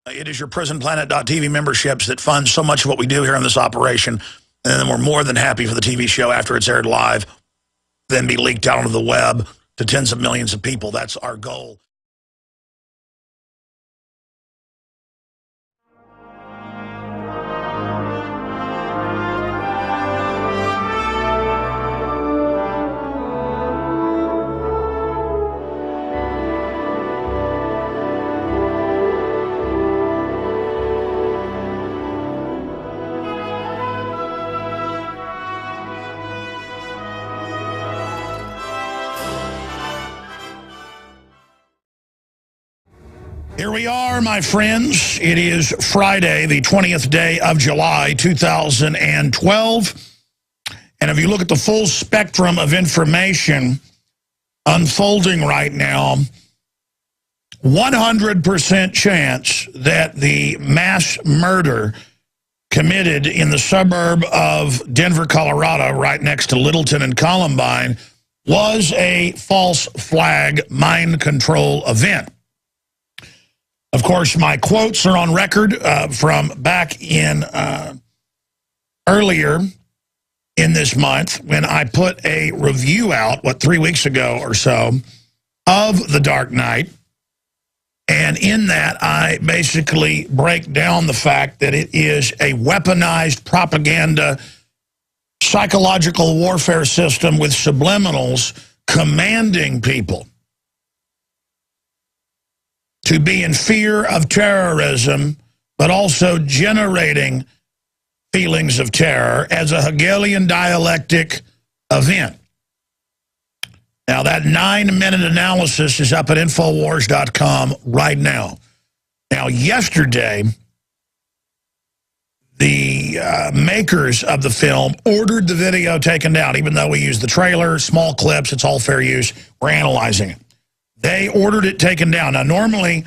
It is your PrisonPlanet.tv memberships that fund so much of what we do here in this operation. And then we're more than happy for the TV show after it's aired live, then be leaked out onto the web to tens of millions of people. That's our goal. Here we are, my friends. It is Friday, the 20th day of July, 2012. And if you look at the full spectrum of information unfolding right now, 100% chance that the mass murder committed in the suburb of Denver, Colorado, right next to Littleton and Columbine, was a false flag mind control event. Of course, my quotes are on record from back in earlier in this month when I put a review out, 3 weeks ago or so, of The Dark Knight. And in that, I basically break down the fact that it is a weaponized propaganda, psychological warfare system with subliminals commanding people to be in fear of terrorism, but also generating feelings of terror as a Hegelian dialectic event. Now, that 9-minute analysis is up at Infowars.com right now. Now, yesterday, the makers of the film ordered the video taken down, even though we used the trailer, small clips, it's all fair use. We're analyzing it. They ordered it taken down. Now, normally,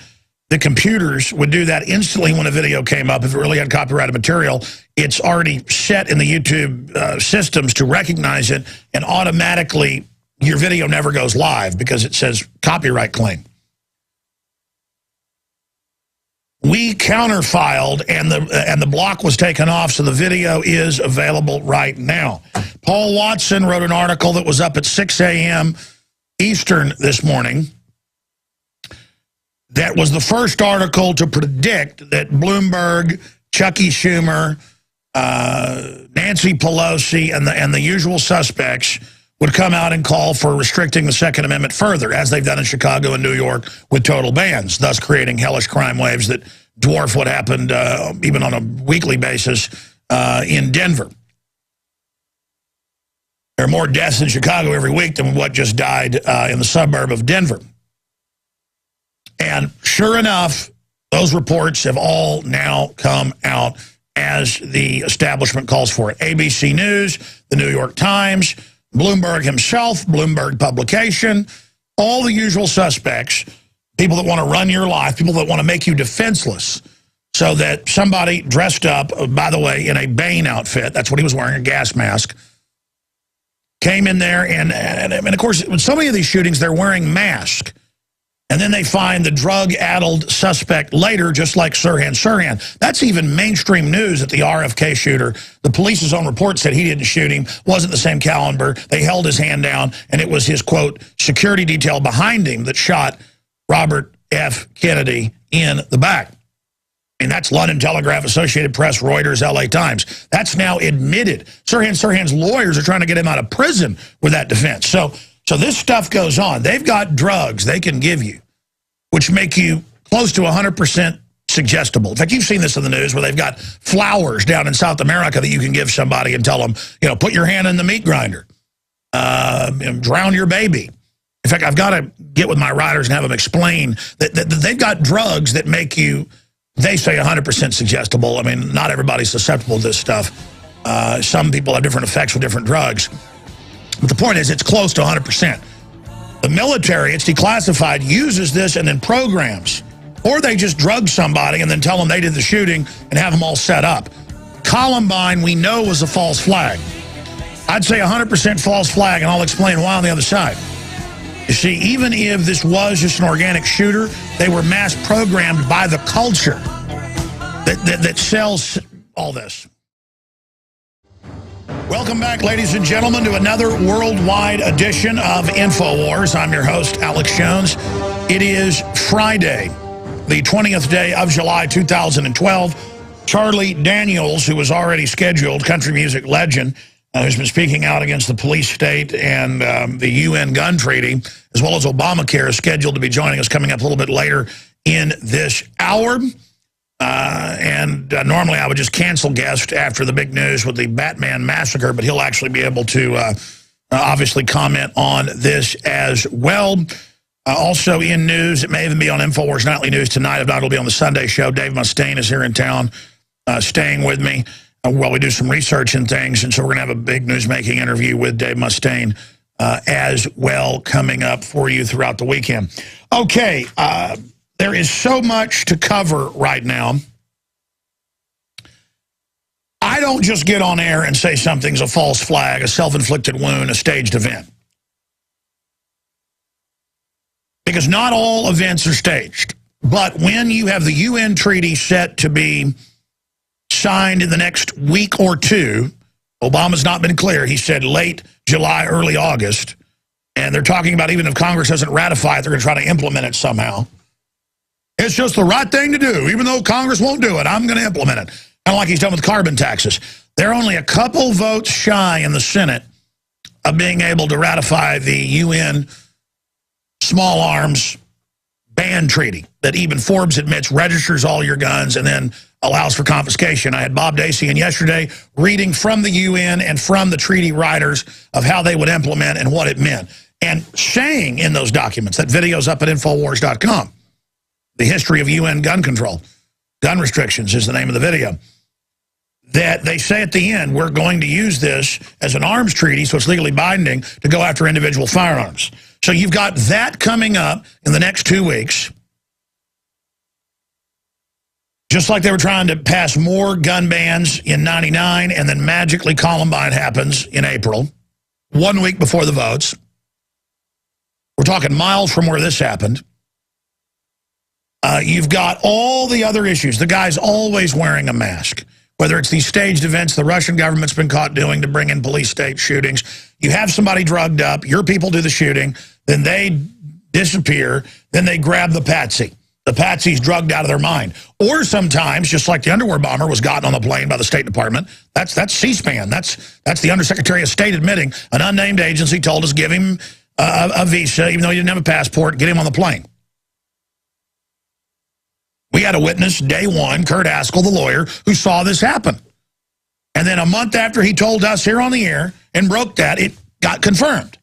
the computers would do that instantly when a video came up. If it really had copyrighted material, it's already set in the YouTube systems to recognize it, and automatically your video never goes live because it says copyright claim. We counterfiled, and the block was taken off, so the video is available right now. Paul Watson wrote an article that was up at 6 a.m. Eastern this morning. That was the first article to predict that Bloomberg, Chucky Schumer, Nancy Pelosi, and the usual suspects would come out and call for restricting the Second Amendment further, as they've done in Chicago and New York with total bans, thus creating hellish crime waves that dwarf what happened even on a weekly basis in Denver. There are more deaths in Chicago every week than what just died in the suburb of Denver. And sure enough, those reports have all now come out as the establishment calls for it. ABC News, the New York Times, Bloomberg himself, Bloomberg Publication, all the usual suspects, people that want to run your life, people that want to make you defenseless, so that somebody dressed up, by the way, in a Bane outfit, that's what he was wearing, a gas mask, came in there, and of course, in so many of these shootings, they're wearing masks. And then they find the drug-addled suspect later, just like Sirhan. That's even mainstream news that the RFK shooter, the police's own report said he didn't shoot him, wasn't the same caliber. They held his hand down, and it was his, quote, security detail behind him that shot Robert F. Kennedy in the back. And that's London Telegraph, Associated Press, Reuters, LA Times. That's now admitted. Sirhan's lawyers are trying to get him out of prison with that defense. So this stuff goes on. They've got drugs they can give you, which make you close to 100% suggestible. In fact, you've seen this in the news where they've got flowers down in South America that you can give somebody and tell them, put your hand in the meat grinder, drown your baby. In fact, I've got to get with my writers and have them explain that they've got drugs that make you, they say, 100% suggestible. I mean, not everybody's susceptible to this stuff. Some people have different effects with different drugs. But the point is, it's close to 100%. The military, it's declassified, uses this and then programs. Or they just drug somebody and then tell them they did the shooting and have them all set up. Columbine, we know, was a false flag. I'd say 100% false flag, and I'll explain why on the other side. You see, even if this was just an organic shooter, they were mass programmed by the culture. that sells all this. Welcome back, ladies and gentlemen, to another worldwide edition of InfoWars. I'm your host, Alex Jones. It is Friday, the 20th day of July, 2012. Charlie Daniels, who was already scheduled, country music legend, who's been speaking out against the police state and the UN gun treaty, as well as Obamacare, is scheduled to be joining us coming up a little bit later in this hour. Normally I would just cancel guest after the big news with the Batman Massacre, but he'll actually be able to obviously comment on this as well. Also in news, it may even be on InfoWars Nightly News tonight. If not, it'll be on the Sunday show. Dave Mustaine is here in town staying with me while we do some research and things. And so we're going to have a big news-making interview with Dave Mustaine as well coming up for you throughout the weekend. Okay, there is so much to cover right now. I don't just get on air and say something's a false flag, a self-inflicted wound, a staged event. Because not all events are staged. But when you have the UN treaty set to be signed in the next week or two, Obama's not been clear. He said late July, early August. And they're talking about even if Congress doesn't ratify it, they're going to try to implement it somehow. It's just the right thing to do. Even though Congress won't do it, I'm going to implement it. Kind of like he's done with carbon taxes. They're only a couple votes shy in the Senate of being able to ratify the UN small arms ban treaty that even Forbes admits registers all your guns and then allows for confiscation. I had Bob Dacey in yesterday reading from the UN and from the treaty writers of how they would implement and what it meant. And saying in those documents, that video's up at Infowars.com. The history of UN gun control. Gun restrictions is the name of the video. That they say at the end, we're going to use this as an arms treaty, so it's legally binding, to go after individual firearms. So you've got that coming up in the next 2 weeks. Just like they were trying to pass more gun bans in '99, and then magically Columbine happens in April, 1 week before the votes. We're talking miles from where this happened. You've got all the other issues. The guy's always wearing a mask. Whether it's these staged events the Russian government's been caught doing to bring in police state shootings. You have somebody drugged up, your people do the shooting, then they disappear, then they grab the patsy. The patsy's drugged out of their mind. Or sometimes, just like the underwear bomber was gotten on the plane by the State Department, that's C-SPAN. That's the Undersecretary of State admitting an unnamed agency told us give him a visa, even though he didn't have a passport, get him on the plane. We had a witness, day one, Kurt Haskell, the lawyer, who saw this happen. And then a month after he told us here on the air and broke that, it got confirmed.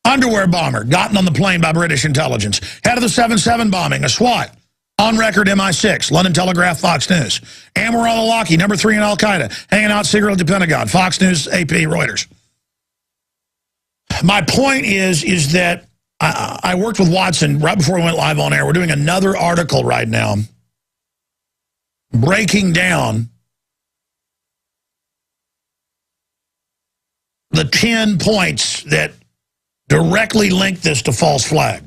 Underwear bomber, gotten on the plane by British intelligence. Head of the 7/7 bombing, a SWAT. On record, MI6, London Telegraph, Fox News. Anwar al-Awlaki, number 3 in Al-Qaeda, hanging out secretly at the Pentagon, Fox News, AP, Reuters. My point is that I worked with Watson right before we went live on air. We're doing another article right now breaking down the 10 points that directly link this to false flag.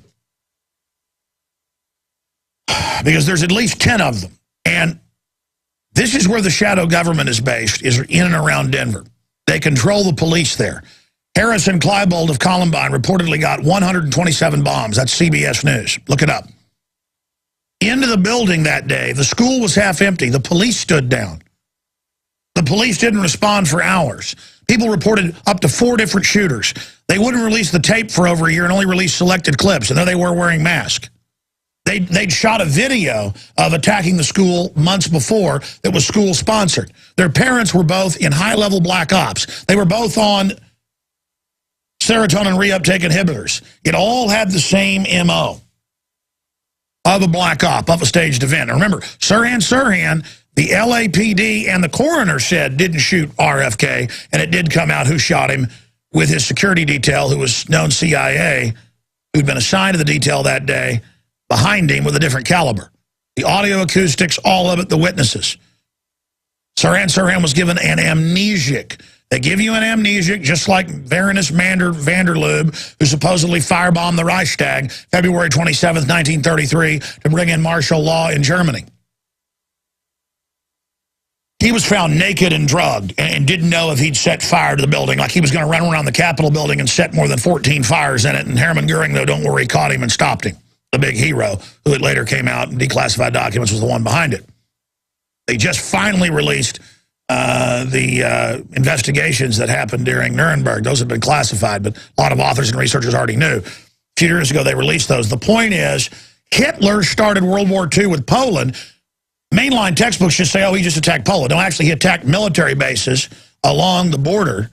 Because there's at least 10 of them. And this is where the shadow government is based, is in and around Denver. They control the police there. Harrison Kleinbold of Columbine reportedly got 127 bombs. That's CBS News. Look it up. Into the building that day. The school was half empty. The police stood down. The police didn't respond for hours. People reported up to 4 different shooters. They wouldn't release the tape for over a year and only released selected clips, and there they were wearing masks. They'd shot a video of attacking the school months before that was school-sponsored. Their parents were both in high-level black ops. They were both on serotonin reuptake inhibitors. It all had the same MO of a black op, of a staged event. And remember, Sirhan, the LAPD and the coroner said didn't shoot RFK, and it did come out who shot him with his security detail, who was known CIA, who'd been assigned to the detail that day, behind him with a different caliber. The audio acoustics, all of it, the witnesses. Sirhan was given an amnesic. They give you an amnesic, just like Baroness Vanderloob, who supposedly firebombed the Reichstag February 27th, 1933, to bring in martial law in Germany. He was found naked and drugged and didn't know if he'd set fire to the building, like he was going to run around the Capitol building and set more than 14 fires in it. And Hermann Goering, though, don't worry, caught him and stopped him. The big hero, who it later came out and declassified documents, was the one behind it. They just finally released the investigations that happened during Nuremberg. Those have been classified, but a lot of authors and researchers already knew. A few years ago, they released those. The point is, Hitler started World War II with Poland. Mainline textbooks just say, oh, he just attacked Poland. No, actually, he attacked military bases along the border,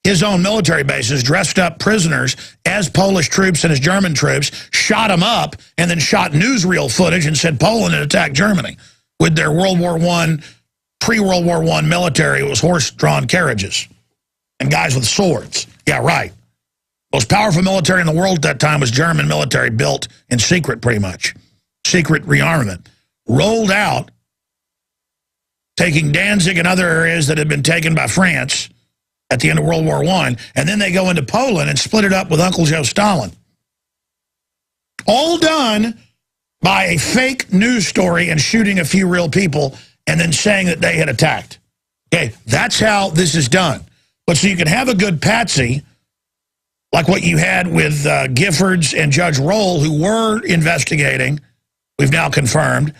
his own military bases, dressed up prisoners as Polish troops and as German troops, shot them up, and then shot newsreel footage and said Poland had attacked Germany with their World War I, pre-World War I military. It was horse-drawn carriages and guys with swords. Yeah, right. Most powerful military in the world at that time was German military, built in secret pretty much. Secret rearmament. Rolled out, taking Danzig and other areas that had been taken by France at the end of World War I, and then they go into Poland and split it up with Uncle Joe Stalin. All done by a fake news story and shooting a few real people and then saying that they had attacked. Okay, that's how this is done. But so you can have a good patsy, like what you had with Giffords and Judge Roll, who were investigating, we've now confirmed,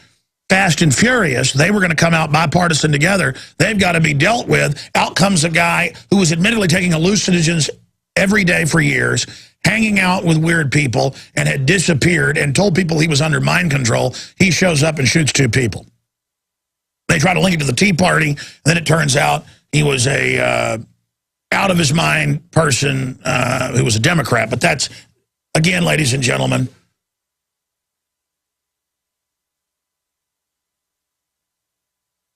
Fast and Furious. They were going to come out bipartisan together. They've got to be dealt with. Out comes a guy who was admittedly taking hallucinogens every day for years, hanging out with weird people, and had disappeared and told people he was under mind control. He shows up and shoots 2 people. They try to link it to the Tea Party, and then it turns out he was a out-of-his-mind person who was a Democrat. But that's, again, ladies and gentlemen,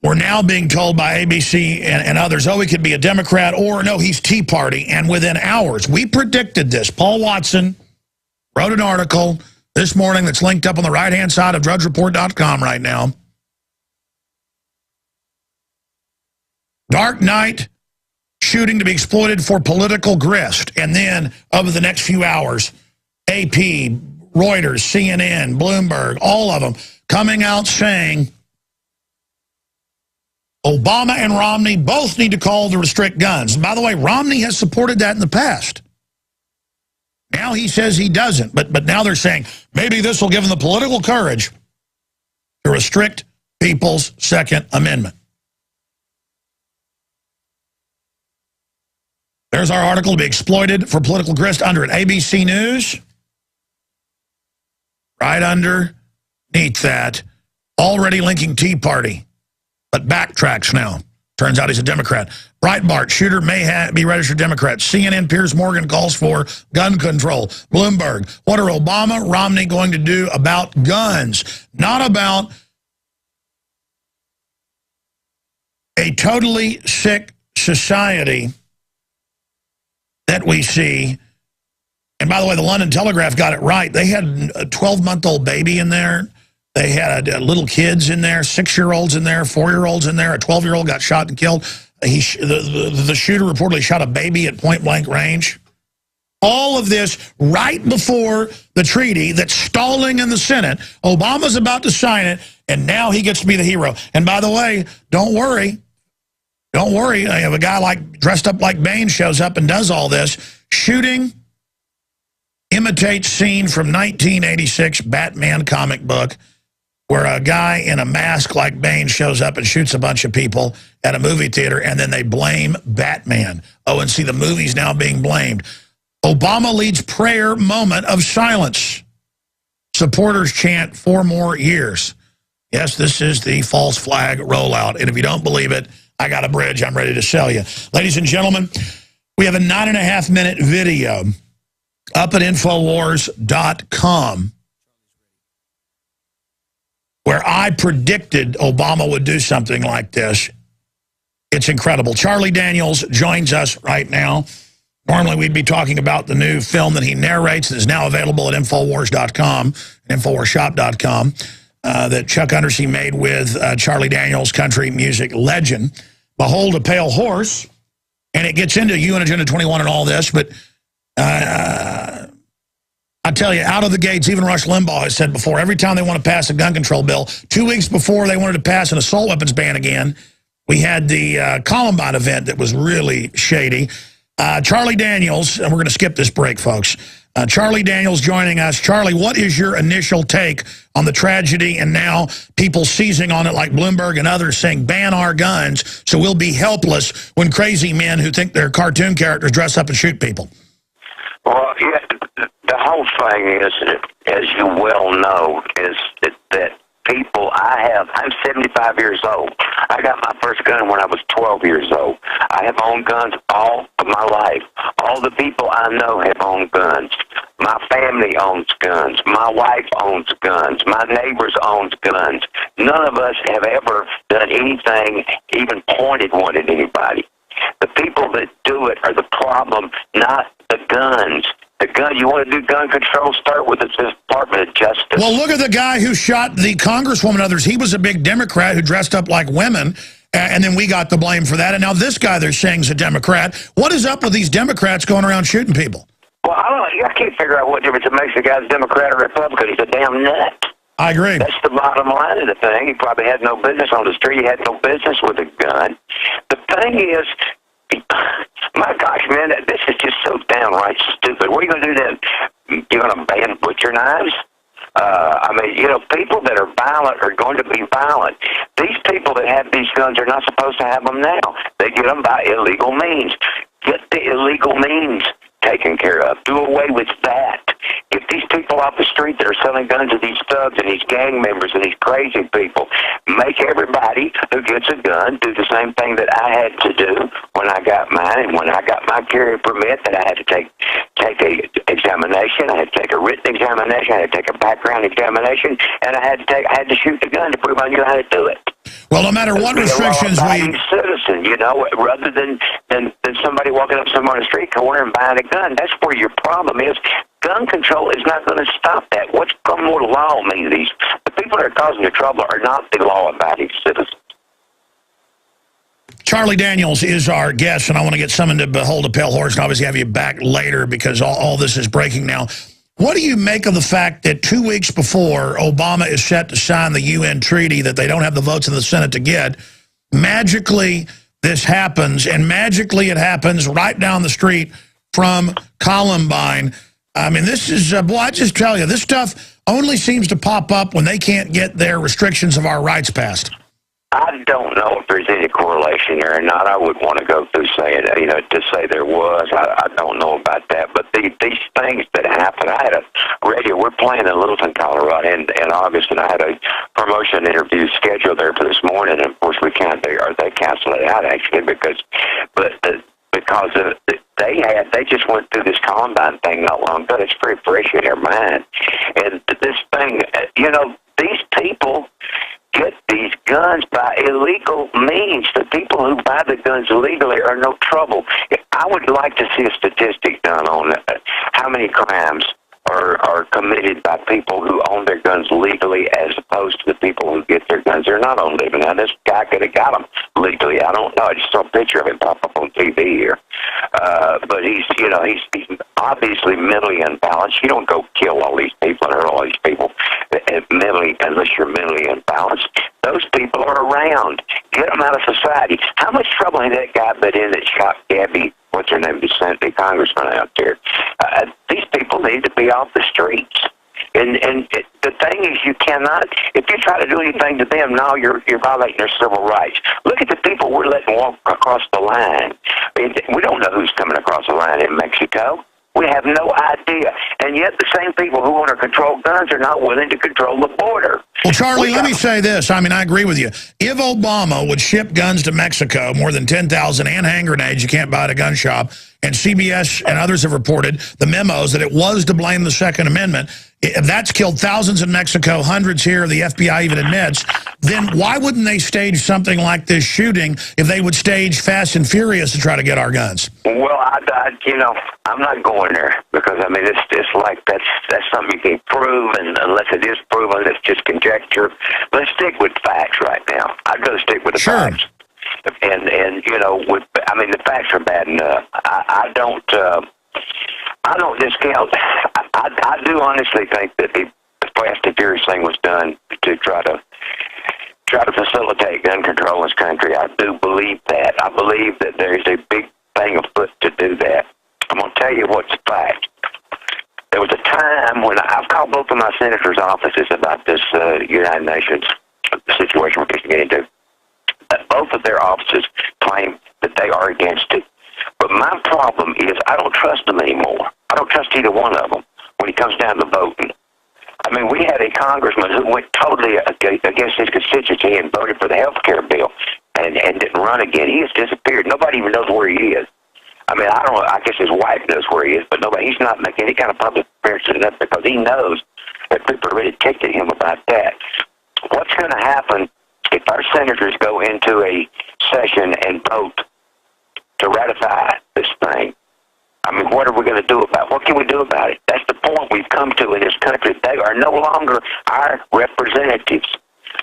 we're now being told by ABC and others, oh, he could be a Democrat, or no, he's Tea Party. And within hours, we predicted this. Paul Watson wrote an article this morning that's linked up on the right-hand side of drudgereport.com right now. Dark night shooting to be exploited for political grist. And then, over the next few hours, AP, Reuters, CNN, Bloomberg, all of them coming out saying Obama and Romney both need to call to restrict guns. And by the way, Romney has supported that in the past. Now he says he doesn't, but now they're saying maybe this will give him the political courage to restrict people's Second Amendment. There's our article to be exploited for political grist under it. ABC News. Right underneath that, already linking Tea Party, but backtracks now. Turns out he's a Democrat. Breitbart, shooter may be registered Democrat. CNN, Piers Morgan calls for gun control. Bloomberg, what are Obama, Romney going to do about guns? Not about a totally sick society that we see. And by the way, the London Telegraph got it right. They had a 12-month-old baby in there. They had little kids in there, 6-year-olds in there, 4-year-olds in there. A 12-year-old got shot and killed. The shooter reportedly shot a baby at point-blank range. All of this right before the treaty that's stalling in the Senate. Obama's about to sign it, and now he gets to be the hero. And by the way, don't worry. Don't worry. If a guy dressed up like Bane shows up and does all this, shooting imitates scene from 1986 Batman comic book, where a guy in a mask like Bane shows up and shoots a bunch of people at a movie theater, and then they blame Batman. Oh, and see, the movie's now being blamed. Obama leads prayer moment of silence. Supporters chant 4 more years. Yes, this is the false flag rollout. And if you don't believe it, I got a bridge I'm ready to sell you. Ladies and gentlemen, we have a 9.5-minute video up at Infowars.com where I predicted Obama would do something like this. It's incredible. Charlie Daniels joins us right now. Normally, we'd be talking about the new film that he narrates that is now available at Infowars.com, InfoWarsShop.com, that Chuck Undersea made with Charlie Daniels, country music legend. Behold a Pale Horse. And it gets into UN Agenda 21 and all this, but I tell you, out of the gates, even Rush Limbaugh has said before, every time they want to pass a gun control bill, 2 weeks before they wanted to pass an assault weapons ban again, We had the Columbine event that was really shady. Charlie Daniels, and we're going to skip this break, folks. Charlie Daniels joining us. Charlie, what is your initial take on the tragedy and now people seizing on it like Bloomberg and others saying ban our guns so we'll be helpless when crazy men who think they're cartoon characters dress up and shoot people? Well, yeah, the whole thing is, as you well know, is that people, I'm 75 years old. I got my first gun when I was 12 years old. I have owned guns all of my life. All the people I know have owned guns. My family owns guns. My wife owns guns. My neighbors owns guns. None of us have ever done anything, even pointed one at anybody. The people that do it are the problem, not the guns. The gun, you want to do gun control, start with the Department of Justice. Well, look at the guy who shot the congresswoman and others. He was a big Democrat who dressed up like women, and then we got the blame for that. And now this guy they're saying is a Democrat. What is up with these Democrats going around shooting people? Well, I can't figure out what difference it makes a guy's Democrat or Republican. He's a damn nut. I agree. That's the bottom line of the thing. He probably had no business on the street. He had no business with a gun. The thing is, my gosh, man, this is just so downright stupid. What are you going to do then? You're going to ban butcher knives? I mean, you know, people that are violent are going to be violent. These people that have these guns are not supposed to have them now. They get them by illegal means. Get the illegal means taken care of. Do away with that. If these people off the street that are selling guns to these thugs and these gang members and these crazy people, make everybody who gets a gun do the same thing that I had to do when I got mine, and when I got my carry permit, that I had to take a examination, I had to take a written examination, I had to take a background examination, and I had to shoot the gun to prove I knew how to do it. Well, no matter what restrictions we... citizen, you know, rather than somebody walking up somewhere on the street corner and buying a gun. That's where your problem is. Gun control is not going to stop that. What's more law mean? The people that are causing the trouble are not the law-abiding citizens. Charlie Daniels is our guest, and I want to get someone to behold a pale horse and obviously have you back later because all this is breaking now. What do you make of the fact that 2 weeks before Obama is set to sign the UN treaty that they don't have the votes in the Senate to get, magically this happens, and magically it happens right down the street from Columbine? I mean, this is, boy, I just tell you, this stuff only seems to pop up when they can't get their restrictions of our rights passed. I don't know if there's any correlation there or not. I would want to go through saying, you know, to say there was. I don't know about that. But these things that happen, I had a radio. We're playing in Littleton, Colorado in August, and I had a promotion interview scheduled there for this morning. And of course, they canceled it out actually because they just went through this Columbine thing not long ago. It's very fresh in their mind, and this thing, you know, these people get these guns by illegal means. The people who buy the guns illegally are no trouble. I would like to see a statistic done on how many crimes are committed by people who own their guns legally as opposed to the people who get their guns. They're not owned legally. Now, this guy could have got them legally. I don't know. I just saw a picture of him pop up on TV here. But he's obviously mentally unbalanced. You don't go kill all these people and hurt all these people mentally unless you're mentally unbalanced. Those people are around. Get them out of society. How much trouble had that guy been in that shot Gabby, what's her name, the congressman out there? These people need to be off the streets. And the thing is, you cannot, if you try to do anything to them, now you're violating their civil rights. Look at the people we're letting walk across the line. We don't know who's coming across the line in Mexico. We have no idea. And yet the same people who want to control guns are not willing to control the border. Well, Charlie, let me say this. I mean, I agree with you. If Obama would ship guns to Mexico, more than 10,000, and hand grenades you can't buy at a gun shop, and CBS and others have reported the memos that it was to blame the Second Amendment, if that's killed thousands in Mexico, hundreds here, the FBI even admits, then why wouldn't they stage something like this shooting if they would stage Fast and Furious to try to get our guns? Well, I'm not going there because, I mean, it's like that's something you can't prove, and unless it is proven, it's just conjecture. Let's stick with facts right now. I'd go stick with the facts. And you know, the facts are bad enough. I don't discount. I do honestly think that the Fast and Furious thing was done to try to try to facilitate gun control in this country. I do believe that. I believe that there's a big thing afoot to do that. I'm going to tell you what's the fact. There was a time when I've called both of my senators' offices about this United Nations situation we're getting into. Both of their offices claim that they are against it. But my problem is I don't trust them anymore. I don't trust either one of them when it comes down to voting. I mean, we had a congressman who went totally against his constituency and voted for the health care bill and didn't run again. He has disappeared. Nobody even knows where he is. I mean, I don't know. I guess his wife knows where he is, but nobody. He's not making any kind of public appearance or nothing because he knows that people are really ticked at him about that. What's going to happen if our senators go into a session and vote to ratify this thing? I mean, what are we going to do about it? What can we do about it? That's the point we've come to in this country. They are no longer our representatives.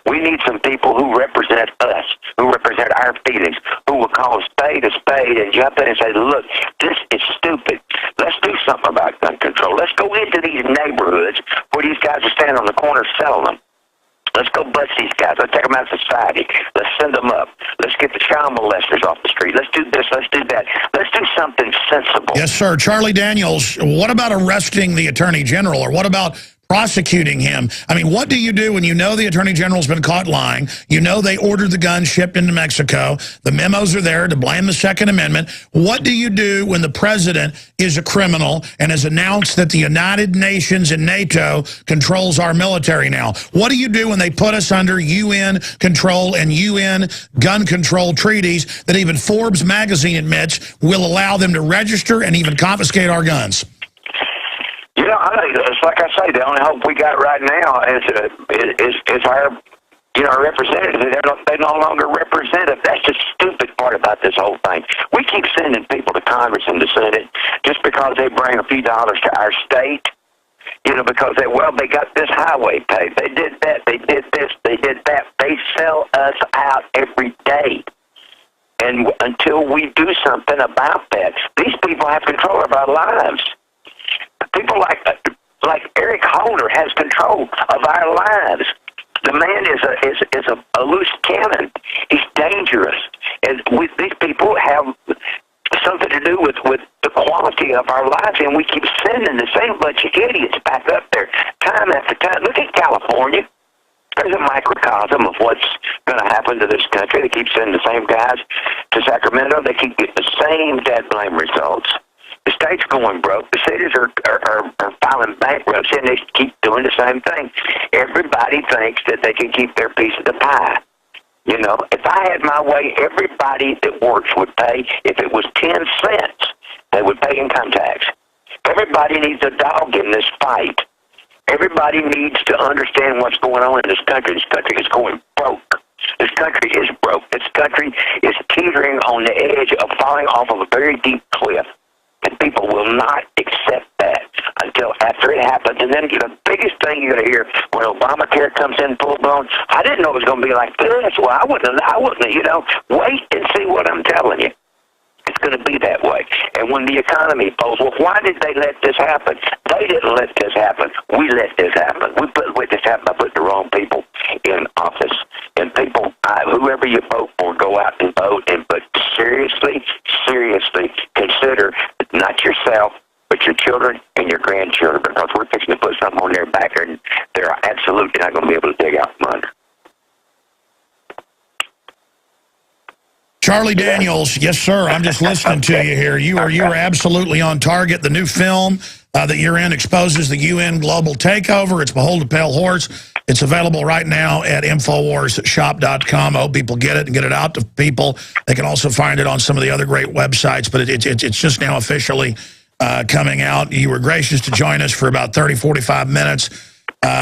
We need some people who represent us, who represent our feelings, who will call a spade and jump in and say, look, this is stupid. Let's do something about gun control. Let's go into these neighborhoods where these guys are standing on the corner selling them. Let's go bust these guys. Let's take them out of society. Let's send them up. Let's get the child molesters off the street. Let's do this. Let's do that. Let's do something sensible. Yes, sir. Charlie Daniels, what about arresting the Attorney General, or what about prosecuting him? I mean, what do you do when you know the Attorney General's been caught lying? You know they ordered the guns shipped into Mexico. The memos are there to blame the Second Amendment. What do you do when the president is a criminal and has announced that the United Nations and NATO controls our military now? What do you do when they put us under UN control and UN gun control treaties that even Forbes magazine admits will allow them to register and even confiscate our guns? You know, it's like I say, the only hope we got right now is our, our representatives. They no longer represent us. That's the stupid part about this whole thing. We keep sending people to Congress and the Senate just because they bring a few dollars to our state. Because they got this highway paid. They did that. They did this. They did that. They sell us out every day. And until we do something about that, these people have control of our lives. People like Eric Holder has control of our lives. The man is a loose cannon. He's dangerous, and these people have something to do with the quality of our lives. And we keep sending the same bunch of idiots back up there time after time. Look at California. There's a microcosm of what's going to happen to this country. They keep sending the same guys to Sacramento. They keep getting the same dead blame results. The state's going broke. The cities are filing bankruptcy, and they keep doing the same thing. Everybody thinks that they can keep their piece of the pie. If I had my way, everybody that works would pay. If it was 10 cents, they would pay income tax. Everybody needs a dog in this fight. Everybody needs to understand what's going on in this country. This country is going broke. This country is broke. This country is teetering on the edge of falling off of a very deep cliff. And people will not accept that until after it happens. And then the biggest thing you're going to hear when Obamacare comes in full blown, I didn't know it was going to be like this. Well, I wouldn't, wait and see what I'm telling you. It's going to be that way. And when the economy falls, well, why did they let this happen? They didn't let this happen. We let this happen. We let this happen by putting the wrong people in office. And people, whoever you vote for, go out and vote. But seriously consider not yourself, but your children and your grandchildren, because we're fixing to put something on their back, and they're absolutely not going to be able to dig out from under. Charlie Daniels, yes, sir. I'm just listening to you here. You are absolutely on target. The new film that you're in exposes the UN global takeover. It's Behold a Pale Horse. It's available right now at InfoWarsShop.com. I hope people get it and get it out to people. They can also find it on some of the other great websites, but it's just now officially coming out. You were gracious to join us for about 30, 45 minutes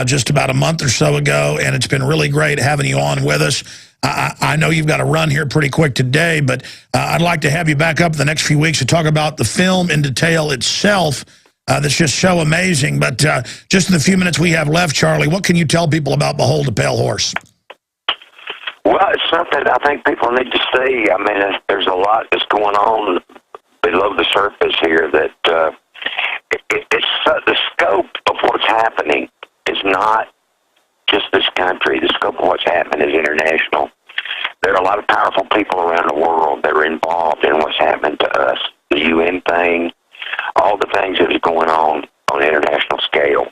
just about a month or so ago, and it's been really great having you on with us. I know you've got to run here pretty quick today, but I'd like to have you back up the next few weeks to talk about the film in detail itself. That's just so amazing. But just in the few minutes we have left, Charlie, what can you tell people about Behold a Pale Horse? Well, it's something I think people need to see. I mean, there's a lot that's going on below the surface here that it's the scope of what's happening is not just this country. The scope of what's happening is international. There are a lot of powerful people around the world that are involved in what's happening to us. The UN thing, all the things that is going on an international scale.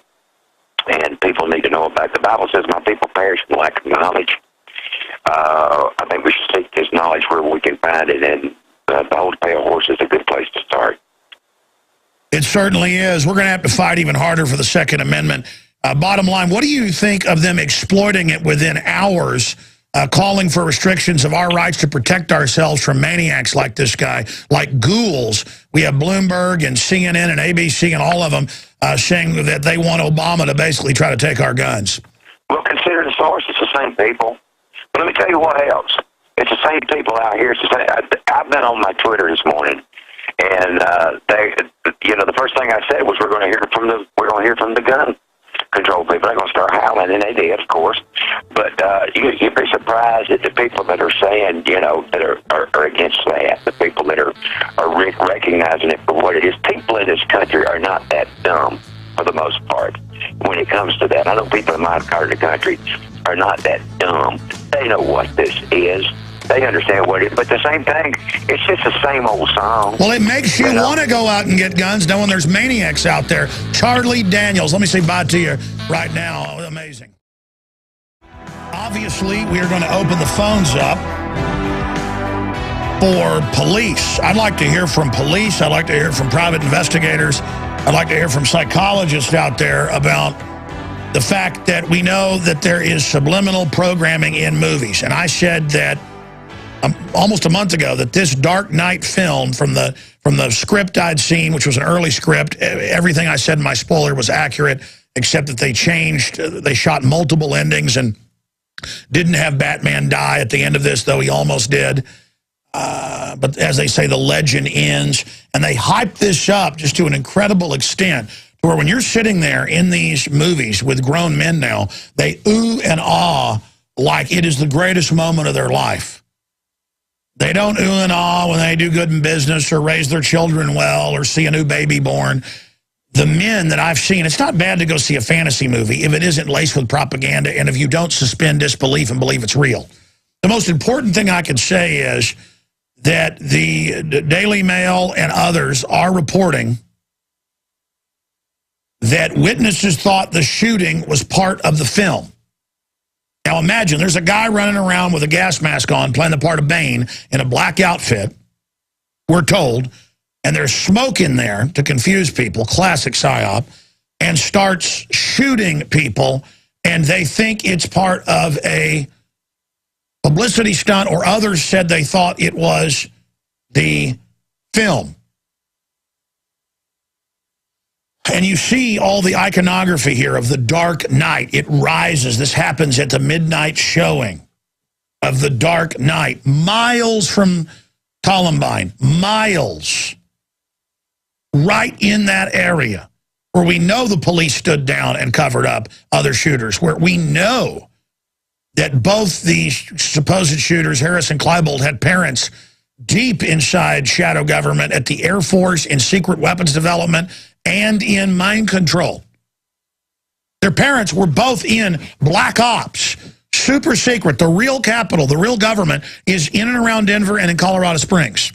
And people need to know about it. The Bible says, my people perish from lack of knowledge. I think we should seek this knowledge where we can find it, and the Old Pale Horse is a good place to start. It certainly is. We're going to have to fight even harder for the Second Amendment. Bottom line, what do you think of them exploiting it within hours, calling for restrictions of our rights to protect ourselves from maniacs like this guy, like ghouls? We have Bloomberg and CNN and ABC and all of them saying that they want Obama to basically try to take our guns. Well, consider the source. It's the same people. But let me tell you what else. It's the same people out here. I've been on my Twitter this morning, and the first thing I said was we're going to hear from the gun control people. They're going to start howling, and they did, of course. But you'd be surprised at the people that are saying, that are against that. The people that are recognizing it for what it is. People in this country are not that dumb, for the most part, when it comes to that. I know people in my part of the country are not that dumb. They know what this is. They understand what it is. But the same thing, it's just the same old song. Well, it makes you want to go out and get guns knowing there's maniacs out there. Charlie Daniels, let me say bye to you right now. Amazing. Obviously, we are going to open the phones up for police. I'd like to hear from police. I'd like to hear from private investigators. I'd like to hear from psychologists out there about the fact that we know that there is subliminal programming in movies. And I said that almost a month ago that this Dark Knight film from the script I'd seen, which was an early script, everything I said in my spoiler was accurate, except that they shot multiple endings and didn't have Batman die at the end of this, though he almost did. But as they say, the legend ends. And they hype this up just to an incredible extent, to where when you're sitting there in these movies with grown men now, they ooh and ah like it is the greatest moment of their life. They don't ooh and ah when they do good in business or raise their children well or see a new baby born. The men that I've seen, it's not bad to go see a fantasy movie if it isn't laced with propaganda and if you don't suspend disbelief and believe it's real. The most important thing I can say is that the Daily Mail and others are reporting that witnesses thought the shooting was part of the film. Now imagine, there's a guy running around with a gas mask on playing the part of Bane in a black outfit, we're told, and there's smoke in there to confuse people, classic psyop, and starts shooting people, and they think it's part of a publicity stunt, or others said they thought it was the film. And you see all the iconography here of the Dark Knight. It rises. This happens at the midnight showing of the Dark Knight. Miles from Columbine. Miles. Right in that area where we know the police stood down and covered up other shooters. Where we know that both these supposed shooters, Harris and Klebold, had parents deep inside shadow government at the Air Force, in secret weapons development, and in mind control. Their parents were both in black ops, super secret. The real capital, the real government, is in and around Denver and in Colorado Springs.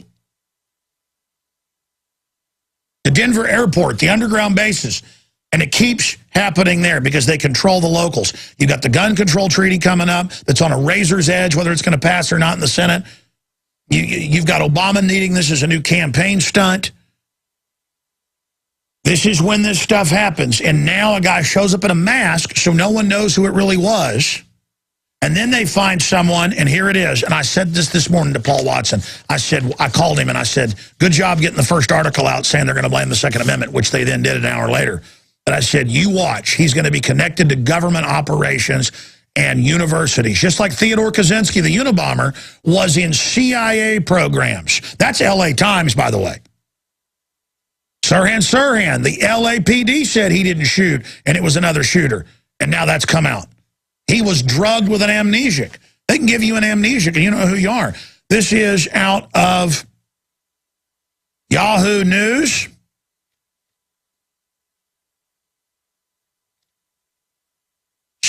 The Denver airport, the underground bases, and it keeps happening there because they control the locals. You've got the gun control treaty coming up that's on a razor's edge, whether it's going to pass or not in the Senate. You've got Obama needing this as a new campaign stunt. This is when this stuff happens. And now a guy shows up in a mask so no one knows who it really was. And then they find someone, and here it is. And I said this morning to Paul Watson. I called him and I said, good job getting the first article out saying they're going to blame the Second Amendment, which they then did an hour later. But I said, you watch. He's going to be connected to government operations and universities. Just like Theodore Kaczynski, the Unabomber, was in CIA programs. That's LA Times, by the way. Sirhan, the LAPD said he didn't shoot, and it was another shooter. And now that's come out. He was drugged with an amnesiac. They can give you an amnesiac, and you know who you are. This is out of Yahoo News.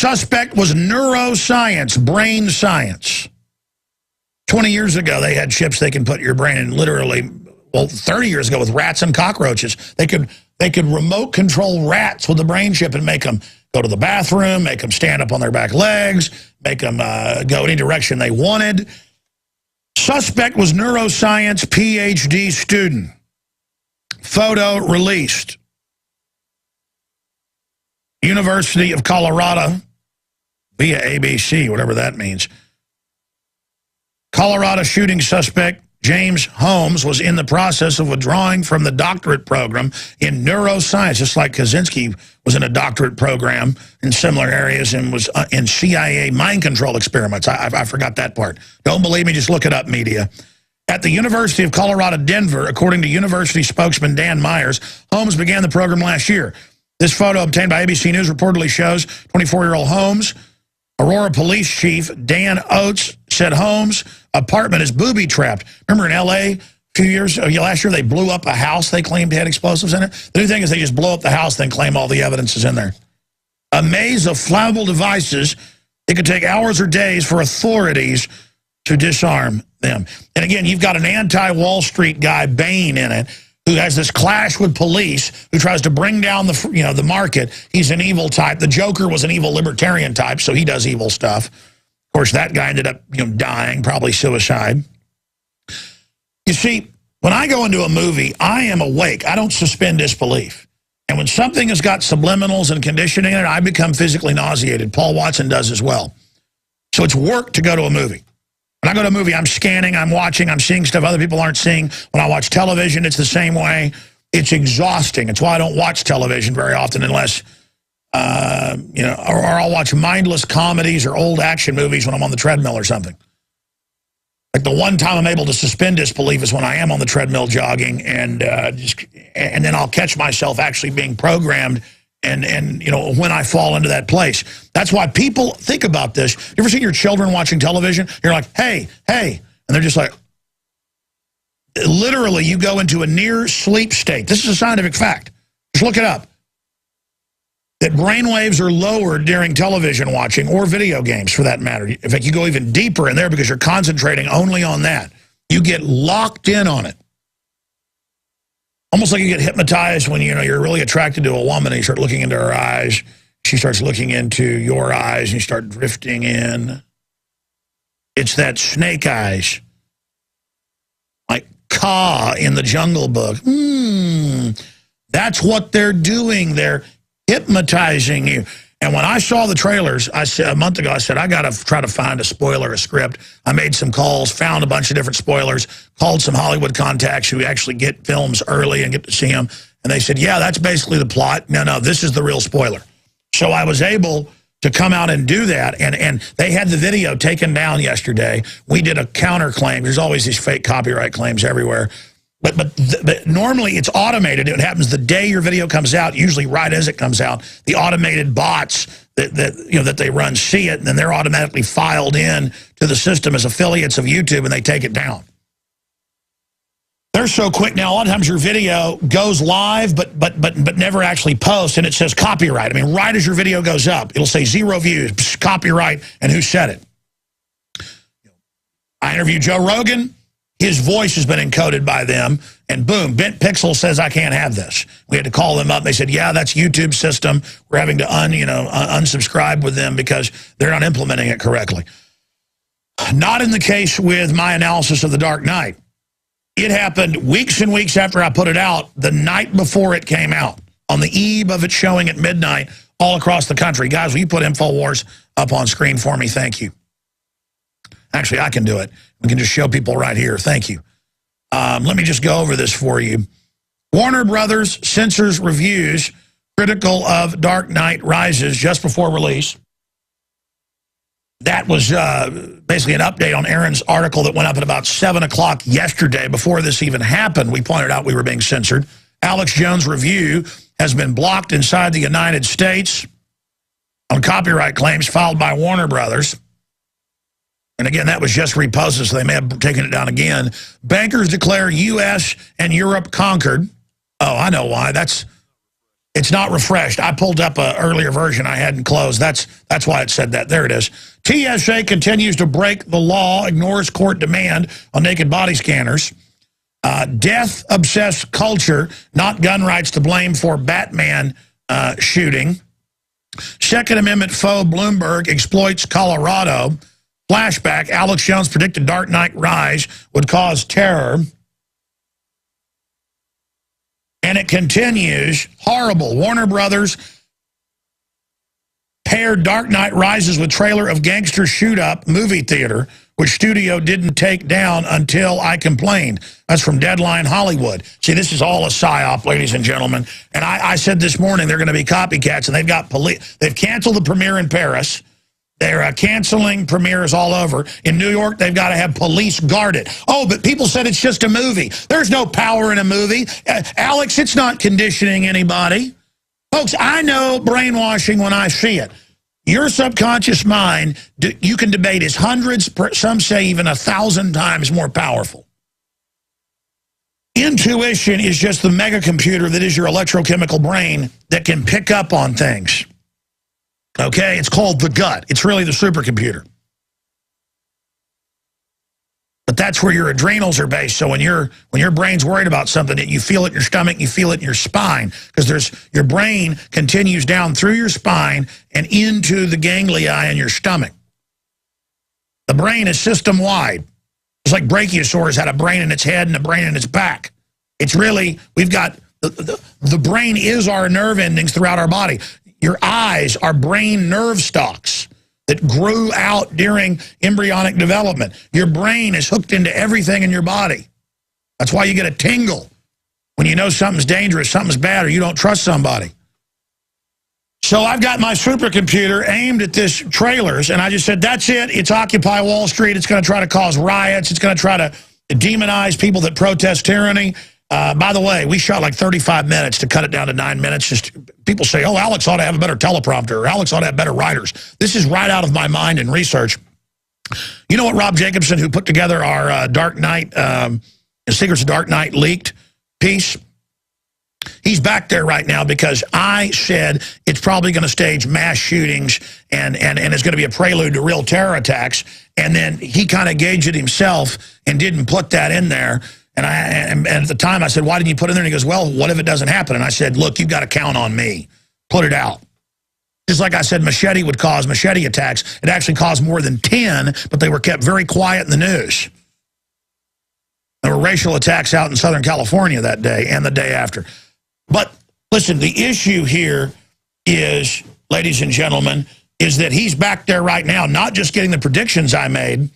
Suspect was neuroscience, brain science. 20 years ago, they had chips they can put your brain in literally, well, 30 years ago with rats and cockroaches. They could remote control rats with a brain chip and make them go to the bathroom, make them stand up on their back legs, make them go any direction they wanted. Suspect was neuroscience PhD student. Photo released. University of Colorado via ABC, whatever that means. Colorado shooting suspect James Holmes was in the process of withdrawing from the doctorate program in neuroscience, just like Kaczynski was in a doctorate program in similar areas and was in CIA mind control experiments. I forgot that part. Don't believe me, just look it up, media. At the University of Colorado, Denver, according to university spokesman Dan Myers, Holmes began the program last year. This photo obtained by ABC News reportedly shows 24-year-old Holmes. Aurora Police Chief Dan Oates said Holmes' apartment is booby-trapped. Remember in L.A. last year they blew up a house they claimed had explosives in it? The new thing is they just blow up the house, then claim all the evidence is in there. A maze of flammable devices. It could take hours or days for authorities to disarm them. And again, you've got an anti-Wall Street guy, Bain, in it, who has this clash with police, who tries to bring down the the market. He's an evil type. The Joker was an evil libertarian type, so he does evil stuff. Of course, that guy ended up dying, probably suicide. You see, when I go into a movie, I am awake. I don't suspend disbelief. And when something has got subliminals and conditioning in it, I become physically nauseated. Paul Watson does as well. So it's work to go to a movie. When I go to a movie, I'm scanning, I'm watching, I'm seeing stuff other people aren't seeing. When I watch television, it's the same way. It's exhausting. It's why I don't watch television very often unless, or I'll watch mindless comedies or old action movies when I'm on the treadmill or something. Like the one time I'm able to suspend disbelief is when I am on the treadmill jogging and then I'll catch myself actually being programmed and when I fall into that place. That's why people think about this. You ever seen your children watching television? You're like, hey, and they're just like, literally you go into a near sleep state. This is a scientific fact. Just look it up. That brain waves are lowered during television watching or video games for that matter. In fact, you go even deeper in there because you're concentrating only on that. You get locked in on it. Almost like you get hypnotized when you're really attracted to a woman and you start looking into her eyes. She starts looking into your eyes and you start drifting in. It's that snake eyes. Like Ka in the Jungle Book. That's what they're doing. They're hypnotizing you. And when I saw the trailers, I said a month ago, I said, I got to try to find a spoiler, a script. I made some calls, found a bunch of different spoilers, called some Hollywood contacts who actually get films early and get to see them. And they said, yeah, that's basically the plot. No, this is the real spoiler. So I was able to come out and do that. And they had the video taken down yesterday. We did a counterclaim. There's always these fake copyright claims everywhere. But normally it's automated. It happens the day your video comes out, usually right as it comes out. The automated bots that they run see it, and then they're automatically filed in to the system as affiliates of YouTube, and they take it down. They're so quick now. A lot of times your video goes live, but never actually posts, and it says copyright. I mean, right as your video goes up, it'll say 0 views, copyright, and who said it. I interviewed Joe Rogan. His voice has been encoded by them, and boom, Bent Pixel says I can't have this. We had to call them up. They said, yeah, that's YouTube's system. We're having to unsubscribe with them because they're not implementing it correctly. Not in the case with my analysis of The Dark Knight. It happened weeks and weeks after I put it out, the night before it came out, on the eve of it showing at midnight all across the country. Guys, will you put InfoWars up on screen for me? Thank you. Actually, I can do it. We can just show people right here. Thank you. Let me just go over this for you. Warner Brothers censors reviews critical of Dark Knight Rises just before release. That was basically an update on Aaron's article that went up at about 7 o'clock yesterday. Before this even happened, we pointed out we were being censored. Alex Jones' review has been blocked inside the United States on copyright claims filed by Warner Brothers. And again, that was just reposted, so they may have taken it down again. Bankers declare U.S. and Europe conquered. Oh, I know why. That's It's not refreshed. I pulled up an earlier version I hadn't closed. That's why it said that. There it is. TSA continues to break the law, ignores court demand on naked body scanners. Death-obsessed culture, not gun rights to blame for Batman shooting. Second Amendment foe Bloomberg exploits Colorado. Flashback, Alex Jones predicted Dark Knight Rise would cause terror. And it continues. Horrible. Warner Brothers paired Dark Knight Rises with trailer of gangster shoot-up movie theater, which studio didn't take down until I complained. That's from Deadline Hollywood. See, this is all a psyop, ladies and gentlemen. And I said this morning they're going to be copycats, and they've got police. They've canceled the premiere in Paris. They're canceling premieres all over. In New York, they've got to have police guard it. Oh, but people said it's just a movie. There's no power in a movie. Alex, it's not conditioning anybody. Folks, I know brainwashing when I see it. Your subconscious mind, you can debate, is hundreds, some say even 1,000 times more powerful. Intuition is just the mega computer that is your electrochemical brain that can pick up on things. Okay, it's called the gut. It's really the supercomputer. But that's where your adrenals are based. So when your brain's worried about something, you feel it in your stomach, you feel it in your spine, because your brain continues down through your spine and into the ganglia in your stomach. The brain is system-wide. It's like Brachiosaurus had a brain in its head and a brain in its back. It's really, we've got, the brain is our nerve endings throughout our body. Your eyes are brain nerve stalks that grew out during embryonic development. Your brain is hooked into everything in your body. That's why you get a tingle when you know something's dangerous, something's bad, or you don't trust somebody. So I've got my supercomputer aimed at this trailers, and I just said, that's it. It's Occupy Wall Street. It's going to try to cause riots. It's going to try to demonize people that protest tyranny. By the way, we shot like 35 minutes to cut it down to 9 minutes. Just people say, oh, Alex ought to have a better teleprompter, or Alex ought to have better writers. This is right out of my mind and research. You know what Rob Jacobson, who put together our Dark Knight, Secrets of Dark Knight leaked piece? He's back there right now because I said it's probably going to stage mass shootings and it's going to be a prelude to real terror attacks. And then he kind of gauged it himself and didn't put that in there. And at the time I said, why didn't you put it in there? And he goes, well, what if it doesn't happen? And I said, look, you've got to count on me. Put it out. Just like I said, machete would cause machete attacks. It actually caused more than 10, but they were kept very quiet in the news. There were racial attacks out in Southern California that day and the day after. But listen, the issue here is, ladies and gentlemen, is that he's back there right now, not just getting the predictions I made,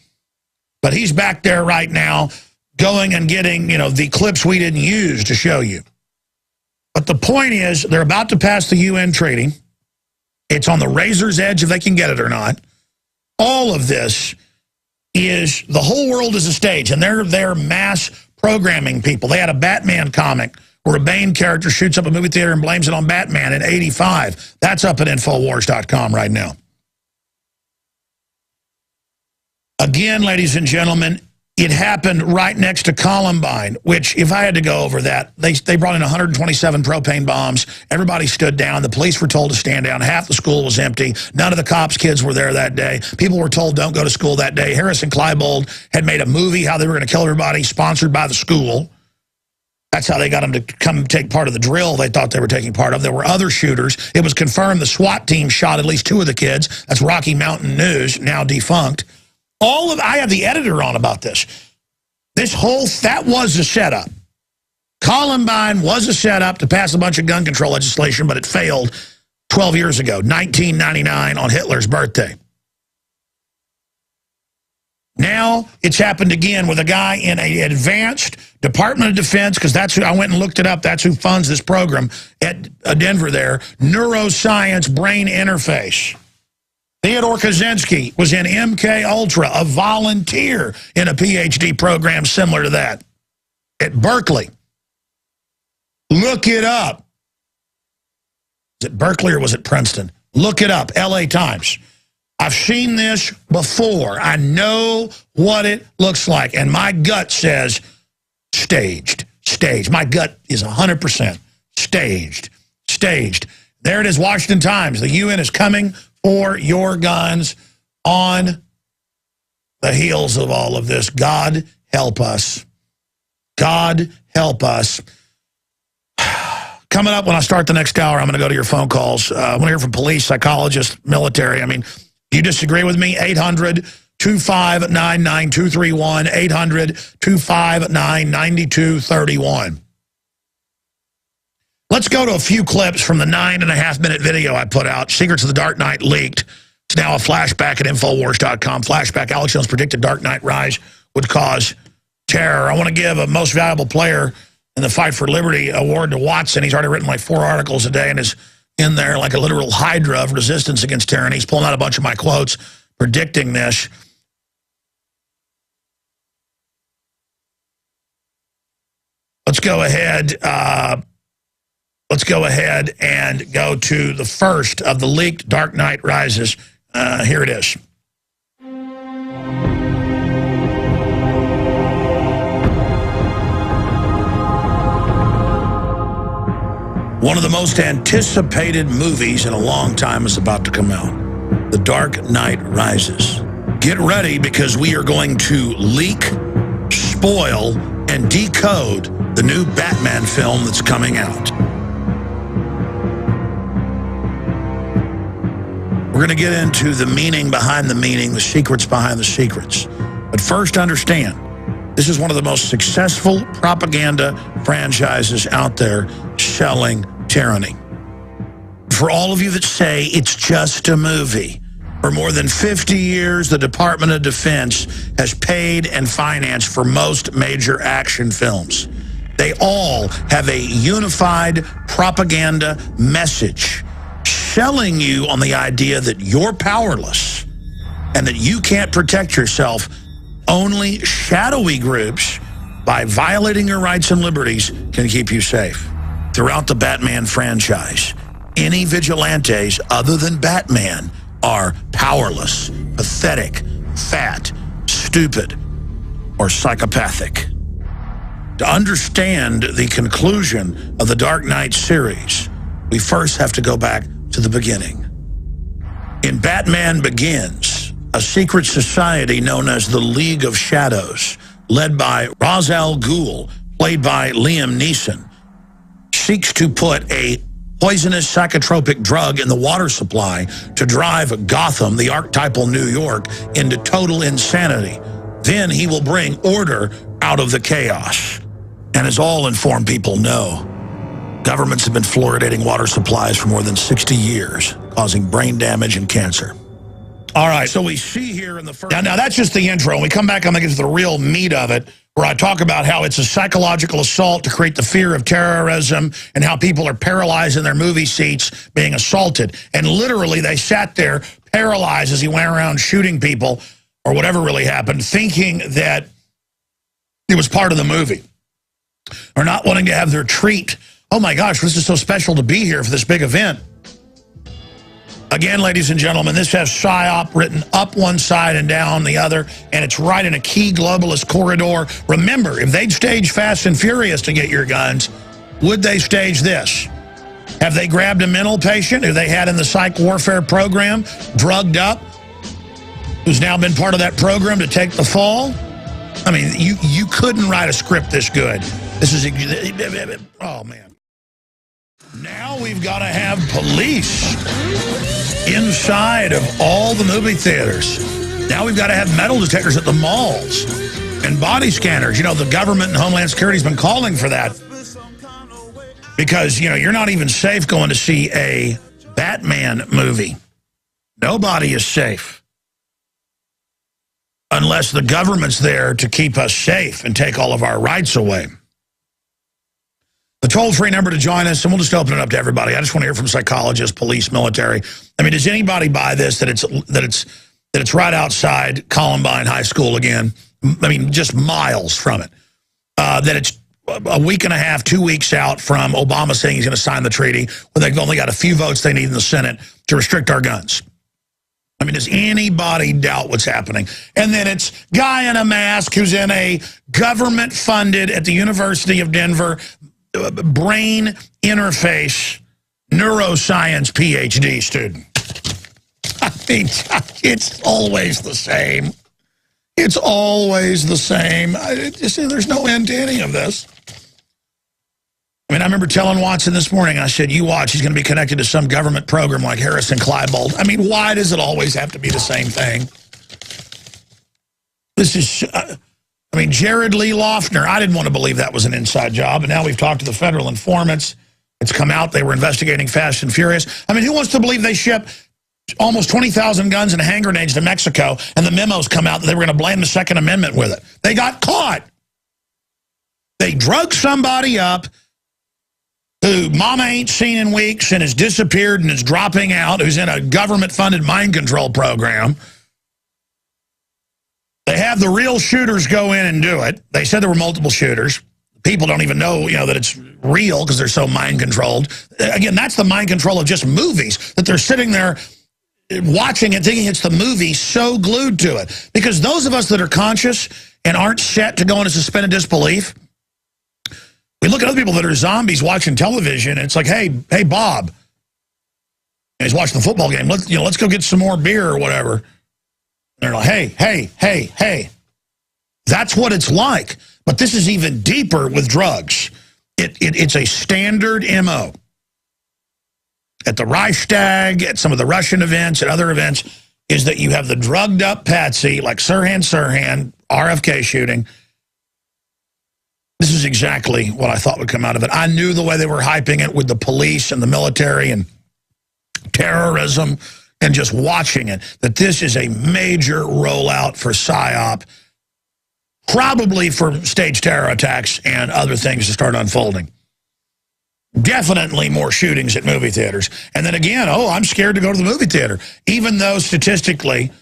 but he's back there right now going and getting, the clips we didn't use to show you. But the point is, they're about to pass the UN treaty. It's on the razor's edge if they can get it or not. All of this is, the whole world is a stage, and they're mass programming people. They had a Batman comic where a Bane character shoots up a movie theater and blames it on Batman in '85. That's up at Infowars.com right now. Again, ladies and gentlemen, it happened right next to Columbine, which, if I had to go over that, they brought in 127 propane bombs. Everybody stood down. The police were told to stand down. Half the school was empty. None of the cops' kids were there that day. People were told don't go to school that day. Harrison Kleinbold had made a movie how they were going to kill everybody, sponsored by the school. That's how they got them to come take part of the drill they thought they were taking part of. There were other shooters. It was confirmed the SWAT team shot at least 2 of the kids. That's Rocky Mountain News, now defunct. I have the editor on about this. That was a setup. Columbine was a setup to pass a bunch of gun control legislation, but it failed 12 years ago, 1999, on Hitler's birthday. Now it's happened again with a guy in an advanced Department of Defense, because that's who I went and looked it up. That's who funds this program at Denver there, Neuroscience Brain Interface. Theodore Kaczynski was in MK Ultra, a volunteer in a PhD program similar to that at Berkeley. Look it up. Was it Berkeley or was it Princeton? Look it up, LA Times. I've seen this before. I know what it looks like, and my gut says staged. My gut is 100% staged. staged. There it is, Washington Times. The UN is coming for your guns on the heels of all of this. God help us. God help us. Coming up when I start the next hour, I'm going to go to your phone calls. I want to hear from police, psychologists, military. I mean, do you disagree with me? 800-259-9231, 800-259-9231. Let's go to a few clips from the 9.5-minute video I put out. Secrets of the Dark Knight leaked. It's now a flashback at Infowars.com. Flashback, Alex Jones predicted Dark Knight Rise would cause terror. I want to give a most valuable player in the Fight for Liberty award to Watson. He's already written like 4 articles a day and is in there like a literal hydra of resistance against tyranny. He's pulling out a bunch of my quotes predicting this. Let's go ahead. Let's go ahead and go to the first of the leaked Dark Knight Rises. Here it is. One of the most anticipated movies in a long time is about to come out. The Dark Knight Rises. Get ready because we are going to leak, spoil, and decode the new Batman film that's coming out. We're going to get into the meaning behind the meaning, the secrets behind the secrets. But first, understand, this is one of the most successful propaganda franchises out there selling tyranny. For all of you that say it's just a movie, for more than 50 years, the Department of Defense has paid and financed for most major action films. They all have a unified propaganda message selling you on the idea that you're powerless and that you can't protect yourself. Only shadowy groups, by violating your rights and liberties, can keep you safe. Throughout the Batman franchise, any vigilantes other than Batman are powerless, pathetic, fat, stupid, or psychopathic. To understand the conclusion of the Dark Knight series, we first have to go back to the beginning. In Batman Begins, a secret society known as the League of Shadows, led by Ra's al Ghul, played by Liam Neeson, seeks to put a poisonous psychotropic drug in the water supply to drive Gotham, the archetypal New York, into total insanity. Then he will bring order out of the chaos. And as all informed people know, governments have been fluoridating water supplies for more than 60 years, causing brain damage and cancer. All right, so we see here in the first... Now that's just the intro. When we come back, I'm going to get to the real meat of it, where I talk about how it's a psychological assault to create the fear of terrorism and how people are paralyzed in their movie seats being assaulted. And literally, they sat there paralyzed as he went around shooting people or whatever really happened, thinking that it was part of the movie, or not wanting to have their treat. Oh my gosh, this is so special to be here for this big event. Again, ladies and gentlemen, this has PSYOP written up one side and down the other, and it's right in a key globalist corridor. Remember, if they'd stage Fast and Furious to get your guns, would they stage this? Have they grabbed a mental patient who they had in the psych warfare program, drugged up, who's now been part of that program to take the fall? I mean, you couldn't write a script this good. This is, oh man. Now we've got to have police inside of all the movie theaters. Now we've got to have metal detectors at the malls and body scanners. You know, the government and Homeland Security's been calling for that because, you know, you're not even safe going to see a Batman movie. Nobody is safe unless the government's there to keep us safe and take all of our rights away. The toll-free number to join us, and we'll just open it up to everybody. I just want to hear from psychologists, police, military. I mean, does anybody buy this, that it's right outside Columbine High School again? I mean, just miles from it. That it's a week and a half, 2 weeks out from Obama saying he's going to sign the treaty when they've only got a few votes they need in the Senate to restrict our guns. I mean, does anybody doubt what's happening? And then it's guy in a mask who's in a government-funded, at the University of Denver, brain interface neuroscience PhD student. I mean, it's always the same. It's always the same. There's no end to any of this. I mean, I remember telling Watson this morning, I said, you watch, he's going to be connected to some government program like Harrison Kleinbold. I mean, why does it always have to be the same thing? This is, I mean, Jared Lee Loughner, I didn't want to believe that was an inside job, and now we've talked to the federal informants. It's come out they were investigating Fast and Furious. I mean, who wants to believe they ship almost 20,000 guns and hand grenades to Mexico, and the memos come out that they were going to blame the Second Amendment with it? They got caught. They drug somebody up who mama ain't seen in weeks and has disappeared and is dropping out, who's in a government-funded mind control program. They have the real shooters go in and do it. They said there were multiple shooters. People don't even know, that it's real because they're so mind-controlled. Again, that's the mind control of just movies, that they're sitting there watching it, thinking it's the movie, so glued to it. Because those of us that are conscious and aren't set to go into suspended disbelief, we look at other people that are zombies watching television, and it's like, hey, Bob. And he's watching the football game. Let's go get some more beer or whatever. And they're like, hey. That's what it's like. But this is even deeper with drugs. It's a standard MO. At the Reichstag, at some of the Russian events, at other events, is that you have the drugged up patsy, like Sirhan, RFK shooting. This is exactly what I thought would come out of it. I knew the way they were hyping it with the police and the military and terrorism and just watching it, that this is a major rollout for PSYOP, probably for staged terror attacks and other things to start unfolding. Definitely more shootings at movie theaters. And then again, I'm scared to go to the movie theater. Even though statistically,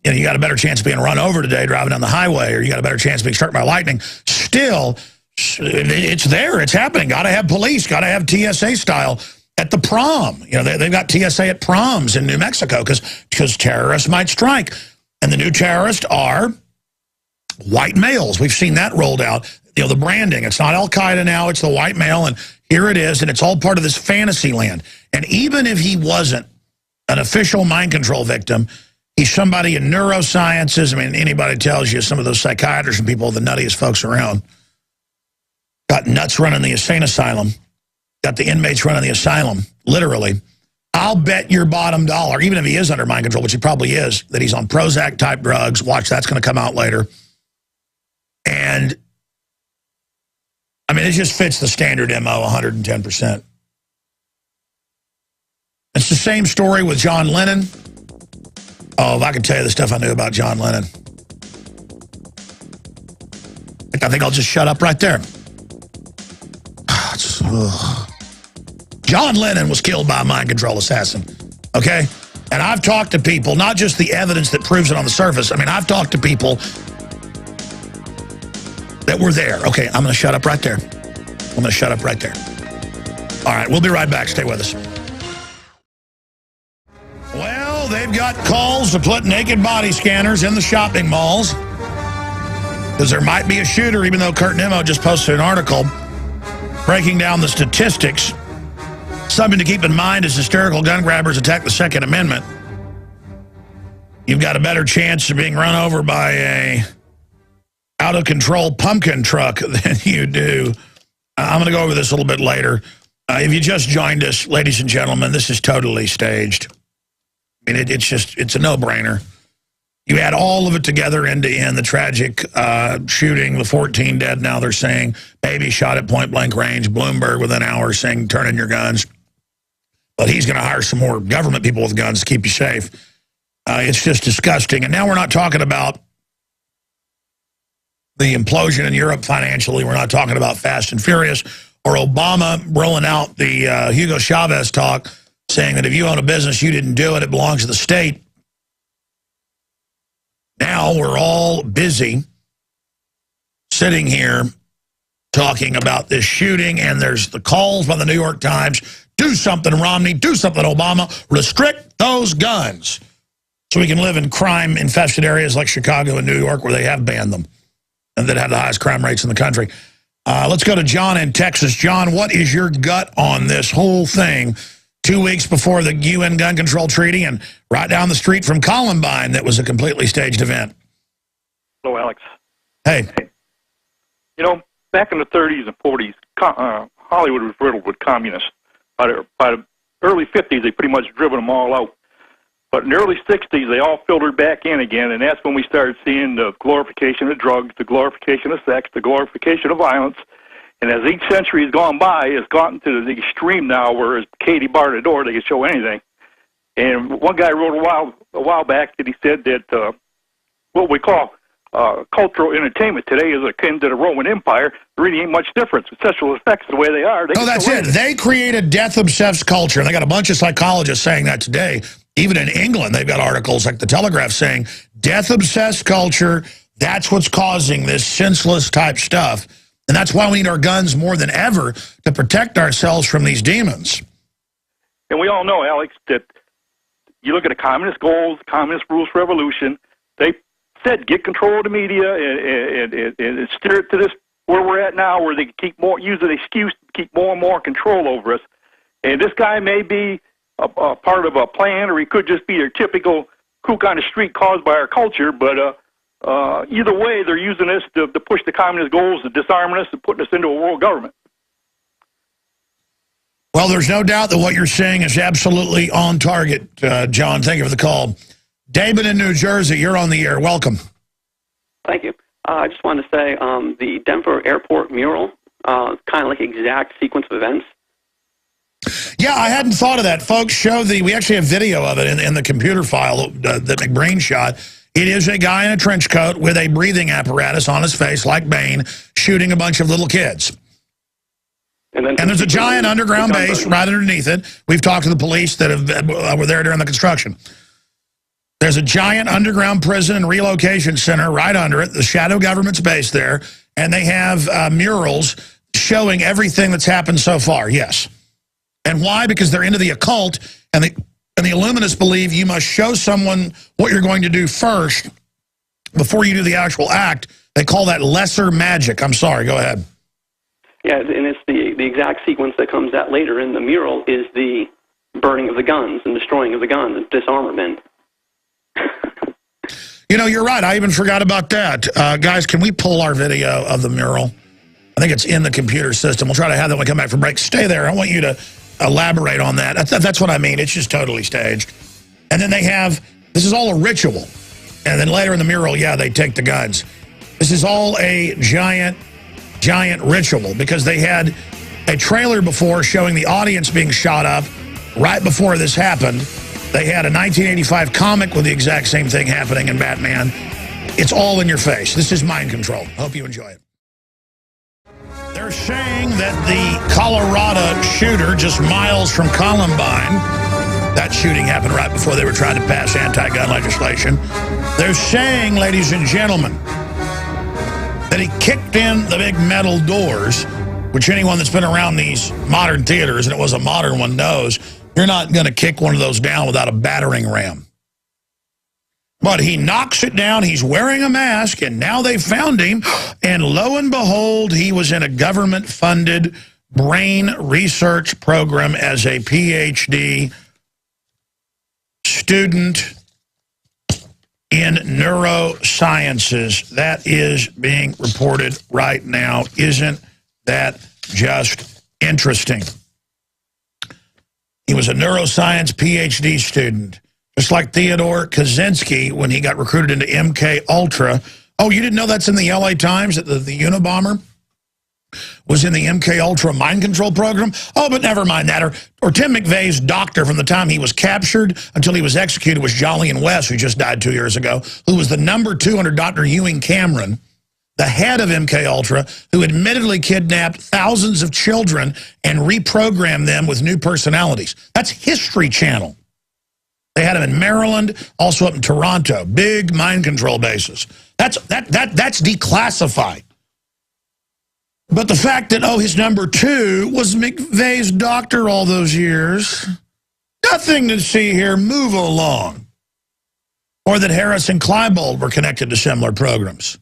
you got a better chance of being run over today driving down the highway, or you got a better chance of being struck by lightning, still, it's there. It's happening. Got to have police. Got to have TSA style at the prom. They've got TSA at proms in New Mexico because terrorists might strike. And the new terrorists are white males. We've seen that rolled out. The branding. It's not Al-Qaeda now. It's the white male. And here it is. And it's all part of this fantasy land. And even if he wasn't an official mind control victim, he's somebody in neurosciences. I mean, anybody tells you some of those psychiatrists and people are the nuttiest folks around. Got nuts running the insane asylum. Got the inmates running the asylum, literally. I'll bet your bottom dollar, even if he is under mind control, which he probably is, that he's on Prozac-type drugs. Watch, that's going to come out later. And, I mean, it just fits the standard MO 110%. It's the same story with John Lennon. Oh, if I could tell you the stuff I knew about John Lennon. I think I'll just shut up right there. John Lennon was killed by a mind control assassin, okay? And I've talked to people, not just the evidence that proves it on the surface. I mean, I've talked to people that were there. Okay, I'm going to shut up right there. I'm going to shut up right there. All right, we'll be right back. Stay with us. Well, they've got calls to put naked body scanners in the shopping malls because there might be a shooter, even though Kurt Nimmo just posted an article breaking down the statistics. Something to keep in mind as hysterical gun grabbers attack the Second Amendment. You've got a better chance of being run over by a out-of-control pumpkin truck than you do. I'm going to go over this a little bit later. If you just joined us, ladies and gentlemen, this is totally staged. I mean, it's a no-brainer. You add all of it together end to end, the tragic shooting, the 14 dead now they're saying, baby shot at point-blank range, Bloomberg within hours saying, turn in your guns. But he's going to hire some more government people with guns to keep you safe. It's just disgusting. And now we're not talking about the implosion in Europe financially. We're not talking about Fast and Furious or Obama rolling out the Hugo Chavez talk saying that if you own a business, you didn't do it, it belongs to the state. Now we're all busy sitting here talking about this shooting, and there's the calls by the New York Times, do something, Romney, do something, Obama, restrict those guns so we can live in crime-infested areas like Chicago and New York where they have banned them and that have the highest crime rates in the country. Let's go to John in Texas. John, what is your gut on this whole thing 2 weeks before the UN gun control treaty and right down the street from Columbine that was a completely staged event? Hello, Alex. Hey. You know, back in the 30s and 40s, Hollywood was riddled with communists. By the early 50s, they pretty much driven them all out. But in the early 60s, they all filtered back in again, and that's when we started seeing the glorification of drugs, the glorification of sex, the glorification of violence. And as each century has gone by, it's gotten to the extreme now where as Katie barred the door, they can show anything. And one guy wrote a while back that he said that what we call cultural entertainment today is akin to the Roman Empire. There really ain't much difference. With sexual effects the way they are. No, that's it. They created death-obsessed culture, and they got a bunch of psychologists saying that today. Even in England, they've got articles like the Telegraph saying death-obsessed culture, that's what's causing this senseless type stuff. And that's why we need our guns more than ever to protect ourselves from these demons. And we all know, Alex, that you look at the communist goals, communist rules for revolution, they said get control of the media and steer it to this where we're at now, where they keep use an excuse to keep more and more control over us. And this guy may be a part of a plan, or he could just be a typical kook on the street caused by our culture, but either way, they're using this to push the communist goals, to disarming us and putting us into a world government. Well, there's no doubt that what you're saying is absolutely on target, John. Thank you for the call. David in New Jersey, you're on the air. Welcome. Thank you. I just wanted to say the Denver airport mural, kind of like exact sequence of events. Yeah, I hadn't thought of that. Folks, we actually have video of it in the computer file that McBrain shot. It is a guy in a trench coat with a breathing apparatus on his face, like Bane, shooting a bunch of little kids. And there's a giant underground base right underneath it. We've talked to the police that were there during the construction. There's a giant underground prison and relocation center right under it, the shadow government's base there, and they have murals showing everything that's happened so far, yes. And why? Because they're into the occult, and the Illuminists believe you must show someone what you're going to do first before you do the actual act. They call that lesser magic. I'm sorry, go ahead. Yeah, and it's the exact sequence that comes out later in the mural is the burning of the guns and destroying of the guns and disarmament. You know, you're right. I even forgot about that. Guys, can we pull our video of the mural? I think it's in the computer system. We'll try to have that when we come back from break. Stay there. I want you to elaborate on that. That's what I mean. It's just totally staged. And then they have, this is all a ritual. And then later in the mural, yeah, they take the guns. This is all a giant ritual because they had a trailer before showing the audience being shot up right before this happened. They had a 1985 comic with the exact same thing happening in Batman. It's all in your face. This is mind control. Hope you enjoy it. They're saying that the Colorado shooter just miles from Columbine, that shooting happened right before they were trying to pass anti-gun legislation. They're saying, ladies and gentlemen, that he kicked in the big metal doors, which anyone that's been around these modern theaters, and it was a modern one, knows you're not going to kick one of those down without a battering ram. But he knocks it down. He's wearing a mask, and now they found him. And lo and behold, he was in a government-funded brain research program as a PhD student in neurosciences. That is being reported right now. Isn't that just interesting? He was a neuroscience PhD student. Just like Theodore Kaczynski when he got recruited into MK Ultra. Oh, you didn't know that's in the LA Times, that the Unabomber was in the MK Ultra mind control program? Oh, but never mind that. Or Tim McVeigh's doctor from the time he was captured until he was executed was Jolyon West, who just died 2 years ago, who was the #2 under Dr. Ewing Cameron, the head of MK Ultra, who admittedly kidnapped thousands of children and reprogrammed them with new personalities. That's History Channel. They had him in Maryland, also up in Toronto. Big mind control bases. That's declassified. But the fact that, oh, his #2 was McVeigh's doctor all those years, nothing to see here. Move along. Or that Harris and Kleinbold were connected to similar programs.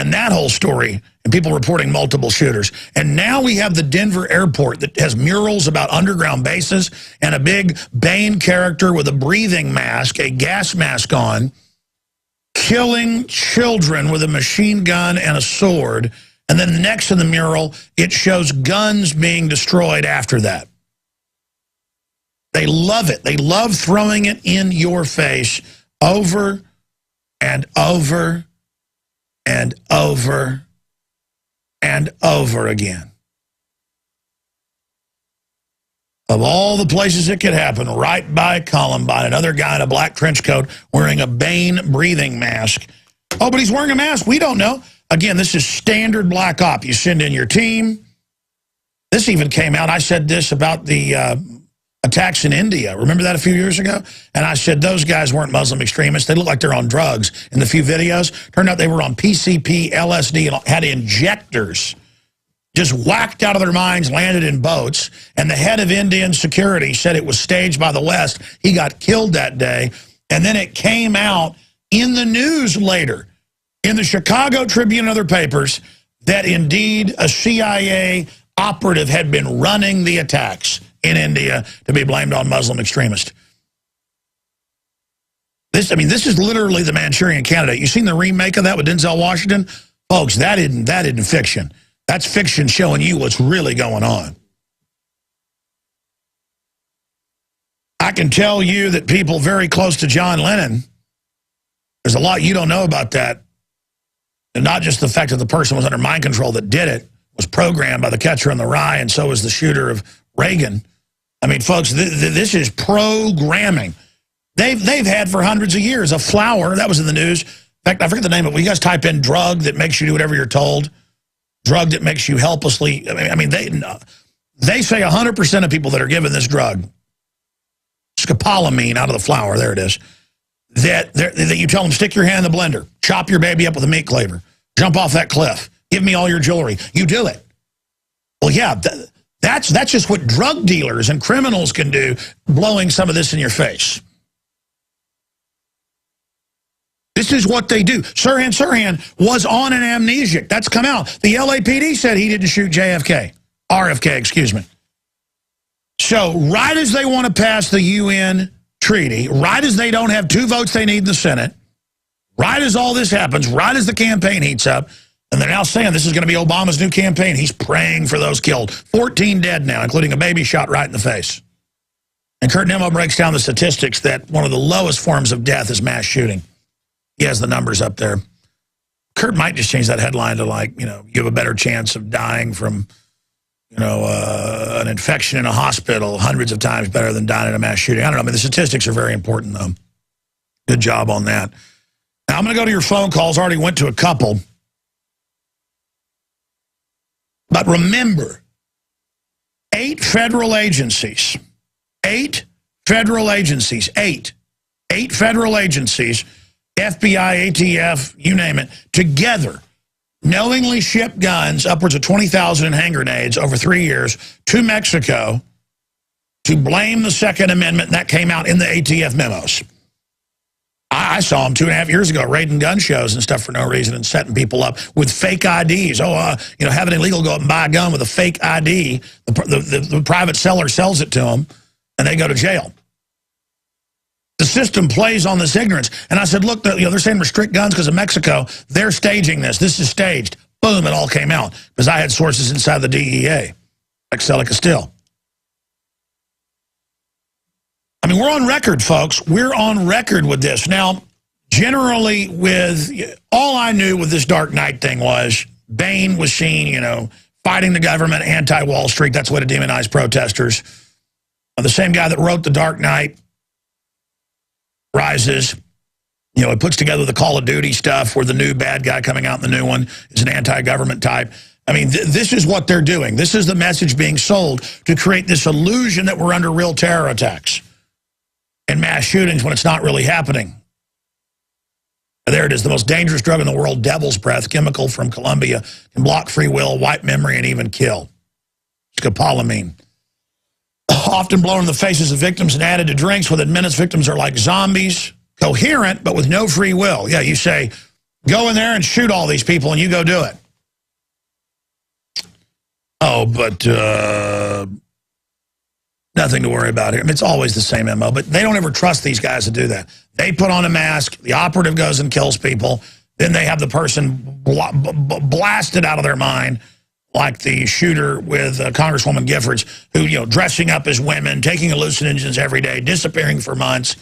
and that whole story, and people reporting multiple shooters. And now we have the Denver airport that has murals about underground bases and a big Bane character with a breathing mask, a gas mask on, killing children with a machine gun and a sword. And then next in the mural, it shows guns being destroyed after that. They love it. They love throwing it in your face over and over and over and over again. Of all the places it could happen, right by Columbine, another guy in a black trench coat wearing a Bane breathing mask. Oh, but he's wearing a mask. We don't know. Again, this is standard black op. You send in your team. This even came out. I said this about the attacks in India. Remember that a few years ago? And I said those guys weren't Muslim extremists. They look like they're on drugs in the few videos. Turned out they were on PCP, LSD, and had injectors. Just whacked out of their minds, landed in boats. And the head of Indian security said it was staged by the West. He got killed that day. And then it came out in the news later, in the Chicago Tribune and other papers, that indeed a CIA operative had been running the attacks in India to be blamed on Muslim extremists. This is literally the Manchurian Candidate. You seen the remake of that with Denzel Washington? Folks, that isn't fiction. That's fiction showing you what's really going on. I can tell you that people very close to John Lennon, there's a lot you don't know about that. And not just the fact that the person was under mind control that did it, was programmed by the catcher in the rye, and so was the shooter of Reagan. I mean, folks, this is programming. They've had for hundreds of years a flower, that was in the news. In fact, I forget the name of it. You guys type in drug that makes you do whatever you're told. Drug that makes you helplessly, I mean, they say 100% of people that are given this drug, scopolamine out of the flower, there it is, that you tell them, stick your hand in the blender, chop your baby up with a meat cleaver, jump off that cliff, give me all your jewelry. You do it. Well, yeah, that's just what drug dealers and criminals can do, blowing some of this in your face. This is what they do. Sirhan was on an amnesiac. That's come out. The LAPD said he didn't shoot RFK, excuse me. So right as they want to pass the UN treaty, right as they don't have 2 votes they need in the Senate, right as all this happens, right as the campaign heats up, and they're now saying this is going to be Obama's new campaign. He's praying for those killed. 14 dead now, including a baby shot right in the face. And Kurt Nimmo breaks down the statistics that one of the lowest forms of death is mass shooting. He has the numbers up there. Kurt might just change that headline to, like, you have a better chance of dying from, an infection in a hospital hundreds of times better than dying in a mass shooting. I don't know. I mean, the statistics are very important, though. Good job on that. Now, I'm going to go to your phone calls. Already went to a couple. But remember, 8 federal agencies, 8 federal agencies, 8 federal agencies, FBI, ATF, you name it, together knowingly shipped guns, upwards of 20,000 in hand grenades over 3 years, to Mexico to blame the Second Amendment. And that came out in the ATF memos. I saw them 2.5 years ago raiding gun shows and stuff for no reason and setting people up with fake IDs. Have an illegal go up and buy a gun with a fake ID. The private seller sells it to them, and they go to jail. The system plays on this ignorance. And I said, look, they're saying restrict guns because of Mexico. They're staging this. This is staged. Boom, it all came out. Because I had sources inside the DEA, like Celia Castile. I mean, we're on record, folks. We're on record with this. Now, generally, all I knew with this Dark Knight thing was Bane was seen, fighting the government, anti-Wall Street. That's the way to demonize protesters. The same guy that wrote The Dark Knight Rises, it puts together the Call of Duty stuff where the new bad guy coming out in the new one is an anti-government type. I mean, this is what they're doing. This is the message being sold to create this illusion that we're under real terror attacks and mass shootings when it's not really happening. There it is, the most dangerous drug in the world, devil's breath, chemical from Colombia, can block free will, wipe memory, and even kill. Scopolamine. Often blown in the faces of victims and added to drinks. Within minutes, victims are like zombies, coherent, but with no free will. Yeah, you say, Go in there and shoot all these people, and you go do it. Oh, but nothing to worry about here. I mean, it's always the same MO, but they don't ever trust these guys to do that. They put on a mask, the operative goes and kills people, then they have the person blasted out of their mind, like the shooter with Congresswoman Giffords, who, you know, dressing up as women, taking hallucinogens every day, disappearing for months,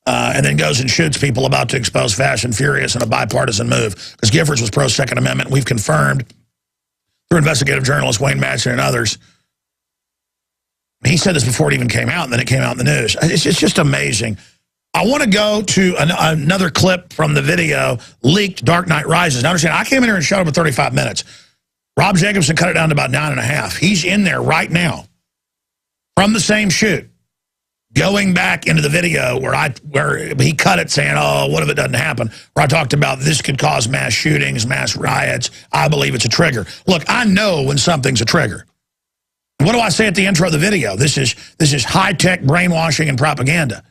and then goes and shoots people about to expose Fast and Furious in a bipartisan move. Because Giffords was pro-Second Amendment. We've confirmed through investigative journalists Wayne Madsen and others. He said this before it even came out, and then it came out in the news. It's just amazing. I want to go to another clip from the video, leaked Dark Knight Rises. Now, understand, I came in here and showed up at 35 minutes. Rob Jacobson cut it down to about 9.5. He's in there right now from the same shoot, going back into the video where he cut it saying, oh, what if it doesn't happen? Where I talked about this could cause mass shootings, mass riots. I believe it's a trigger. Look, I know when something's a trigger. What do I say at the intro of the video? This is high-tech brainwashing and propaganda.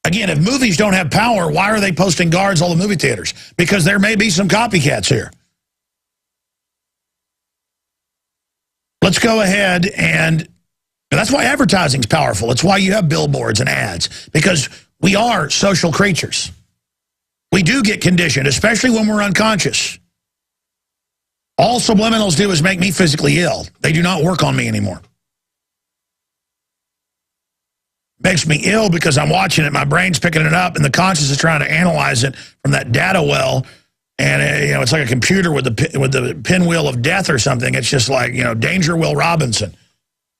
Again, if movies don't have power, why are they posting guards all the movie theaters? Because there may be some copycats here. Let's go ahead and that's why advertising's powerful. It's why you have billboards and ads, because we are social creatures. We do get conditioned, especially when we're unconscious. All subliminals do is make me physically ill. They do not work on me anymore. Makes me ill because I'm watching it, my brain's picking it up, and the conscious is trying to analyze it from that data well. And you know, it's like a computer with the pinwheel of death or something. It's just like, you know, Danger Will Robinson.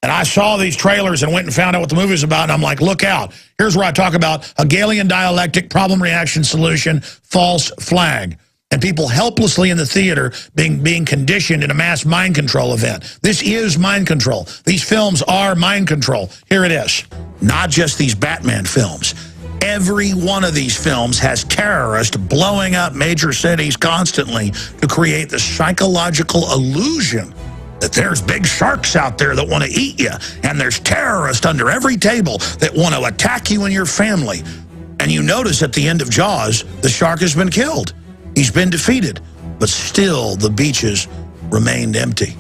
And I saw these trailers and went and found out what the movie was about, and I'm like, look out. Here's where I talk about Hegelian dialectic, problem, reaction, solution, false flag. And people helplessly in the theater being conditioned in a mass mind control event. This is mind control. These films are mind control. Here it is. Not just these Batman films. Every one of these films has terrorists blowing up major cities constantly to create the psychological illusion that there's big sharks out there that want to eat you, and there's terrorists under every table that want to attack you and your family. And you notice at the end of Jaws, the shark has been killed. He's been defeated, but still the beaches remained empty.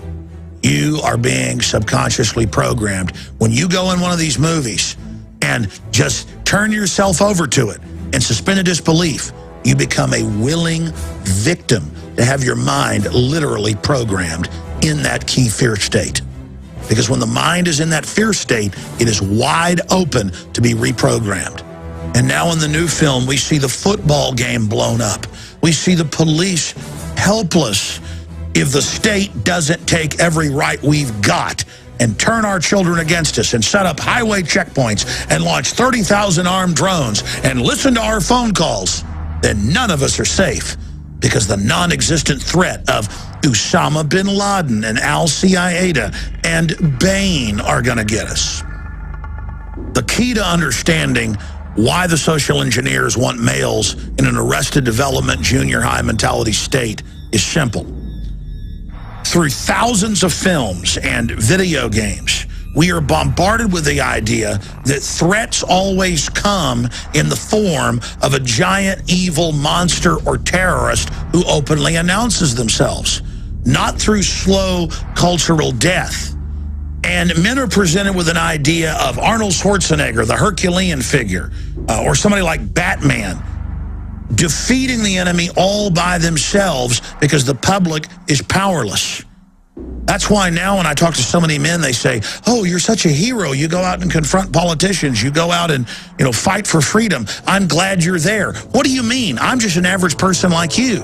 You are being subconsciously programmed. When you go in one of these movies and just turn yourself over to it and suspend disbelief, you become a willing victim to have your mind literally programmed in that key fear state. Because when the mind is in that fear state, it is wide open to be reprogrammed. And now in the new film, we see the football game blown up. We see the police helpless if the state doesn't take every right we've got and turn our children against us and set up highway checkpoints and launch 30,000 armed drones and listen to our phone calls. Then none of us are safe, because the non-existent threat of Osama bin Laden and Al-Qaeda and Bain are going to get us. The key to understanding why the social engineers want males in an arrested development junior high mentality state is simple. Through thousands of films and video games, we are bombarded with the idea that threats always come in the form of a giant evil monster or terrorist who openly announces themselves, not through slow cultural death. And men are presented with an idea of Arnold Schwarzenegger, the Herculean figure, or somebody like Batman, defeating the enemy all by themselves because the public is powerless. That's why now when I talk to so many men, they say, oh, you're such a hero. You go out and confront politicians. You go out and, you know, fight for freedom. I'm glad you're there. What do you mean? I'm just an average person like you.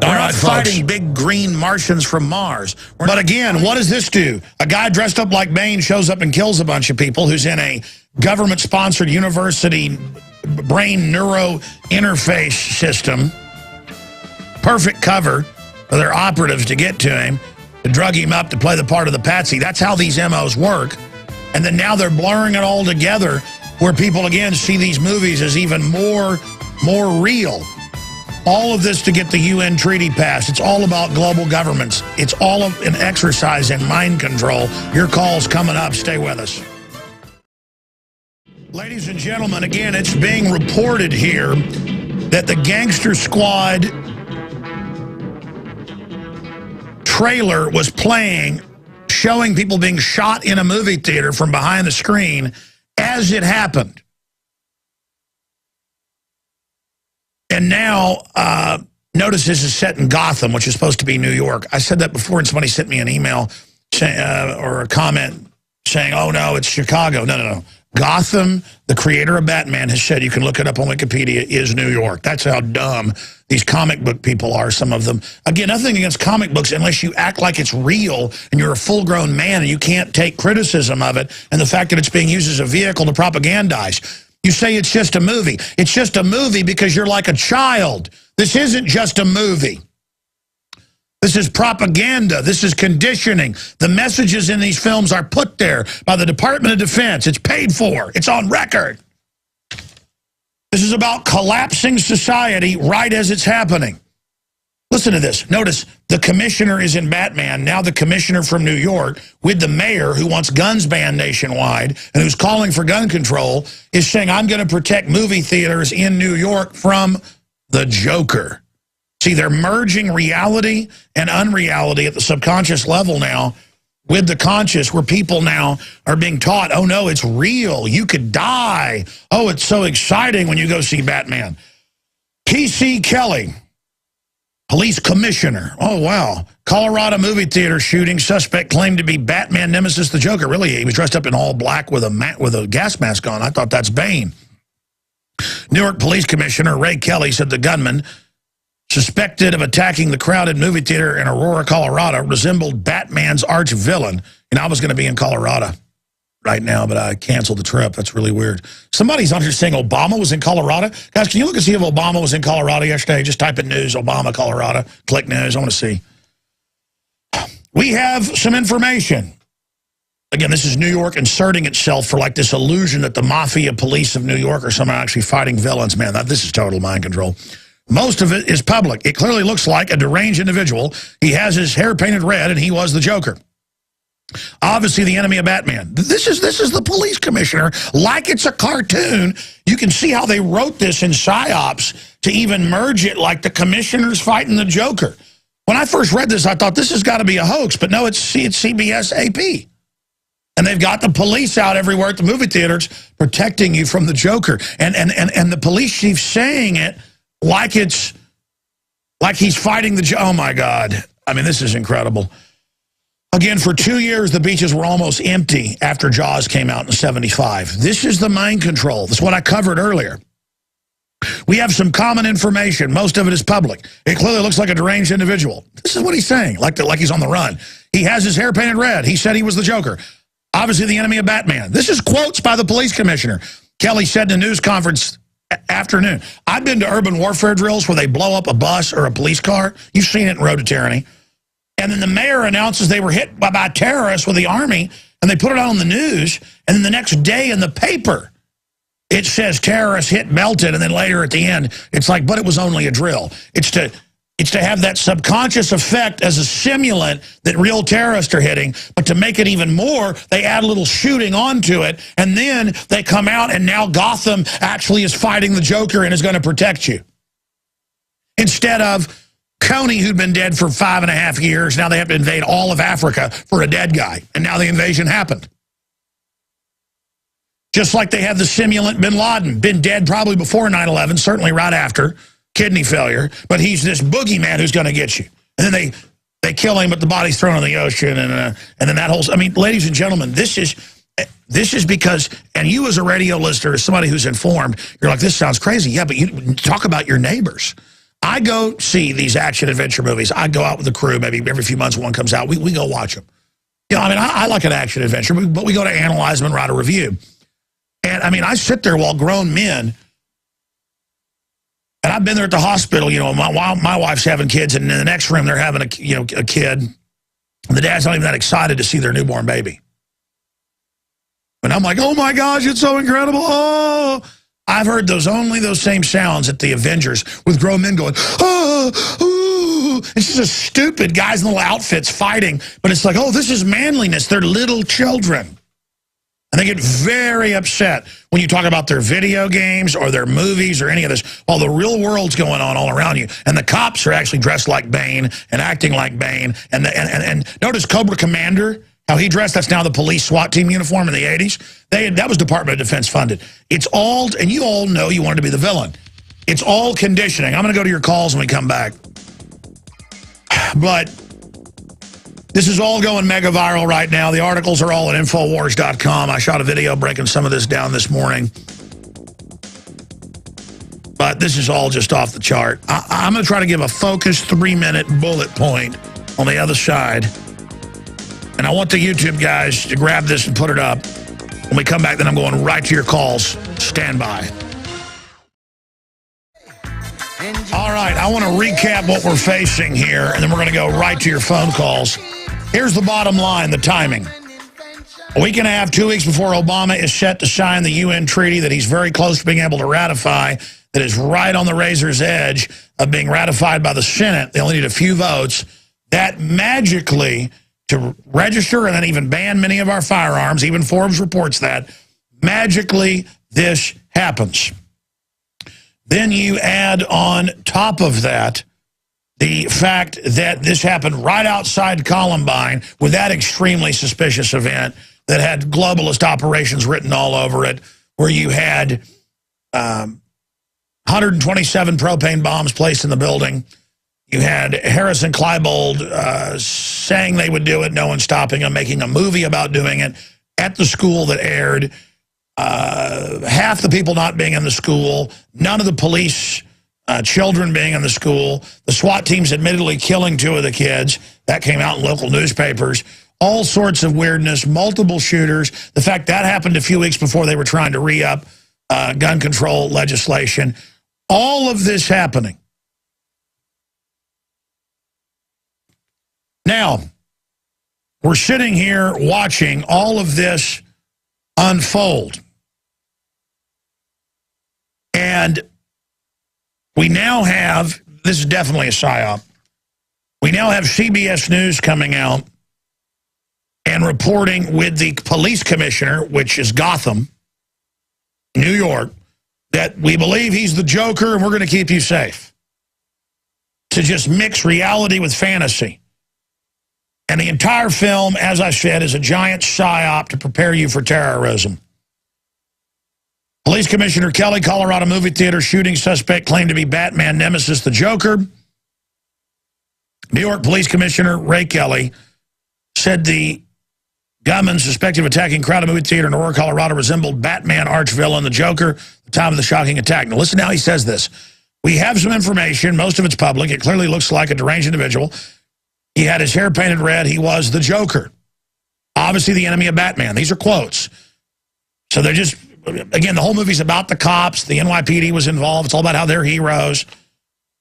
We're not fighting big green Martians from Mars. But again, what does this do? A guy dressed up like Bane shows up and kills a bunch of people who's in a government-sponsored university brain neuro interface system. Perfect cover for their operatives to get to him, to drug him up to play the part of the patsy. That's how these MOs work. And then now they're blurring it all together where people, again, see these movies as even more real. All of this to get the UN treaty passed. It's all about global governments. It's all an exercise in mind control. Your call's coming up. Stay with us. Ladies and gentlemen, again, it's being reported here that the Gangster Squad trailer was playing, showing people being shot in a movie theater from behind the screen as it happened. And now, notice this is set in Gotham, which is supposed to be New York. I said that before, and somebody sent me an email or a comment saying, oh, no, it's Chicago. No. Gotham, the creator of Batman, has said, you can look it up on Wikipedia, is New York. That's how dumb these comic book people are, some of them. Again, nothing against comic books unless you act like it's real and you're a full-grown man and you can't take criticism of it and the fact that it's being used as a vehicle to propagandize. You say it's just a movie. It's just a movie because you're like a child. This isn't just a movie. This is propaganda. This is conditioning. The messages in these films are put there by the Department of Defense. It's paid for. It's on record. This is about collapsing society right as it's happening. Listen to this. Notice the commissioner is in Batman. Now the commissioner from New York with the mayor who wants guns banned nationwide and who's calling for gun control is saying, I'm going to protect movie theaters in New York from the Joker. See, they're merging reality and unreality at the subconscious level now with the conscious, where people now are being taught, oh, no, it's real. You could die. Oh, it's so exciting when you go see Batman. P.C. Kelly, police commissioner. Oh, wow. Colorado movie theater shooting. Suspect claimed to be Batman nemesis, the Joker. Really, he was dressed up in all black with a gas mask on. I thought that's Bane. Newark Police Commissioner Ray Kelly said the gunman, suspected of attacking the crowded movie theater in Aurora, Colorado, resembled Batman's arch villain. And I was going to be in Colorado right now, but I canceled the trip. That's really weird. Somebody's on here saying Obama was in Colorado. Guys, can you look and see if Obama was in Colorado yesterday? Just type in news, Obama, Colorado. Click news. I want to see. We have some information. Again, this is New York inserting itself for like this illusion that the mafia police of New York are somehow actually fighting villains. Man, this is total mind control. Most of it is public. It clearly looks like a deranged individual. He has his hair painted red, and he was the Joker. Obviously, the enemy of Batman. This is the police commissioner, like it's a cartoon. You can see how they wrote this in PsyOps to even merge it like the commissioner's fighting the Joker. When I first read this, I thought this has got to be a hoax, but no, it's CBS AP. And they've got the police out everywhere at the movie theaters protecting you from the Joker. And the police chief saying it like he's fighting the Joker. Oh, my God. I mean, this is incredible. Again, for 2 years, the beaches were almost empty after Jaws came out in '75. This is the mind control. That's what I covered earlier. We have some common information. Most of it is public. It clearly looks like a deranged individual. This is what he's saying, like he's on the run. He has his hair painted red. He said he was the Joker. Obviously the enemy of Batman. This is quotes by the police commissioner. Kelly said in a news conference afternoon. I've been to urban warfare drills where they blow up a bus or a police car. You've seen it in Road to Tyranny. And then the mayor announces they were hit by terrorists with the army, and they put it on the news, and then the next day in the paper, it says terrorists hit Melton, and then later at the end, it's like, but it was only a drill. It's to have that subconscious effect as a simulant that real terrorists are hitting, but to make it even more, they add a little shooting onto it, and then they come out, and now Gotham actually is fighting the Joker and is going to protect you. Instead of Coney, who'd been dead for 5.5 years, now they have to invade all of Africa for a dead guy, and now the invasion happened. Just like they had the simulant Bin Laden, been dead probably before 9/11, certainly right after, kidney failure, but he's this boogeyman who's going to get you. And then they kill him, but the body's thrown in the ocean, and then that whole, I mean, ladies and gentlemen, this is because, and you as a radio listener, as somebody who's informed, you're like, this sounds crazy. Yeah, but you talk about your neighbors. I go see these action-adventure movies. I go out with the crew. Maybe every few months one comes out. We go watch them. You know, I mean, I like an action-adventure, but we go to analyze them and write a review. And, I mean, I sit there while grown men, and I've been there at the hospital, you know, while my wife's having kids, and in the next room they're having a kid. And the dad's not even that excited to see their newborn baby. And I'm like, oh, my gosh, it's so incredible. Oh, I've heard those same sounds at the Avengers with grown men going, oh, ooh. It's just stupid guys in little outfits fighting. But it's like, oh, this is manliness. They're little children. And they get very upset when you talk about their video games or their movies or any of this, while the real world's going on all around you. And the cops are actually dressed like Bane and acting like Bane. And notice Cobra Commander, how he dressed. That's now the police SWAT team uniform in the 80s. That was Department of Defense funded. It's all, and you all know you wanted to be the villain. It's all conditioning. I'm going to go to your calls when we come back. But this is all going mega viral right now. The articles are all at Infowars.com. I shot a video breaking some of this down this morning. But this is all just off the chart. I'm going to try to give a focused 3-minute bullet point on the other side. And I want the YouTube guys to grab this and put it up. When we come back, then I'm going right to your calls. Stand by. All right, I want to recap what we're facing here, and then we're going to go right to your phone calls. Here's the bottom line, the timing. A week and a half, 2 weeks before Obama is set to sign the UN treaty that he's very close to being able to ratify, that is right on the razor's edge of being ratified by the Senate. They only need a few votes. That magically, to register and then even ban many of our firearms, even Forbes reports that, magically this happens. Then you add on top of that the fact that this happened right outside Columbine with that extremely suspicious event that had globalist operations written all over it, where you had 127 propane bombs placed in the building. You had Harris and Klebold saying they would do it, no one stopping them, making a movie about doing it at the school that aired. Half the people not being in the school, none of the police children being in the school, the SWAT teams admittedly killing 2 of the kids. That came out in local newspapers. All sorts of weirdness, multiple shooters. The fact that happened a few weeks before they were trying to re-up gun control legislation. All of this happening. Now, we're sitting here watching all of this unfold. And we now have, this is definitely a psyop, we now have CBS News coming out and reporting with the police commissioner, which is Gotham, New York, that we believe he's the Joker and we're going to keep you safe. To just mix reality with fantasy. And the entire film, as I said, is a giant psyop to prepare you for terrorism. Police Commissioner Kelly, Colorado movie theater shooting suspect claimed to be Batman nemesis, the Joker. New York Police Commissioner Ray Kelly said the gunman suspected of attacking crowded movie theater in Aurora, Colorado resembled Batman arch-villain, the Joker, at the time of the shocking attack. Now listen how he says this. We have some information, most of it's public. It clearly looks like a deranged individual. He had his hair painted red. He was the Joker. Obviously the enemy of Batman. These are quotes. So they're just, again, the whole movie's about the cops. The NYPD was involved. It's all about how they're heroes.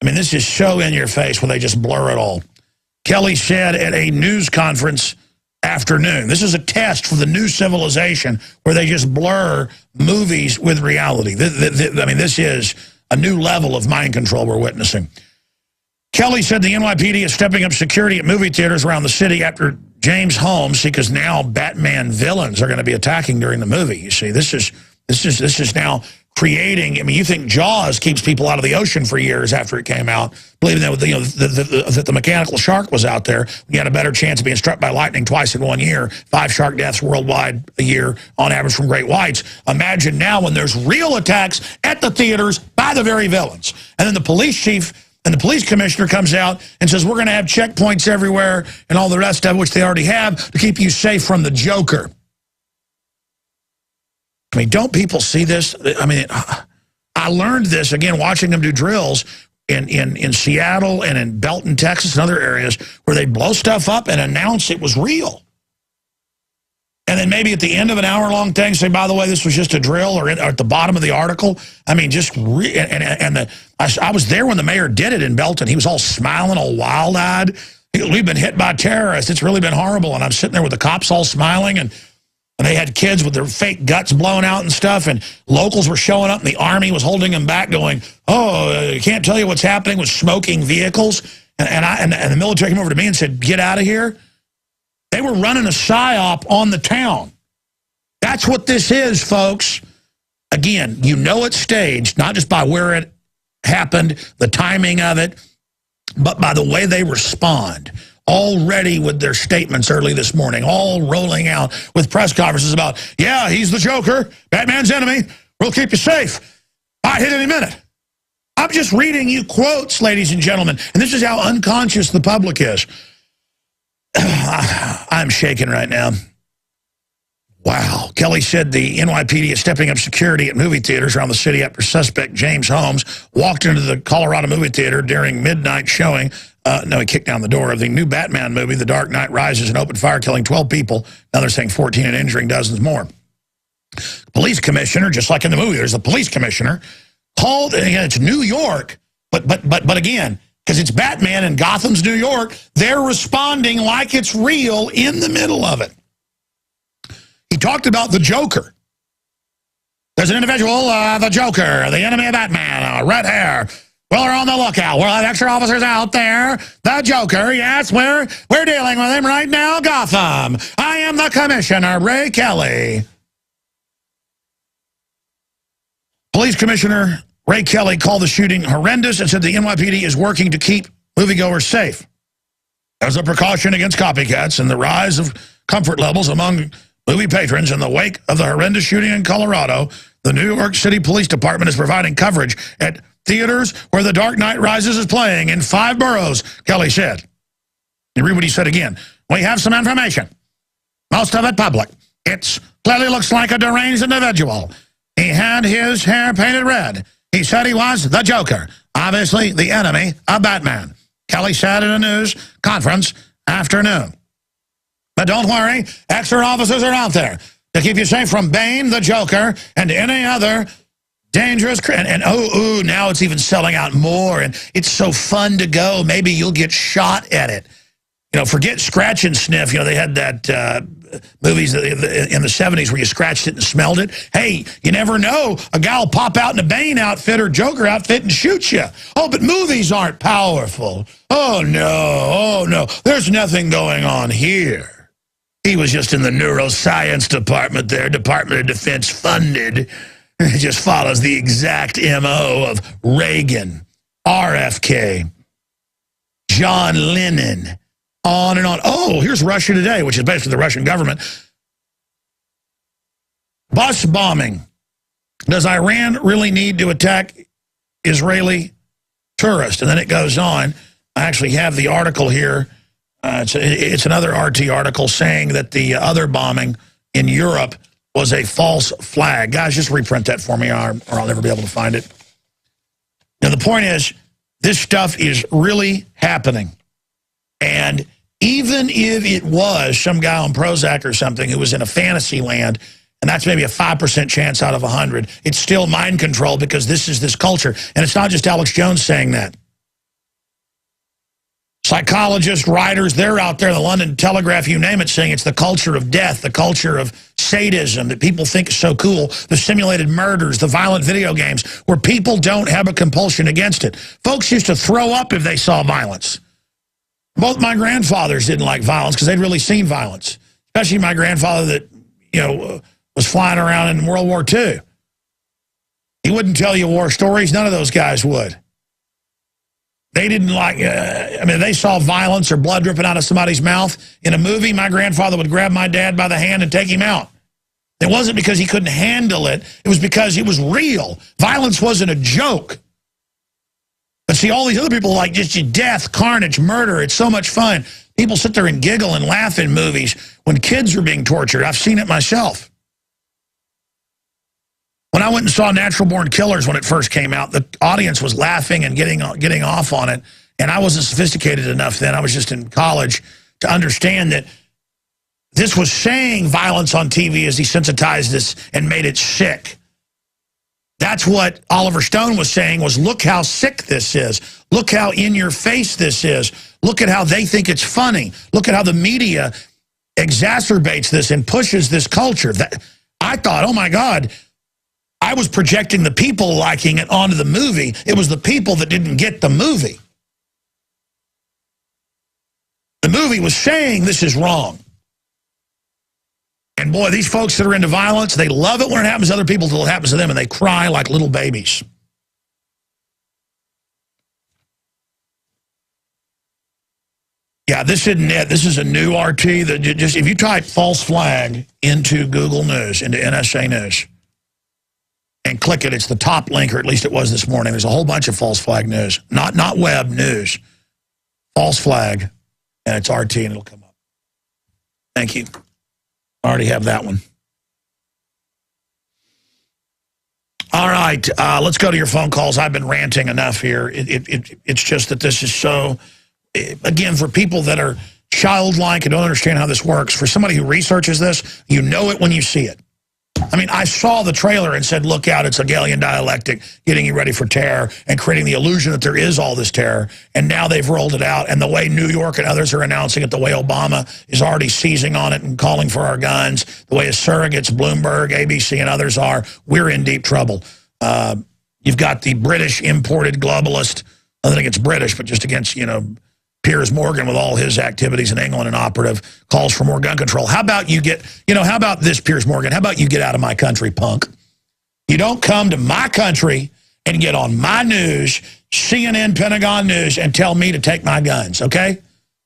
I mean, this is so in your face when they just blur it all. Kelly said at a news conference afternoon, this is a test for the new civilization where they just blur movies with reality. I mean, this is a new level of mind control we're witnessing. Kelly said the NYPD is stepping up security at movie theaters around the city after James Holmes, because now Batman villains are going to be attacking during the movie. You see, this is now creating. I mean, you think Jaws keeps people out of the ocean for years after it came out, believing that that the mechanical shark was out there. You had a better chance of being struck by lightning twice in 1 year. 5 shark deaths worldwide a year on average from great whites. Imagine now when there's real attacks at the theaters by the very villains, and then the police chief and the police commissioner comes out and says, we're going to have checkpoints everywhere and all the rest of it, which they already have, to keep you safe from the Joker. I mean, don't people see this? I mean, I learned this, again, watching them do drills in Seattle and in Belton, Texas, and other areas where they blow stuff up and announce it was real. And then maybe at the end of an hour-long thing say, by the way, this was just a drill, or at the bottom of the article. I mean, just I was there when the mayor did it in Belton. He was all smiling, all wild-eyed. We've been hit by terrorists. It's really been horrible. And I'm sitting there with the cops all smiling, and they had kids with their fake guts blown out and stuff, and locals were showing up, and the Army was holding them back going, I can't tell you what's happening with smoking vehicles. And the military came over to me and said, get out of here. They were running a psyop on the town. That's what this is, folks. Again, you know it's staged, not just by where it happened, the timing of it, but by the way they respond. Already with their statements early this morning, all rolling out with press conferences about, yeah, he's the Joker, Batman's enemy, we'll keep you safe. I hit any minute. I'm just reading you quotes, ladies and gentlemen, and this is how unconscious the public is. I'm shaking right now. Wow. Kelly said the NYPD is stepping up security at movie theaters around the city after suspect James Holmes walked into the Colorado movie theater during midnight showing. No, he kicked down the door of the new Batman movie, The Dark Knight Rises, and opened fire, killing 12 people. Now they're saying 14 and injuring dozens more. Police commissioner, just like in the movie, there's a police commissioner, called, and again, it's New York, but again, because it's Batman and Gotham's New York, they're responding like it's real in the middle of it. He talked about the Joker. There's an individual, the Joker, the enemy of Batman, red hair. Well, we're on the lookout. We'll have extra officers out there. The Joker, yes, we're dealing with him right now, Gotham. I am the commissioner, Ray Kelly. Police Commissioner Ray Kelly called the shooting horrendous and said the NYPD is working to keep moviegoers safe. As a precaution against copycats and the rise of comfort levels among movie patrons in the wake of the horrendous shooting in Colorado, the New York City Police Department is providing coverage at theaters where The Dark Knight Rises is playing in 5 boroughs, Kelly said. You read what he said again. We have some information. Most of it public. It clearly looks like a deranged individual. He had his hair painted red. He said he was the Joker, obviously the enemy of Batman. Kelly said in a news conference afternoon. But don't worry, extra officers are out there to keep you safe from Bane, the Joker, and any other dangerous... And now it's even selling out more, and it's so fun to go. Maybe you'll get shot at it. You know, forget scratch and sniff. You know, they had that movies in the 70s where you scratched it and smelled it. Hey, you never know. A guy will pop out in a Bane outfit or Joker outfit and shoot you. Oh, but movies aren't powerful. Oh, no. There's nothing going on here. He was just in the neuroscience department there, Department of Defense funded. It just follows the exact M.O. of Reagan, RFK, John Lennon, on and on. Oh, here's Russia Today, which is basically the Russian government. Bus bombing. Does Iran really need to attack Israeli tourists? And then it goes on. I actually have the article here. It's another RT article saying that the other bombing in Europe was a false flag. Guys, just reprint that for me or I'll never be able to find it. Now, the point is, this stuff is really happening. And even if it was some guy on Prozac or something who was in a fantasy land, and that's maybe a 5% chance out of 100, it's still mind control because this is this culture. And it's not just Alex Jones saying that. Psychologists, writers, they're out there, the London Telegraph, you name it, saying it's the culture of death, the culture of sadism that people think is so cool, the simulated murders, the violent video games, where people don't have a compulsion against it. Folks used to throw up if they saw violence. Both my grandfathers didn't like violence because they'd really seen violence, especially my grandfather that, you know, was flying around in World War II. He wouldn't tell you war stories. None of those guys would. They didn't like, they saw violence or blood dripping out of somebody's mouth. In a movie, my grandfather would grab my dad by the hand and take him out. It wasn't because he couldn't handle it. It was because it was real. Violence wasn't a joke. But see, all these other people like just death, carnage, murder. It's so much fun. People sit there and giggle and laugh in movies when kids are being tortured. I've seen it myself. When I went and saw Natural Born Killers when it first came out, the audience was laughing and getting off on it. And I wasn't sophisticated enough then. I was just in college to understand that this was saying violence on TV has desensitized us and made it sick. That's what Oliver Stone was saying was, look how sick this is. Look how in your face this is. Look at how they think it's funny. Look at how the media exacerbates this and pushes this culture. I thought, oh my God, I was projecting the people liking it onto the movie. It was the people that didn't get the movie. The movie was saying this is wrong. And boy, these folks that are into violence, they love it when it happens to other people until it happens to them, and they cry like little babies. Yeah, this isn't it. This is a new RT that just, if you type false flag into Google News, into NSA News, and click it, it's the top link, or at least it was this morning. There's a whole bunch of false flag news. Not web news. False flag, and it's RT, and it'll come up. Thank you. I already have that one. All right, let's go to your phone calls. I've been ranting enough here. It's just that this is so, again, for people that are childlike and don't understand how this works, for somebody who researches this, you know it when you see it. I mean, I saw the trailer and said, look out, it's a Hegelian dialectic getting you ready for terror and creating the illusion that there is all this terror. And now they've rolled it out. And the way New York and others are announcing it, the way Obama is already seizing on it and calling for our guns, the way his surrogates, Bloomberg, ABC, and others are, we're in deep trouble. You've got the British imported globalist, I don't think it's British, but just against, Piers Morgan with all his activities in England and operative calls for more gun control. How about you get, how about this, Piers Morgan? How about you get out of my country, punk? You don't come to my country and get on my news, CNN, Pentagon News, and tell me to take my guns, okay?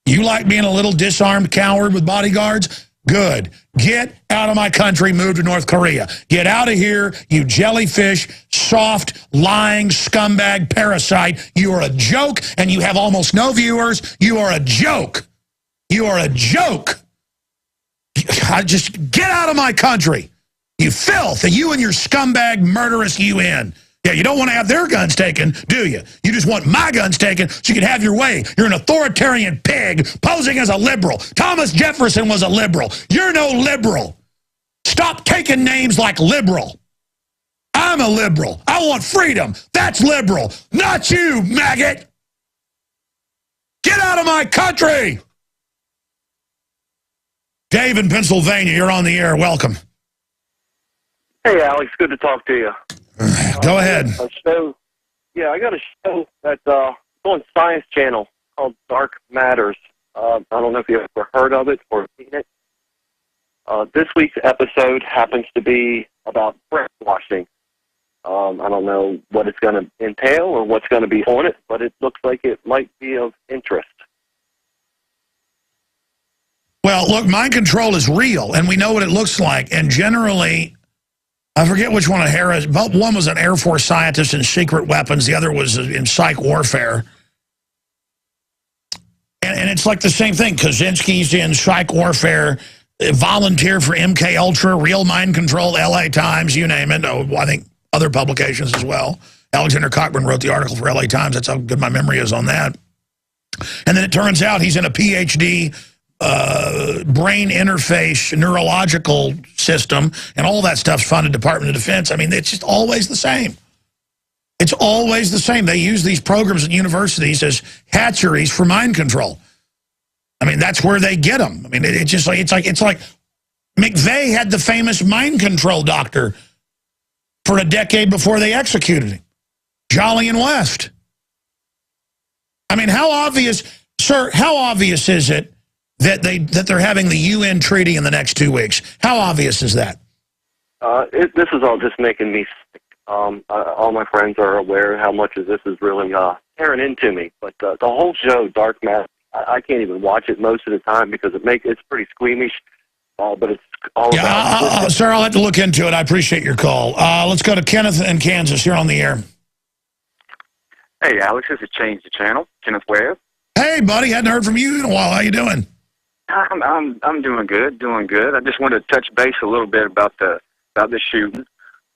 You like being a little disarmed coward with bodyguards? Good. Get out of my country, move to North Korea. Get out of here, you jellyfish, soft, lying, scumbag parasite. You are a joke, and you have almost no viewers. You are a joke. You are a joke. Just get out of my country. You filth, you and your scumbag, murderous UN. Yeah, you don't want to have their guns taken, do you? You just want my guns taken so you can have your way. You're an authoritarian pig posing as a liberal. Thomas Jefferson was a liberal. You're no liberal. Stop taking names like liberal. I'm a liberal. I want freedom. That's liberal. Not you, maggot. Get out of my country. Dave in Pennsylvania, you're on the air. Welcome. Hey, Alex. Good to talk to you. Go ahead. I got a show that's on Science Channel called Dark Matters. I don't know if you've ever heard of it or seen it. This week's episode happens to be about brainwashing. I don't know what it's going to entail or what's going to be on it, but it looks like it might be of interest. Well, look, mind control is real, and we know what it looks like. And generally, I forget which one of Harris. One was an Air Force scientist in secret weapons. The other was in psych warfare. And it's like the same thing. Kaczynski's in psych warfare, volunteer for MK Ultra, real mind control, LA Times, you name it. Oh, I think other publications as well. Alexander Cockburn wrote the article for LA Times. That's how good my memory is on that. And then it turns out he's in a PhD brain interface neurological system, and all that stuff's funded Department of Defense. I mean, it's just always the same. It's always the same. They use these programs at universities as hatcheries for mind control. I mean, that's where they get them. I mean, it's like McVeigh had the famous mind control doctor for a decade before they executed him, Jolly and West. I mean, how obvious, sir? How obvious is it that they're having the UN treaty in the next 2 weeks? How obvious is that? This is all just making me sick. All my friends are aware how much of this is really tearing into me. But the whole show, Dark Matter, I can't even watch it most of the time because it's pretty squeamish. But it's all about... Sir, I'll have to look into it. I appreciate your call. Let's go to Kenneth in Kansas. You're on the air. Hey, Alex, this is Change the Channel. Kenneth Webb. Hey, buddy. Hadn't heard from you in a while. How you doing? I'm doing good, doing good. I just wanted to touch base a little bit about the shooting.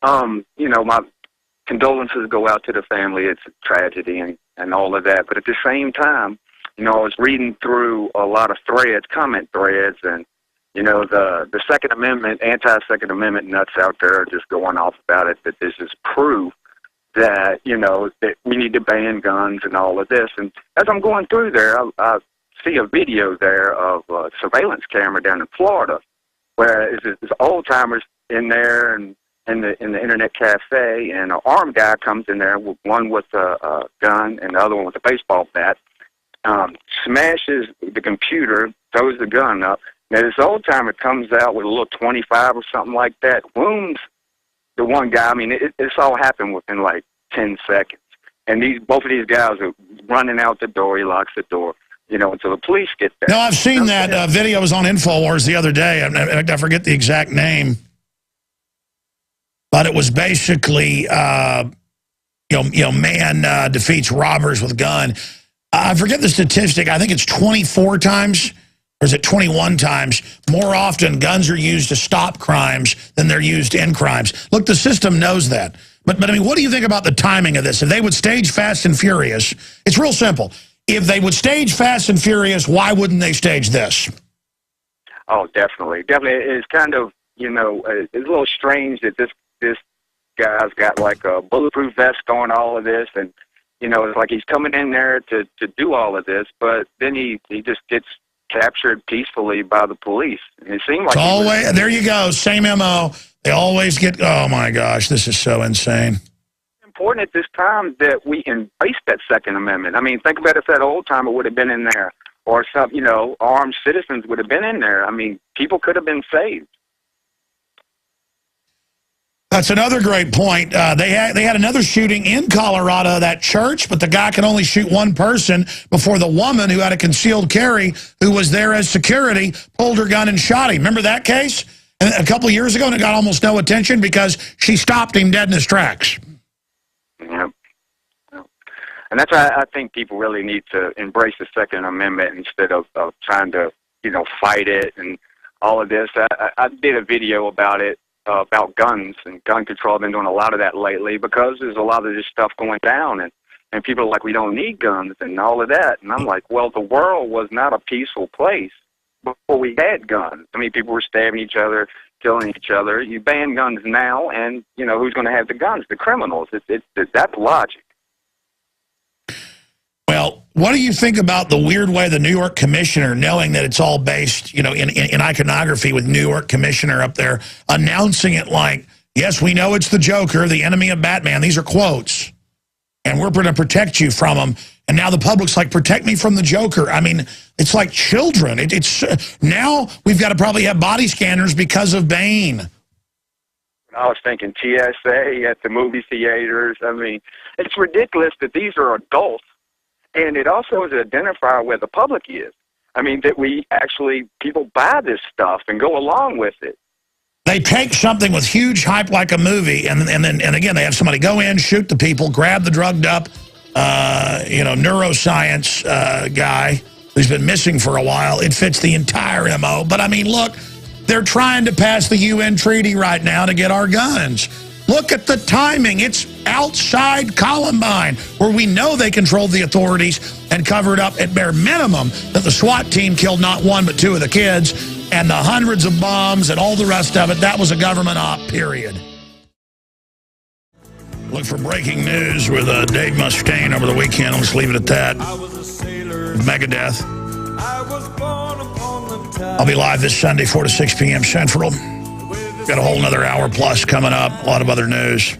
My condolences go out to the family. It's a tragedy and all of that. But at the same time, I was reading through a lot of threads, comment threads, and the Second Amendment, anti-Second Amendment nuts out there are just going off about it. That this is proof that that we need to ban guns and all of this. And as I'm going through there, I see a video there of a surveillance camera down in Florida, where there's old timers in there and in the internet cafe, and an armed guy comes in there, one with a gun and the other one with a baseball bat, smashes the computer, throws the gun up, Now, this old timer comes out with a little 25 or something like that, wounds the one guy. I mean, it's all happened within like 10 seconds. And both of these guys are running out the door. He locks the door, until the police get there. No, I've seen that video. It was on InfoWars the other day. I forget the exact name. But it was basically, man defeats robbers with gun. I forget the statistic. I think it's 24 times, or is it 21 times? More often, guns are used to stop crimes than they're used to end crimes. Look, the system knows that. But I mean, what do you think about the timing of this? If they would stage Fast and Furious, it's real simple. If they would stage Fast and Furious, why wouldn't they stage this? Oh, definitely. Definitely. It's kind of, it's a little strange that this guy's got like a bulletproof vest on all of this, and it's like he's coming in there to do all of this, but then he just gets captured peacefully by the police. And it seemed like always there you go, same MO. They always get. Oh my gosh, this is so insane. It's important at this time that we embrace that Second Amendment. I mean, think about if that old timer would have been in there, or some armed citizens would have been in there. I mean, people could have been saved. That's another great point. They had another shooting in Colorado, that church, but the guy could only shoot one person before the woman who had a concealed carry, who was there as security, pulled her gun and shot him. Remember that case? And a couple of years ago, and it got almost no attention because she stopped him dead in his tracks. Yep. And that's why I think people really need to embrace the Second Amendment instead of trying to, fight it and all of this. I did a video about it. About guns and gun control. I've been doing a lot of that lately because there's a lot of this stuff going down, and people are like, we don't need guns and all of that. And I'm like, well, the world was not a peaceful place before we had guns. I mean, people were stabbing each other, killing each other. You ban guns now, and, who's going to have the guns? The criminals. That's logic. Well, what do you think about the weird way the New York commissioner, knowing that it's all based, in iconography with New York commissioner up there, announcing it like, yes, we know it's the Joker, the enemy of Batman. These are quotes. And we're going to protect you from them. And now the public's like, protect me from the Joker. I mean, it's like children. Now we've got to probably have body scanners because of Bane. I was thinking TSA at the movie theaters. I mean, it's ridiculous that these are adults. And it also is an identifier where the public is. I mean, that people buy this stuff and go along with it. They take something with huge hype like a movie, and again, they have somebody go in, shoot the people, grab the drugged up, neuroscience guy who's been missing for a while. It fits the entire MO. But I mean, look, they're trying to pass the UN treaty right now to get our guns. Look at the timing. It's outside Columbine, where we know they controlled the authorities and covered up at bare minimum that the SWAT team killed not one but two of the kids, and the hundreds of bombs and all the rest of it. That was a government op, period. Look for breaking news with Dave Mustaine over the weekend. I'll just leave it at that. Megadeth. I'll be live this Sunday, 4 to 6 p.m. Central. Got a whole nother hour plus coming up. A lot of other news.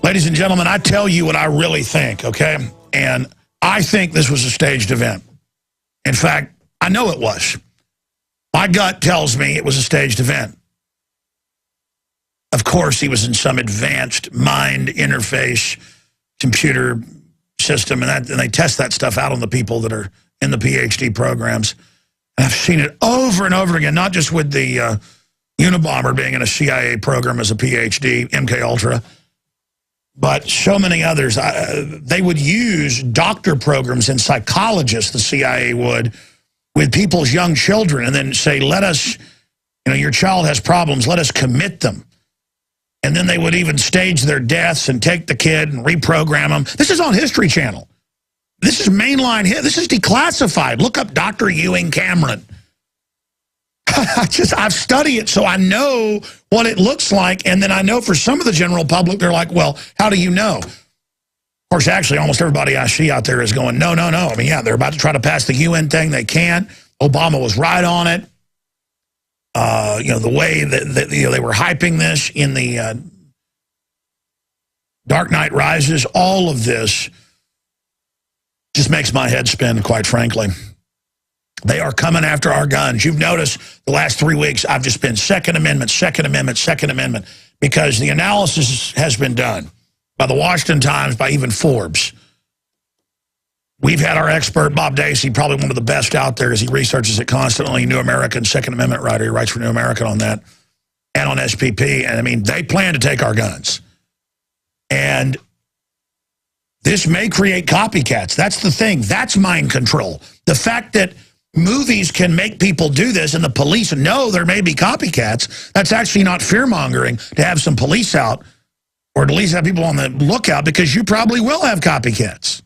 Ladies and gentlemen, I tell you what I really think, okay? And I think this was a staged event. In fact, I know it was. My gut tells me it was a staged event. Of course, he was in some advanced mind interface computer system, and they test that stuff out on the people that are in the PhD programs. And I've seen it over and over again, not just with the Unabomber being in a CIA program as a PhD, MKUltra, but so many others. They would use doctor programs and psychologists, the CIA would, with people's young children, and then say, let us, your child has problems, let us commit them. And then they would even stage their deaths and take the kid and reprogram them. This is on History Channel. This is mainline hit. This is declassified. Look up Dr. Ewing Cameron. I've studied it, so I know what it looks like, and then I know for some of the general public, they're like, well, how do you know? Of course, actually, almost everybody I see out there is going, no, no, no. I mean, yeah, they're about to try to pass the UN thing. They can't. Obama was right on it. The way that they were hyping this in the Dark Knight Rises, all of this just makes my head spin, quite frankly. They are coming after our guns. You've noticed the last 3 weeks, I've just been Second Amendment, Second Amendment, Second Amendment, because the analysis has been done by the Washington Times, by even Forbes. We've had our expert, Bob Dacey, probably one of the best out there as he researches it constantly, New American, Second Amendment writer. He writes for New American on that and on SPP. And, I mean, they plan to take our guns. And this may create copycats. That's the thing. That's mind control. The fact that movies can make people do this and the police know there may be copycats, that's actually not fear-mongering to have some police out or at least have people on the lookout, because you probably will have copycats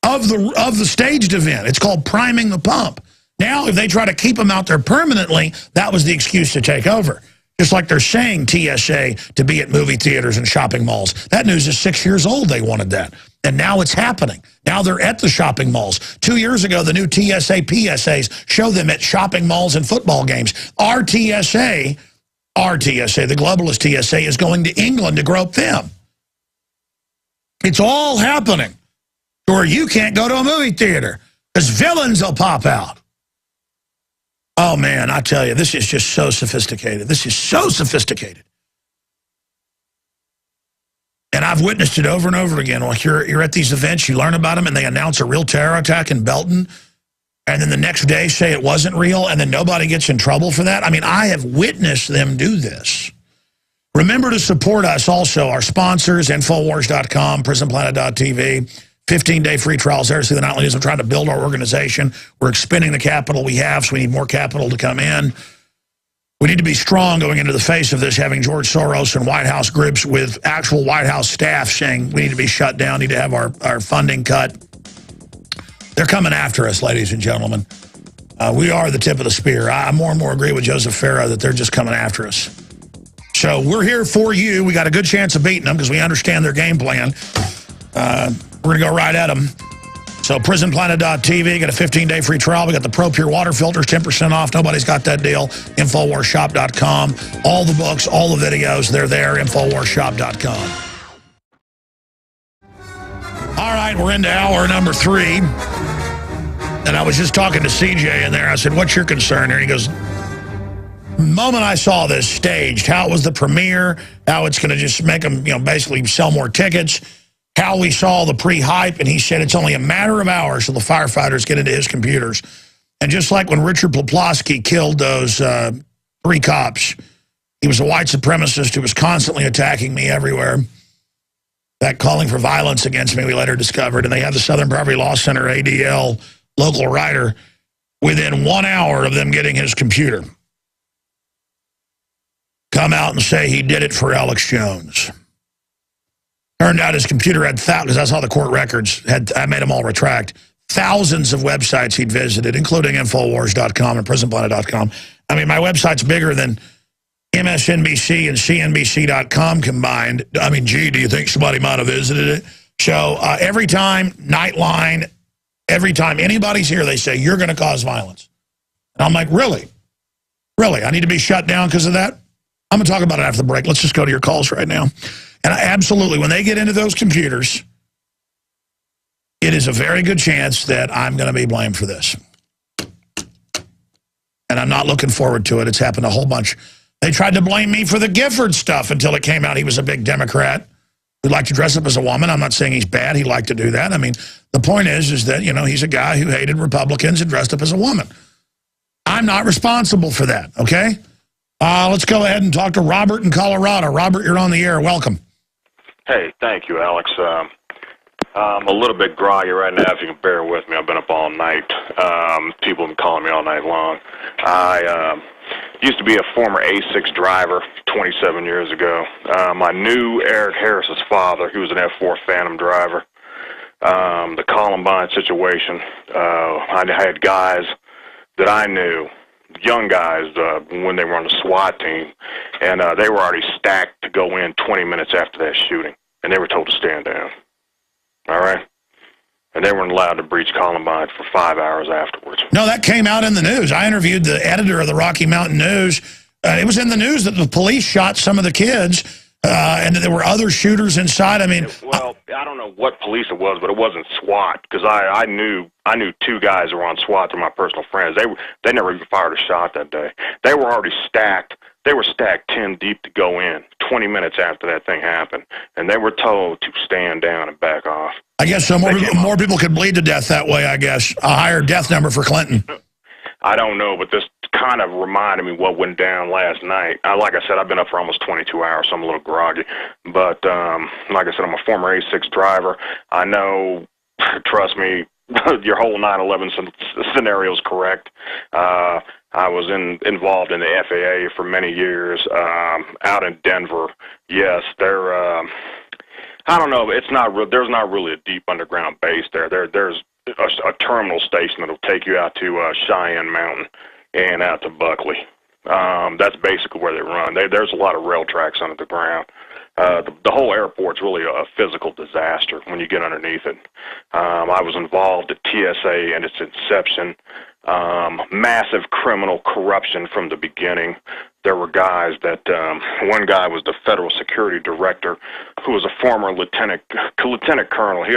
of the staged event. It's called priming the pump. Now, if they try to keep them out there permanently, that was the excuse to take over. Just like they're saying TSA to be at movie theaters and shopping malls. That news is 6 years old. They wanted that. And now it's happening. Now they're at the shopping malls. 2 years ago, the new TSA PSAs show them at shopping malls and football games. Our TSA, the globalist TSA, is going to England to grope them. It's all happening. Or you can't go to a movie theater because villains will pop out. Oh, man, I tell you, this is just so sophisticated. This is so sophisticated. And I've witnessed it over and over again. Like you're at these events, you learn about them, and they announce a real terror attack in Belton, and then the next day say it wasn't real, and then nobody gets in trouble for that. I mean, I have witnessed them do this. Remember to support us also, our sponsors, Infowars.com, PrisonPlanet.tv. 15-day free trials there. See the nightly news. I'm trying to build our organization. We're expending the capital we have, so we need more capital to come in. We need to be strong going into the face of this, having George Soros and White House groups with actual White House staff saying we need to be shut down, need to have our funding cut. They're coming after us, ladies and gentlemen. We are the tip of the spear. I more and more agree with Joseph Farah that they're just coming after us. So we're here for you. We got a good chance of beating them because we understand their game plan. We're going to go right at them. So PrisonPlanet.tv, got a 15-day free trial. We got the Pro Pure water filters, 10% off. Nobody's got that deal. Infowarshop.com. All the books, all the videos, they're there. Infowarshop.com. All right, we're into hour number 3. And I was just talking to CJ in there. I said, what's your concern here? He goes, the moment I saw this staged, how it was the premiere, how it's going to just make them, basically sell more tickets, how we saw the pre-hype, and he said it's only a matter of hours till the firefighters get into his computers. And just like when Richard Poplawski killed those 3 cops, he was a white supremacist who was constantly attacking me everywhere. That calling for violence against me, we later discovered. And they had the Southern Poverty Law Center, ADL, local writer, within 1 hour of them getting his computer, come out and say he did it for Alex Jones. Turned out his computer had thousands, because I saw the court records, I made them all retract, thousands of websites he'd visited, including Infowars.com and PrisonPlanet.com. I mean, my website's bigger than MSNBC and CNBC.com combined. I mean, gee, do you think somebody might have visited it? So every time, Nightline, every time anybody's here, they say, you're going to cause violence. And I'm like, really? Really? I need to be shut down because of that? I'm going to talk about it after the break. Let's just go to your calls right now. And absolutely, when they get into those computers, it is a very good chance that I'm going to be blamed for this. And I'm not looking forward to it. It's happened a whole bunch. They tried to blame me for the Gifford stuff until it came out he was a big Democrat who liked to dress up as a woman. I'm not saying he's bad. He liked to do that. I mean, the point is that, he's a guy who hated Republicans and dressed up as a woman. I'm not responsible for that, okay? Let's go ahead and talk to Robert in Colorado. Robert, you're on the air. Welcome. Hey, thank you, Alex. I'm a little bit groggy right now, if you can bear with me. I've been up all night. People have been calling me all night long. I used to be a former A6 driver 27 years ago. I knew Eric Harris's father. He was an F4 Phantom driver. The Columbine situation, I had guys that I knew, young guys, when they were on the SWAT team, and they were already stacked to go in 20 minutes after that shooting, and they were told to stand down. All right? And they weren't allowed to breach Columbine for 5 hours afterwards. No, that came out in the news. I interviewed the editor of the Rocky Mountain News. It was in the news that the police shot some of the kids and there were other shooters inside. I mean, well, I don't know what police it was, but it wasn't SWAT, because I knew two guys who were on SWAT. They're my personal friends. They never even fired a shot that day. They were already stacked. They were stacked 10 deep to go in 20 minutes after that thing happened, and they were told to stand down and back off. I guess so more people could bleed to death that way, I guess. A higher death number for Clinton. I don't know, but this kind of reminded me what went down last night. Like I said, I've been up for almost 22 hours, so I'm a little groggy. But like I said, I'm a former A6 driver. I know, trust me, your whole 9/11 scenario is correct. I was involved in the FAA for many years out in Denver. Yes, they're. I don't know. It's not. There's not really a deep underground base there. There's a terminal station that'll take you out to Cheyenne Mountain and out to Buckley. That's basically where they run. There's a lot of rail tracks under the ground. The whole airport's really a physical disaster when you get underneath it. I was involved at TSA and its inception. Massive criminal corruption from the beginning. There were guys that, one guy was the federal security director, who was a former lieutenant colonel. He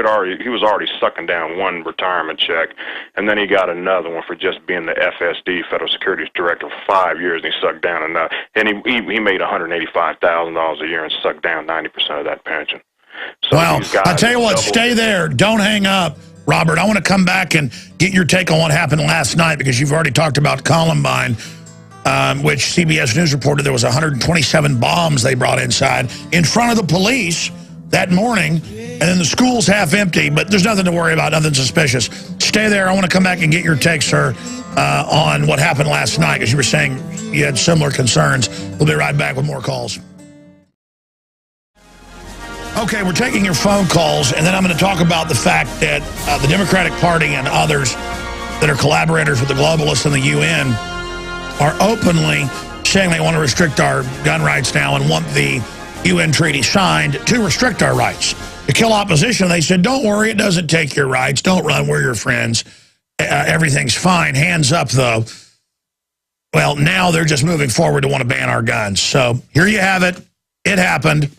was already sucking down one retirement check, and then he got another one for just being the FSD, federal security director, for 5 years, and he sucked down enough. And he made $185,000 a year and sucked down 90% of that pension. So wow. I tell you what, stay there. Don't hang up. Robert, I want to come back and get your take on what happened last night, because you've already talked about Columbine, which CBS News reported there was 127 bombs they brought inside in front of the police that morning, and then the school's half empty, but there's nothing to worry about, nothing suspicious. Stay there. I want to come back and get your take, sir, on what happened last night, because you were saying you had similar concerns. We'll be right back with more calls. Okay, we're taking your phone calls, and then I'm going to talk about the fact that the Democratic Party and others that are collaborators with the globalists and the UN are openly saying they want to restrict our gun rights now and want the UN treaty signed to restrict our rights. To kill opposition, they said, don't worry, it doesn't take your rights. Don't run, we're your friends. Everything's fine. Hands up, though. Well, now they're just moving forward to want to ban our guns. So here you have it. It happened.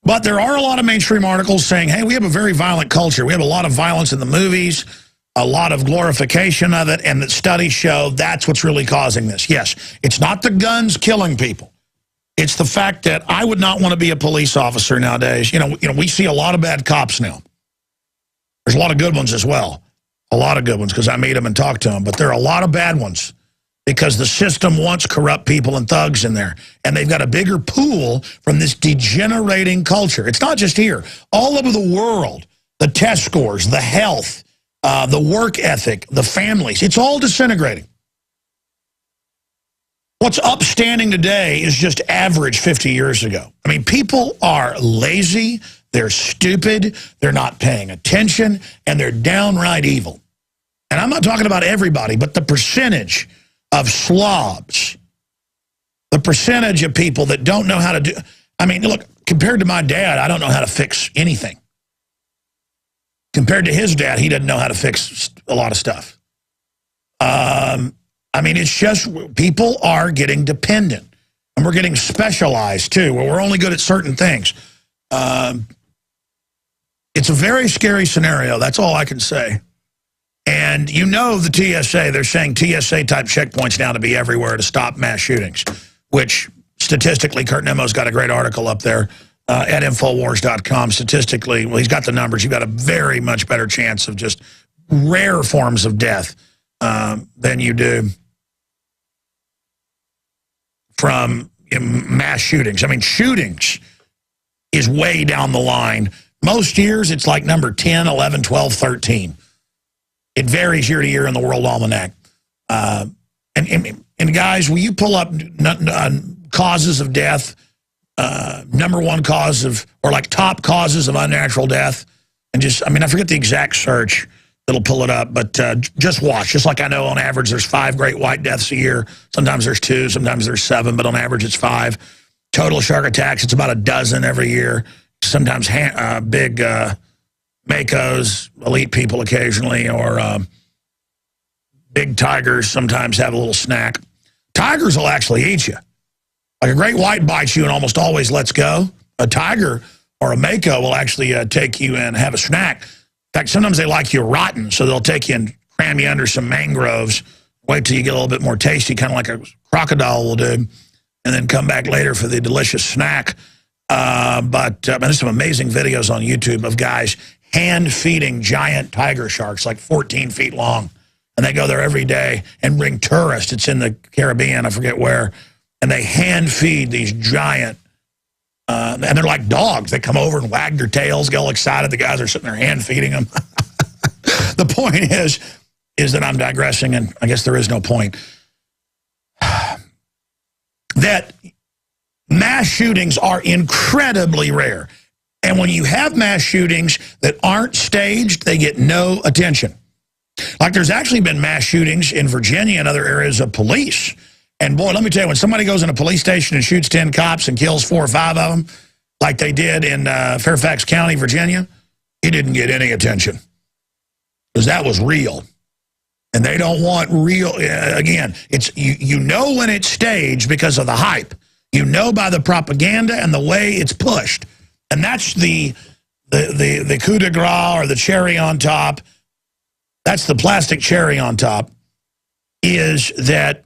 But there are a lot of mainstream articles saying, hey, we have a very violent culture. We have a lot of violence in the movies, a lot of glorification of it, and that studies show that's what's really causing this. Yes, it's not the guns killing people. It's the fact that I would not want to be a police officer nowadays. You know, we see a lot of bad cops now. There's a lot of good ones as well. A lot of good ones, because I meet them and talk to them. But there are a lot of bad ones, because the system wants corrupt people and thugs in there. And they've got a bigger pool from this degenerating culture. It's not just here. All over the world, the test scores, the health, the work ethic, the families, it's all disintegrating. What's upstanding today is just average 50 years ago. I mean, people are lazy, they're stupid, they're not paying attention, and they're downright evil. And I'm not talking about everybody, but the percentage of slobs, the percentage of people that don't know how to do. I mean, look, compared to my dad, I don't know how to fix anything. Compared to his dad, he doesn't know how to fix a lot of stuff. I mean, it's just people are getting dependent, and we're getting specialized too, where we're only good at certain things. It's a very scary scenario. That's all I can say. And you know the TSA, they're saying TSA-type checkpoints now to be everywhere to stop mass shootings, which statistically, Kurt Nemo's got a great article up there at Infowars.com. Statistically, well, he's got the numbers. You've got a very much better chance of just rare forms of death than you do from mass shootings. I mean, shootings is way down the line. Most years, it's like number 10, 11, 12, 13. It varies year to year in the World Almanac. And guys, will you pull up causes of death, number one cause of, or like top causes of unnatural death? And just, I mean, I forget the exact search that'll pull it up, but just watch. Just like I know on average there's 5 great white deaths a year. Sometimes there's 2, sometimes there's 7, but on average it's 5. Total shark attacks, it's about a dozen every year. Sometimes big Makos, elite people occasionally, or big tigers sometimes have a little snack. Tigers will actually eat you. Like a great white bites you and almost always lets go. A tiger or a mako will actually take you and have a snack. In fact, sometimes they like you rotten, so they'll take you and cram you under some mangroves, wait till you get a little bit more tasty, kind of like a crocodile will do, and then come back later for the delicious snack. But there's some amazing videos on YouTube of guys hand-feeding giant tiger sharks, like 14 feet long. And they go there every day and bring tourists. It's in the Caribbean, I forget where. And they hand-feed these giant, and they're like dogs. They come over and wag their tails, get all excited. The guys are sitting there hand-feeding them. The point is that I'm digressing, and I guess there is no point. That mass shootings are incredibly rare. And when you have mass shootings that aren't staged, they get no attention. Like there's actually been mass shootings in Virginia and other areas of police. And boy, let me tell you, when somebody goes in a police station and shoots 10 cops and kills 4 or 5 of them, like they did in Fairfax County, Virginia, it didn't get any attention. Because that was real. And they don't want real, again, it's you know when it's staged because of the hype. You know by the propaganda and the way it's pushed. And that's the coup de grace or the cherry on top. That's the plastic cherry on top, is that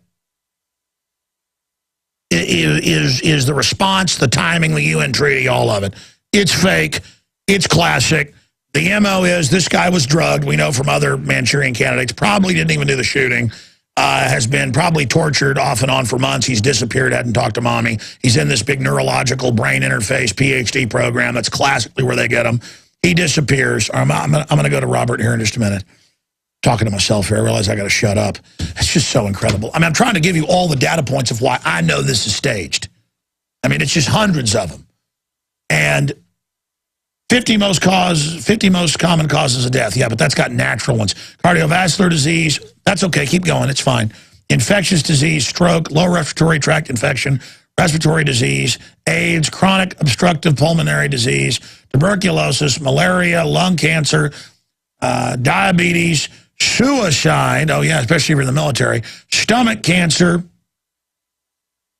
is the response, the timing, the UN treaty, all of it. It's fake. It's classic. The MO is this guy was drugged. We know from other Manchurian candidates. Probably didn't even do the shooting. Has been probably tortured off and on for months. He's disappeared, hadn't talked to mommy. He's in this big neurological brain interface PhD program. That's classically where they get him. He disappears. I'm going to go to Robert here in just a minute. Talking to myself here. I realize I got to shut up. It's just so incredible. I mean, I'm trying to give you all the data points of why I know this is staged. I mean, it's just hundreds of them. And 50 most common causes of death. Yeah, but that's got natural ones. Cardiovascular disease, that's okay. Keep going. It's fine. Infectious disease, stroke, lower respiratory tract infection, respiratory disease, AIDS, chronic obstructive pulmonary disease, tuberculosis, malaria, lung cancer, diabetes, suicide, oh yeah, especially if you're in the military, stomach cancer,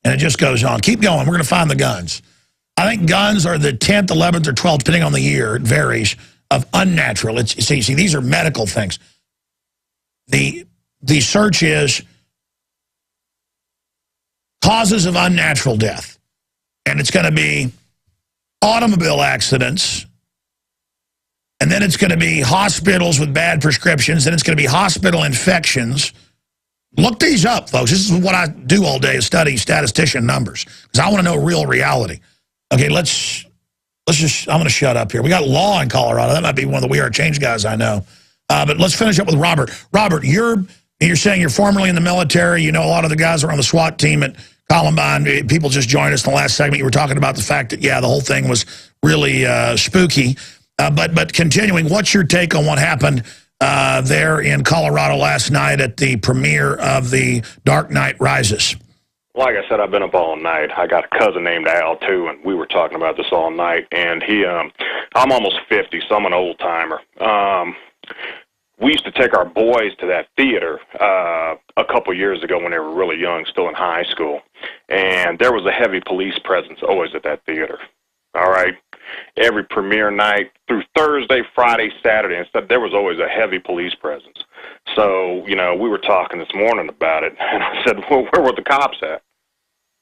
and it just goes on. Keep going. We're going to find the guns. I think guns are the 10th, 11th, or 12th, depending on the year, it varies, of unnatural. See, these are medical things. The search is causes of unnatural death. And it's going to be automobile accidents, and then it's going to be hospitals with bad prescriptions, then it's going to be hospital infections. Look these up, folks. This is what I do all day, is study statistician numbers, because I want to know real reality. Okay, let's just, I'm going to shut up here. We got law in Colorado. That might be one of the We Are Change guys I know. But let's finish up with Robert. Robert, you're saying you're formerly in the military. You know a lot of the guys that are on the SWAT team at Columbine. People just joined us in the last segment. You were talking about the fact that, yeah, the whole thing was really spooky. But continuing, what's your take on what happened there in Colorado last night at the premiere of The Dark Knight Rises? Like I said, I've been up all night. I got a cousin named Al, too, and we were talking about this all night. And I'm almost 50, so I'm an old-timer. We used to take our boys to that theater a couple years ago when they were really young, still in high school. And there was a heavy police presence always at that theater. All right? Every premiere night through Thursday, Friday, Saturday, and stuff, there was always a heavy police presence. So, you know, we were talking this morning about it, and I said, well, where were the cops at?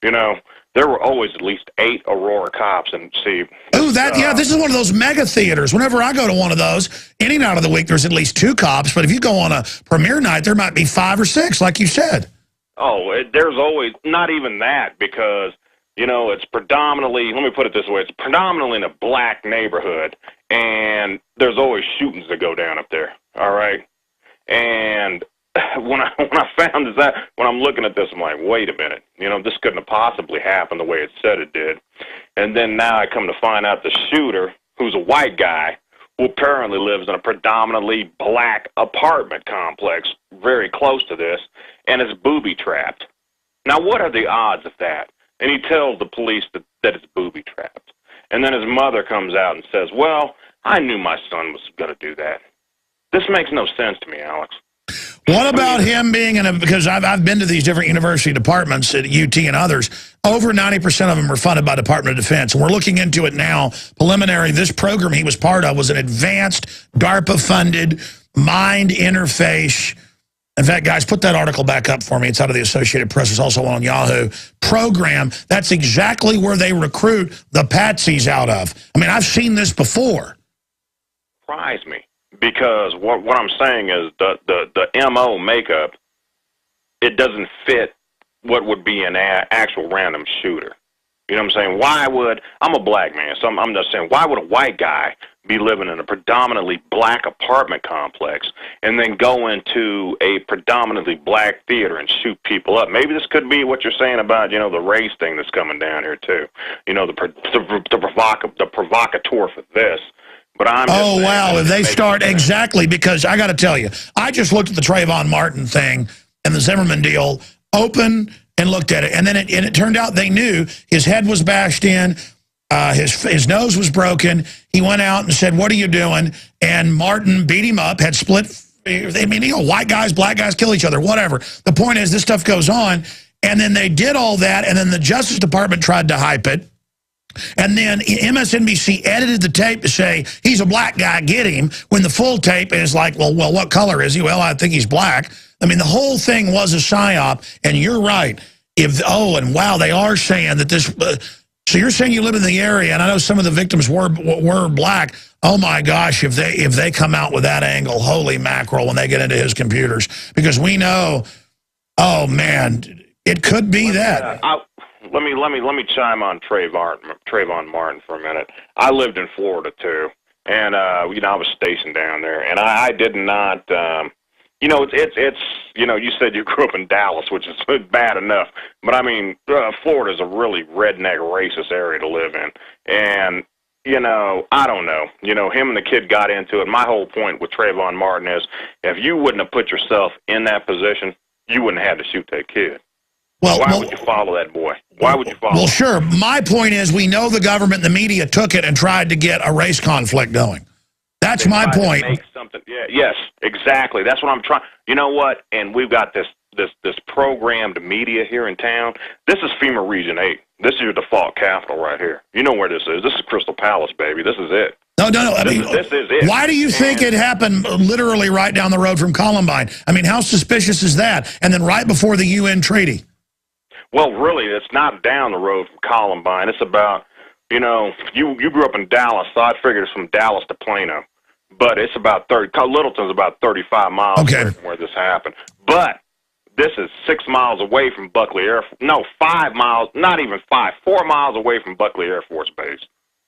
You know, there were always at least 8 Aurora cops, and see... Oh, yeah, this is one of those mega theaters. Whenever I go to one of those, any night of the week, there's at least 2 cops, but if you go on a premiere night, there might be 5 or 6, like you said. Oh, there's always, not even that, because, you know, it's predominantly, let me put it this way, it's predominantly in a black neighborhood, and there's always shootings that go down up there, all right? And when I found that, when I'm looking at this, I'm like, wait a minute, you know, this couldn't have possibly happened the way it said it did. And then now I come to find out the shooter, who's a white guy, who apparently lives in a predominantly black apartment complex very close to this, and is booby-trapped. Now, what are the odds of that? And he tells the police that it's booby-trapped. And then his mother comes out and says, well, I knew my son was going to do that. This makes no sense to me, Alex. What about him being in a, because I've been to these different university departments at UT and others, Over 90% of them are funded by Department of Defense. And we're looking into it now. Preliminary, this program he was part of was an advanced, DARPA-funded mind interface. In fact, guys, put that article back up for me. It's out of the Associated Press. It's also on Yahoo. Program, that's exactly where they recruit the patsies out of. I mean, I've seen this before. Surprise me, because what I'm saying is the MO makeup, it doesn't fit what would be an actual random shooter. You know what I'm saying? I'm a black man, so I'm just saying, why would a white guy be living in a predominantly black apartment complex and then go into a predominantly black theater and shoot people up? Maybe this could be what you're saying about, you know, the race thing that's coming down here too. You know, the provocateur for this. But I'm just wow, if they start, exactly, because I got to tell you, I just looked at the Trayvon Martin thing and the Zimmerman deal, open and looked at it, and then it turned out they knew his head was bashed in, his nose was broken. He went out and said, "What are you doing?" And Martin beat him up, had split. I mean, you know, white guys, black guys kill each other, whatever. The point is, this stuff goes on, and then they did all that, and then the Justice Department tried to hype it. And then MSNBC edited the tape to say, he's a black guy, get him, when the full tape is like, well, what color is he? Well, I think he's black. I mean, the whole thing was a psyop, and you're right. And wow, they are saying that this, so you're saying you live in the area, and I know some of the victims were black. Oh my gosh, if they come out with that angle, holy mackerel, when they get into his computers. Because we know, oh man, it could be that. Let me chime on Trayvon Martin for a minute. I lived in Florida too, and you know, I was stationed down there, and I did not. You know, it's you know, you said you grew up in Dallas, which is bad enough, but I mean, Florida is a really redneck, racist area to live in, and you know, I don't know. You know, him and the kid got into it. My whole point with Trayvon Martin is, if you wouldn't have put yourself in that position, you wouldn't have had to shoot that kid. Why would you follow that boy? Why would you follow him? Well, sure. My point is, we know the government and the media took it and tried to get a race conflict going. That's my point. Make something. Yeah, yes, exactly. That's what I'm trying. You know what? And we've got this programmed media here in town. This is FEMA Region 8. This is your default capital right here. You know where this is. This is Crystal Palace, baby. This is it. No. I mean, this is it. Why do you think it happened literally right down the road from Columbine? I mean, how suspicious is that? And then right before the UN treaty. Well, really, it's not down the road from Columbine. It's about, you know, you grew up in Dallas, so I figured it's from Dallas to Plano. But it's about Littleton's about 35 miles away from where this happened. But this is 6 miles away from Buckley Air Force. No, 5 miles, not even 5, 4 miles away from Buckley Air Force Base.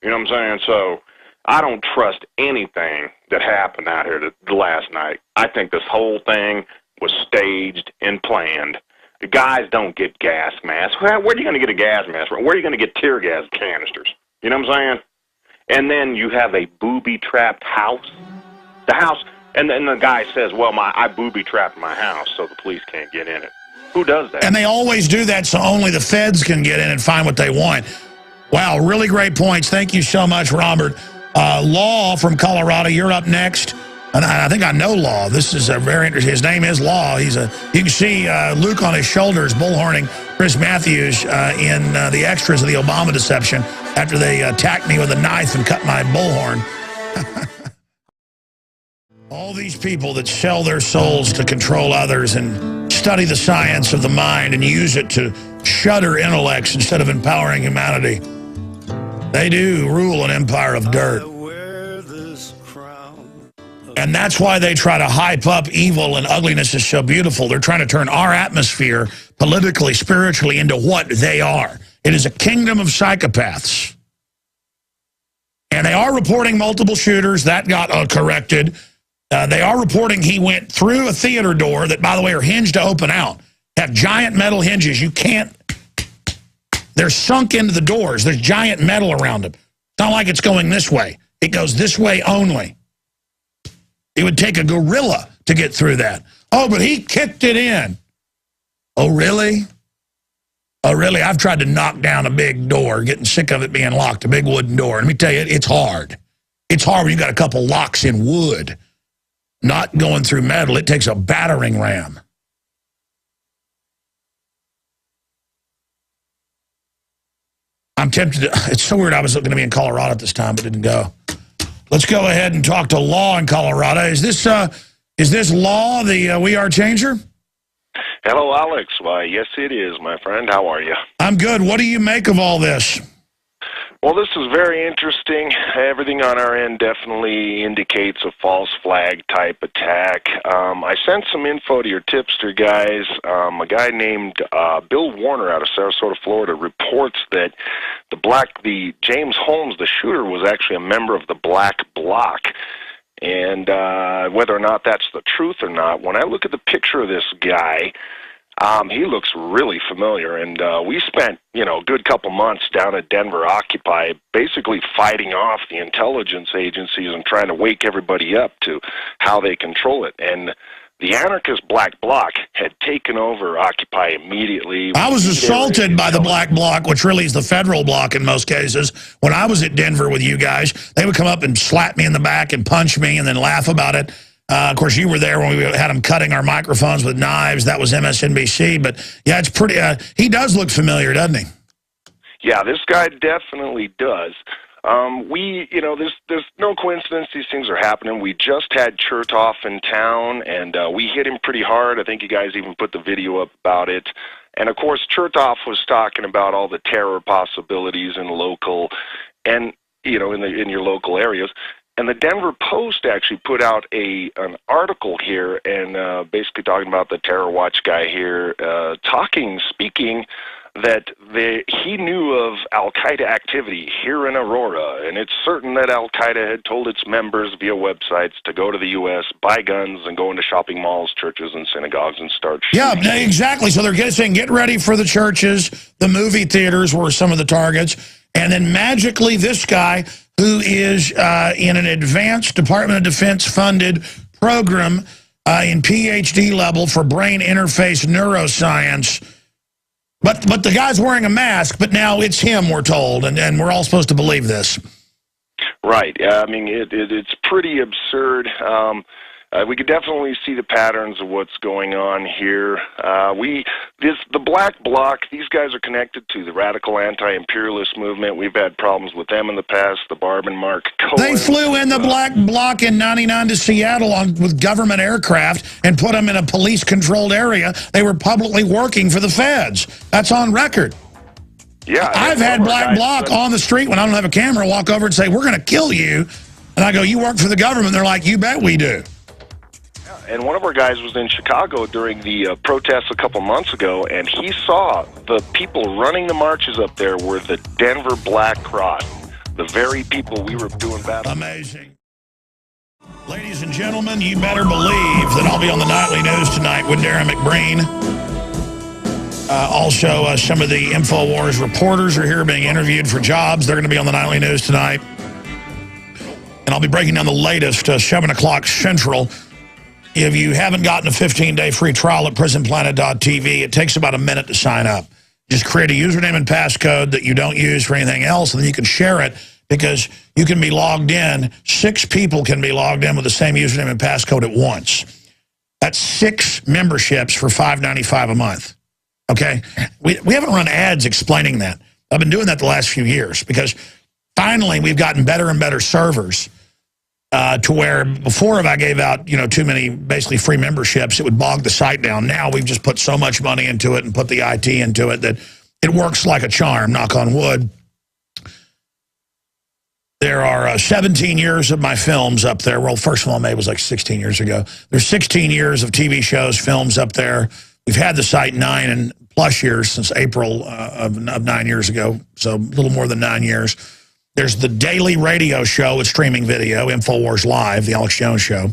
You know what I'm saying? So I don't trust anything that happened out here the last night. I think this whole thing was staged and planned. The guys don't get gas masks. Where are you going to get a gas mask? Where are you going to get tear gas canisters? You know what I'm saying? And then you have a booby-trapped house. The house, and then the guy says, well, I booby-trapped my house so the police can't get in it. Who does that? And they always do that so only the feds can get in and find what they want. Wow, really great points. Thank you so much, Robert. Law from Colorado, you're up next. And I think I know Law. This is a very interesting. His name is Law. You can see Luke on his shoulders bullhorning Chris Matthews in the extras of the Obama deception after they attacked me with a knife and cut my bullhorn. All these people that sell their souls to control others and study the science of the mind and use it to shudder intellects instead of empowering humanity. They do rule an empire of dirt. And that's why they try to hype up evil and ugliness is so beautiful. They're trying to turn our atmosphere, politically, spiritually, into what they are. It is a kingdom of psychopaths. And they are reporting multiple shooters. That got corrected. They are reporting he went through a theater door that, by the way, are hinged to open out. Have giant metal hinges. You can't... They're sunk into the doors. There's giant metal around them. It's not like it's going this way. It goes this way only. It would take a gorilla to get through that. Oh, but he kicked it in. Oh, really? Oh, really? I've tried to knock down a big door, getting sick of it being locked, a big wooden door. Let me tell you, it's hard. It's hard when you got a couple locks in wood, not going through metal. It takes a battering ram. I'm tempted to, it's so weird I was going to be in Colorado at this time, but didn't go. Let's go ahead and talk to Law in Colorado. Is this Law the We Are Changer? Hello, Alex. Why, yes, it is, my friend. How are you? I'm good. What do you make of all this? Well, this is very interesting. Everything on our end definitely indicates a false flag type attack. I sent some info to your tipster guys. A guy named Bill Warner out of Sarasota, Florida, reports that the James Holmes, the shooter, was actually a member of the Black Bloc. And whether or not that's the truth or not, when I look at the picture of this guy, he looks really familiar, and we spent, a good couple months down at Denver Occupy basically fighting off the intelligence agencies and trying to wake everybody up to how they control it. And the anarchist Black Bloc had taken over Occupy immediately. I was assaulted by the Black Bloc, which really is the federal bloc in most cases. When I was at Denver with you guys, they would come up and slap me in the back and punch me and then laugh about it. Of course, you were there when we had them cutting our microphones with knives. That was MSNBC. But, yeah, it's pretty he does look familiar, doesn't he? Yeah, this guy definitely does. There's no coincidence these things are happening. We just had Chertoff in town, and we hit him pretty hard. I think you guys even put the video up about it. And, of course, Chertoff was talking about all the terror possibilities in local and, in your local areas. And the Denver Post actually put out an article here and basically talking about the Terror Watch guy here, speaking that he knew of Al-Qaeda activity here in Aurora, and it's certain that Al-Qaeda had told its members via websites to go to the U.S., buy guns, and go into shopping malls, churches, and synagogues and start shooting. Yeah, exactly. So they're saying get ready for the churches, the movie theaters were some of the targets, and then magically this guy who is in an advanced Department of Defense funded program in PhD level for brain interface neuroscience. But the guy's wearing a mask, but now it's him, we're told, and we're all supposed to believe this. Right. I mean, it's pretty absurd. We could definitely see the patterns of what's going on here. The Black Bloc, these guys are connected to the radical anti-imperialist movement. We've had problems with them in the past, the Barb and Mark Cohen. They flew in the Black Bloc in '99 to Seattle with government aircraft and put them in a police-controlled area. They were publicly working for the feds. That's on record. Yeah, I've had Black Bloc on the street when I don't have a camera walk over and say, we're going to kill you. And I go, you work for the government? They're like, you bet we do. And one of our guys was in Chicago during the protests a couple months ago, and he saw the people running the marches up there were the Denver Black Cross, the very people we were doing battle. Amazing. Ladies and gentlemen, you better believe that I'll be on the nightly news tonight with Darren McBreen. Also, some of the InfoWars reporters are here being interviewed for jobs. They're going to be on the nightly news tonight. And I'll be breaking down the latest 7 o'clock Central. If you haven't gotten a 15-day free trial at prisonplanet.tv, it takes about a minute to sign up. Just create a username and passcode that you don't use for anything else, and then you can share it because you can be logged in. 6 people can be logged in with the same username and passcode at once. That's 6 memberships for $5.95 a month. Okay? We haven't run ads explaining that. I've been doing that the last few years because finally we've gotten better and better servers. To where before if I gave out, too many basically free memberships, it would bog the site down. Now we've just put so much money into it and put the IT into it that it works like a charm, knock on wood. There are 17 years of my films up there. Well, first one I made was like 16 years ago. There's 16 years of TV shows, films up there. We've had the site 9 and plus years since April of 9 years ago, so a little more than 9 years. There's the daily radio show with streaming video, InfoWars Live, the Alex Jones Show.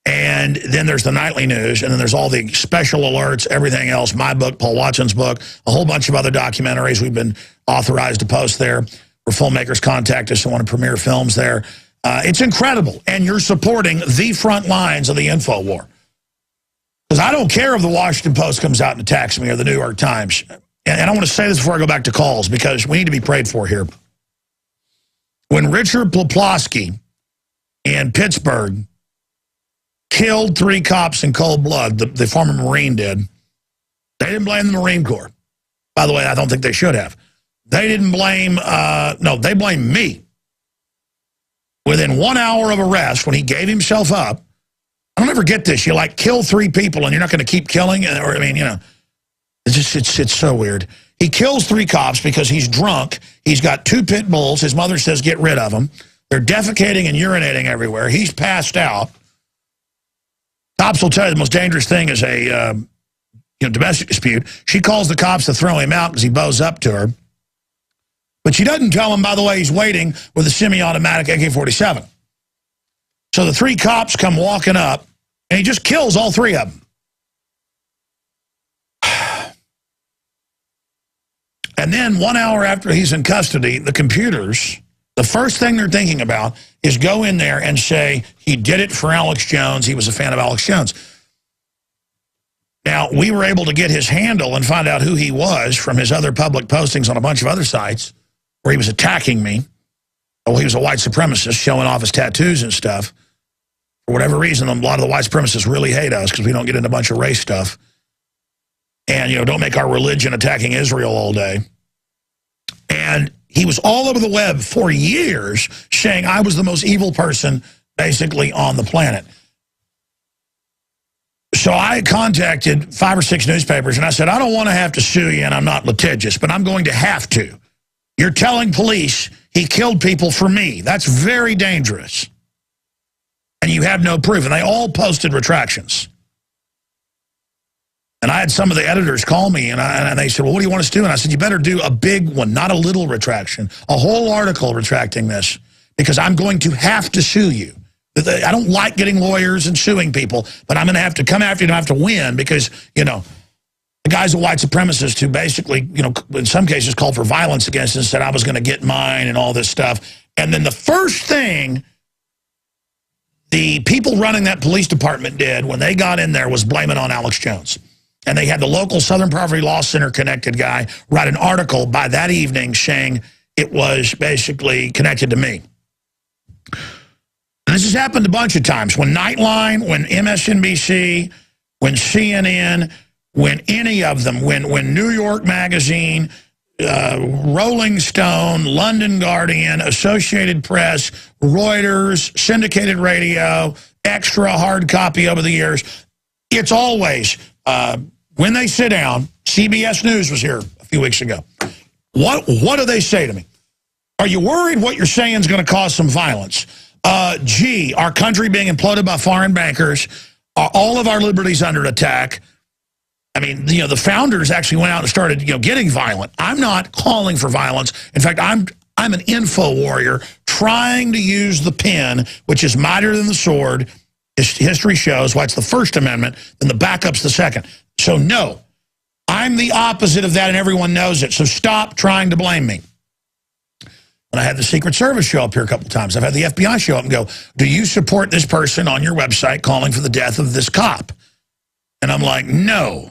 And then there's the nightly news, and then there's all the special alerts, everything else, my book, Paul Watson's book, a whole bunch of other documentaries we've been authorized to post there, where filmmakers contact us and want to premiere films there. It's incredible, and you're supporting the front lines of the info war. Because I don't care if the Washington Post comes out and attacks me or the New York Times. And I want to say this before I go back to calls, because we need to be prayed for here. When Richard Poplawski in Pittsburgh killed 3 cops in cold blood, the former Marine did, they didn't blame the Marine Corps. By the way, I don't think they should have. they didn't blame, no, they blamed me. Within 1 hour of arrest, when he gave himself up, I don't ever get this. You like kill 3 people and you're not going to keep killing, or I mean, you know, it's so weird. He kills 3 cops because he's drunk. He's got 2 pit bulls. His mother says get rid of them. They're defecating and urinating everywhere. He's passed out. Cops will tell you the most dangerous thing is a domestic dispute. She calls the cops to throw him out because he bows up to her. But she doesn't tell him, by the way, he's waiting with a semi-automatic AK-47. So the 3 cops come walking up, and he just kills all 3 of them. And then 1 hour after he's in custody, the computers, the first thing they're thinking about is go in there and say, he did it for Alex Jones. He was a fan of Alex Jones. Now, we were able to get his handle and find out who he was from his other public postings on a bunch of other sites where he was attacking me. Oh, he was a white supremacist showing off his tattoos and stuff. For whatever reason, a lot of the white supremacists really hate us because we don't get into a bunch of race stuff. And, you know, don't make our religion attacking Israel all day. And he was all over the web for years saying I was the most evil person basically on the planet. So I contacted 5 or 6 newspapers and I said, I don't want to have to sue you and I'm not litigious, but I'm going to have to. You're telling police he killed people for me. That's very dangerous. And you have no proof. And they all posted retractions. And I had some of the editors call me, and they said, well, what do you want us to do? And I said, you better do a big one, not a little retraction, a whole article retracting this, because I'm going to have to sue you. I don't like getting lawyers and suing people, but I'm going to have to come after you and have to win because, you know, the guy's a white supremacist who basically, you know, in some cases called for violence against us and said I was going to get mine and all this stuff. And then the first thing the people running that police department did when they got in there was blame it on Alex Jones. And they had the local Southern Poverty Law Center connected guy write an article by that evening saying it was basically connected to me. And this has happened a bunch of times. When Nightline, when MSNBC, when CNN, when any of them, when New York Magazine, Rolling Stone, London Guardian, Associated Press, Reuters, syndicated radio, extra hard copy over the years, it's always... when they sit down, CBS News was here a few weeks ago. What do they say to me? Are you worried what you're saying is going to cause some violence? Gee, our country being imploded by foreign bankers, are all of our liberties under attack? I mean, you know, the founders actually went out and started, you know, getting violent. I'm not calling for violence. In fact, I'm an info warrior trying to use the pen, which is mightier than the sword. History shows why it's the First Amendment, then the backup's the Second. So no, I'm the opposite of that and everyone knows it. So stop trying to blame me. When I had the Secret Service show up here a couple of times, I've had the FBI show up and go, do you support this person on your website calling for the death of this cop? And I'm like, no.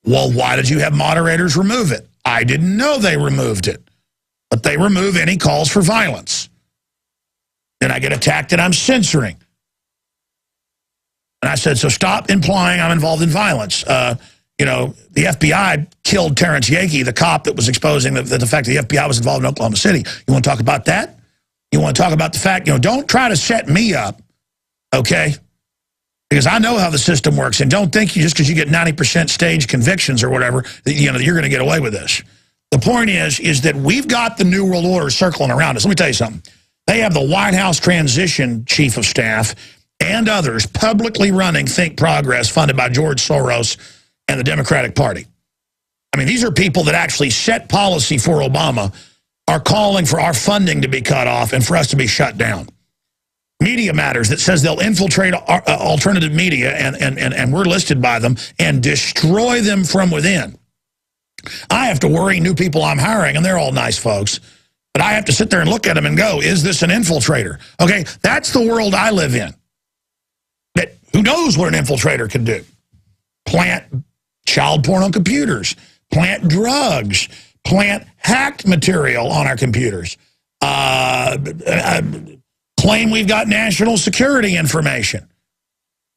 Well, why did you have moderators remove it? I didn't know they removed it. But they remove any calls for violence. Then I get attacked and I'm censoring. And I said, so stop implying I'm involved in violence. You know, the FBI killed Terrence Yakey, the cop that was exposing the fact that the FBI was involved in Oklahoma City. You want to talk about that? You want to talk about the fact, you know, don't try to set me up, okay? Because I know how the system works. And don't think you just because you get 90% stage convictions or whatever, that, you know, you're going to get away with this. The point is that we've got the New World Order circling around us. Let me tell you something. They have the White House transition chief of staff and others publicly running Think Progress, funded by George Soros and the Democratic Party. I mean, these are people that actually set policy for Obama, are calling for our funding to be cut off and for us to be shut down. Media Matters that says they'll infiltrate alternative media, and we're listed by them, and destroy them from within. I have to worry new people I'm hiring, and they're all nice folks, but I have to sit there and look at them and go, is this an infiltrator? Okay, that's the world I live in. But who knows what an infiltrator can do? Plant child porn on computers, plant drugs, plant hacked material on our computers, claim we've got national security information.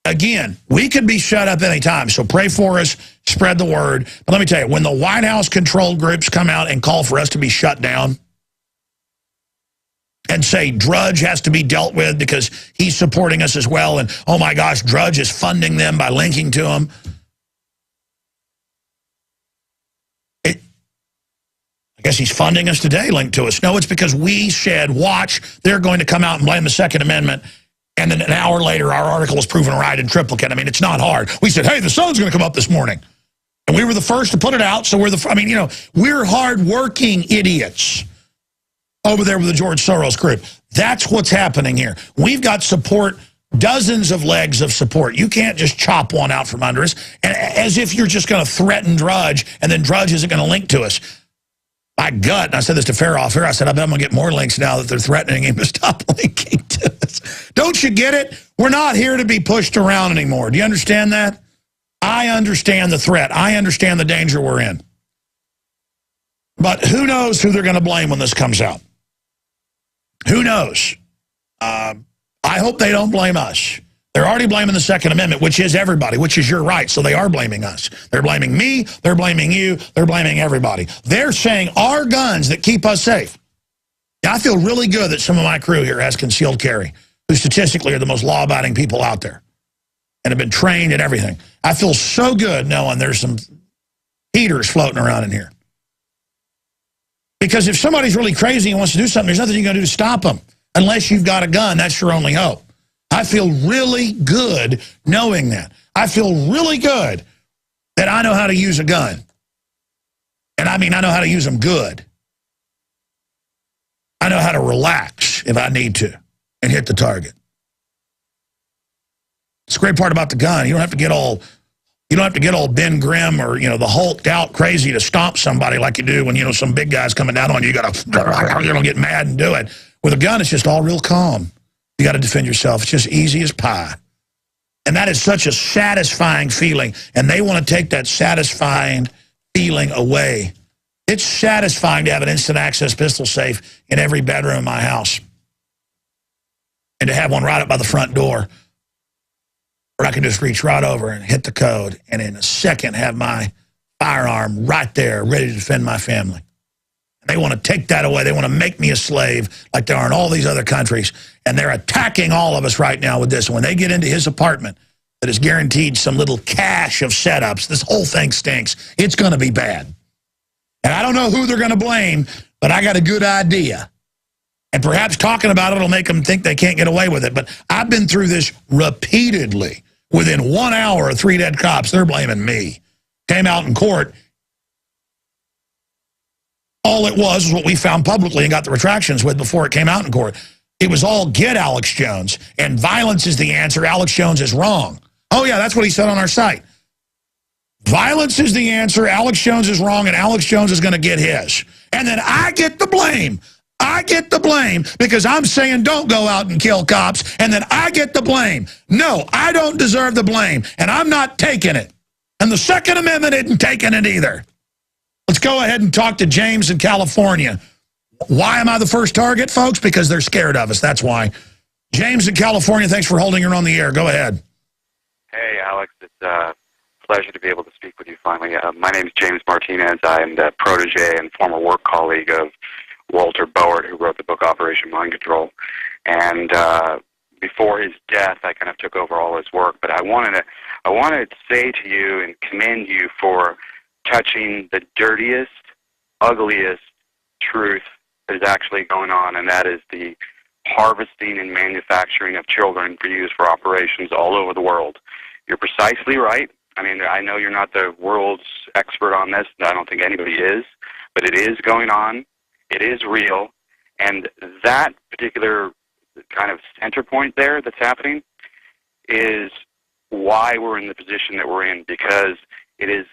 Again, we could be shut up any time, so pray for us, spread the word. But let me tell you, when the White House control groups come out and call for us to be shut down and say Drudge has to be dealt with because he's supporting us as well, and oh my gosh, Drudge is funding them by linking to them. I guess he's funding us today, linked to us. No, it's because we said, watch, they're going to come out and blame the Second Amendment. And then an hour later, our article was proven right in triplicate. I mean, it's not hard. We said, hey, the sun's going to come up this morning. And we were the first to put it out, so we're hard-working idiots over there with the George Soros group. That's what's happening here. We've got support, dozens of legs of support. You can't just chop one out from under us, and as if you're just going to threaten Drudge, and then Drudge isn't going to link to us. My gut, and I said this to Farrah off here, I said, I bet I'm going to get more links now that they're threatening him to stop linking to us. Don't you get it? We're not here to be pushed around anymore. Do you understand that? I understand the threat. I understand the danger we're in. But who knows who they're going to blame when this comes out? Who knows? I hope they don't blame us. They're already blaming the Second Amendment, which is everybody, which is your right. So they are blaming us. They're blaming me. They're blaming you. They're blaming everybody. They're saying our guns that keep us safe. Now, I feel really good that some of my crew here has concealed carry, who statistically are the most law-abiding people out there and have been trained and everything. I feel so good knowing there's some heaters floating around in here. Because if somebody's really crazy and wants to do something, there's nothing you're going to do to stop them. Unless you've got a gun, that's your only hope. I feel really good knowing that. I feel really good that I know how to use a gun. And I mean, I know how to use them good. I know how to relax if I need to and hit the target. It's a great part about the gun. You don't have to get all Ben Grimm or, the hulked out crazy to stomp somebody like you do when, some big guy's coming down on you. You got to get mad and do it. With a gun, it's just all real calm. You got to defend yourself. It's just easy as pie. And that is such a satisfying feeling. And they want to take that satisfying feeling away. It's satisfying to have an instant access pistol safe in every bedroom in my house. And to have one right up by the front door where I can just reach right over and hit the code and in a second have my firearm right there ready to defend my family. They want to take that away. They want to make me a slave like they are in all these other countries. And they're attacking all of us right now with this. And when they get into his apartment that is guaranteed some little cache of setups, this whole thing stinks. It's going to be bad. And I don't know who they're going to blame, but I got a good idea. And perhaps talking about it will make them think they can't get away with it. But I've been through this repeatedly. Within 1 hour of 3 dead cops, they're blaming me. Came out in court. All it was what we found publicly and got the retractions with before it came out in court. It was all get Alex Jones, and violence is the answer. Alex Jones is wrong. Oh, yeah, that's what he said on our site. Violence is the answer. Alex Jones is wrong, and Alex Jones is going to get his. And then I get the blame. I get the blame because I'm saying don't go out and kill cops, and then I get the blame. No, I don't deserve the blame, and I'm not taking it. And the Second Amendment isn't taking it either. Let's go ahead and talk to James in California. Why am I the first target, folks? Because they're scared of us. That's why. James in California, thanks for holding her on the air. Go ahead. Hey, Alex. It's a pleasure to be able to speak with you finally. My name is James Martinez. I am the protege and former work colleague of Walter Boert, who wrote the book Operation Mind Control. And before his death, I kind of took over all his work. But I wanted to say to you and commend you for touching the dirtiest, ugliest truth that is actually going on, and that is the harvesting and manufacturing of children for use for operations all over the world. You're precisely right. I mean, I know you're not the world's expert on this. I don't think anybody is, but it is going on. It is real. And that particular kind of center point there that's happening is why we're in the position that we're in, because it is.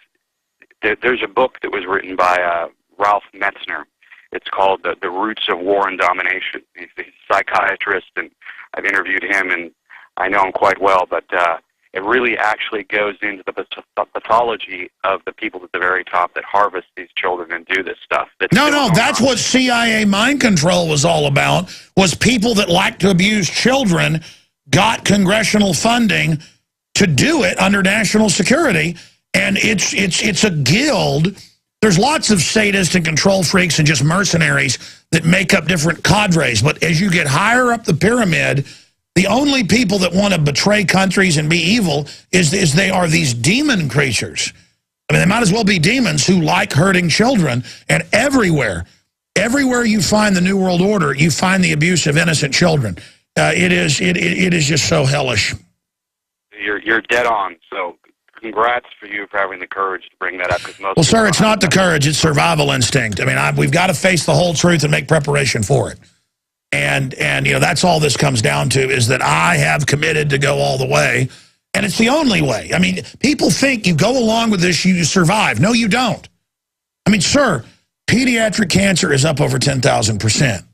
There's a book that was written by Ralph Metzner. It's called The Roots of War and Domination. He's a psychiatrist, and I've interviewed him, and I know him quite well, but it really actually goes into the pathology of the people at the very top that harvest these children and do this stuff. That's what CIA mind control was all about, was people that like to abuse children got congressional funding to do it under national security, and it's a guild. There's lots of sadists and control freaks and just mercenaries that make up different cadres, but as you get higher up the pyramid, the only people that want to betray countries and be evil is they are these demon creatures. I mean, they might as well be demons who like hurting children, and everywhere you find the New World Order, you find the abuse of innocent children. It is just so hellish. You're dead on. So congrats for you for having the courage to bring that up. Well, sir, it's not the courage; it's survival instinct. I mean, we've got to face the whole truth and make preparation for it. And you know, that's all this comes down to, is that I have committed to go all the way, and it's the only way. I mean, people think you go along with this, you survive. No, you don't. I mean, sir, pediatric cancer is up over 10,000%.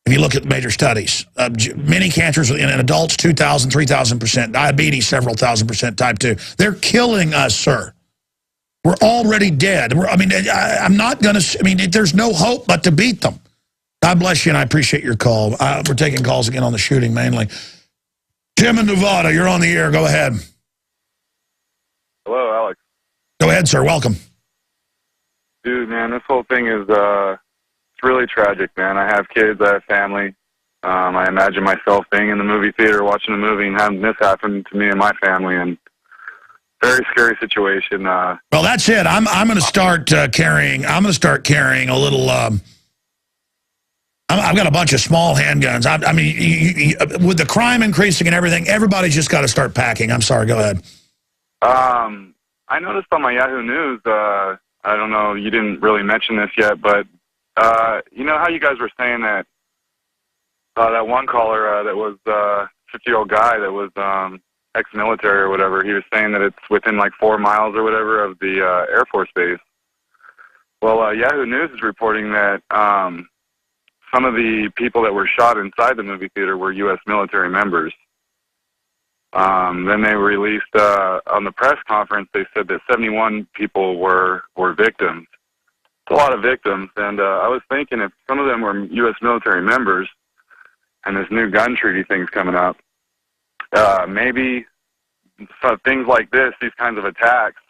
If you look at major studies, many cancers in adults, 2,000, 3,000%, diabetes, several thousand%, type 2. They're killing us, sir. We're already dead. I'm not going to, there's no hope but to beat them. God bless you, and I appreciate your call. We're taking calls again on the shooting mainly. Jim in Nevada, you're on the air. Go ahead. Hello, Alex. Go ahead, sir. Welcome. Dude, man, this whole thing is it's really tragic, man. I have kids. I have family. I imagine myself being in the movie theater watching a movie and having this happen to me and my family, and very scary situation. Well, that's it. I'm going to start carrying. I'm going to start carrying a little. I've got a bunch of small handguns. I mean, with the crime increasing and everything, everybody's just got to start packing. I'm sorry. Go ahead. I noticed on my Yahoo News, I don't know, you didn't really mention this yet, but you know how you guys were saying that that one caller that was a 50-year-old guy that was ex-military or whatever, he was saying that it's within like 4 miles or whatever of the Air Force Base. Well, Yahoo News is reporting that some of the people that were shot inside the movie theater were U.S. military members. Then they released, on the press conference, they said that 71 people were victims. It's a lot of victims, and I was thinking if some of them were U.S. military members and this new gun treaty thing's coming up, maybe things like this, these kinds of attacks,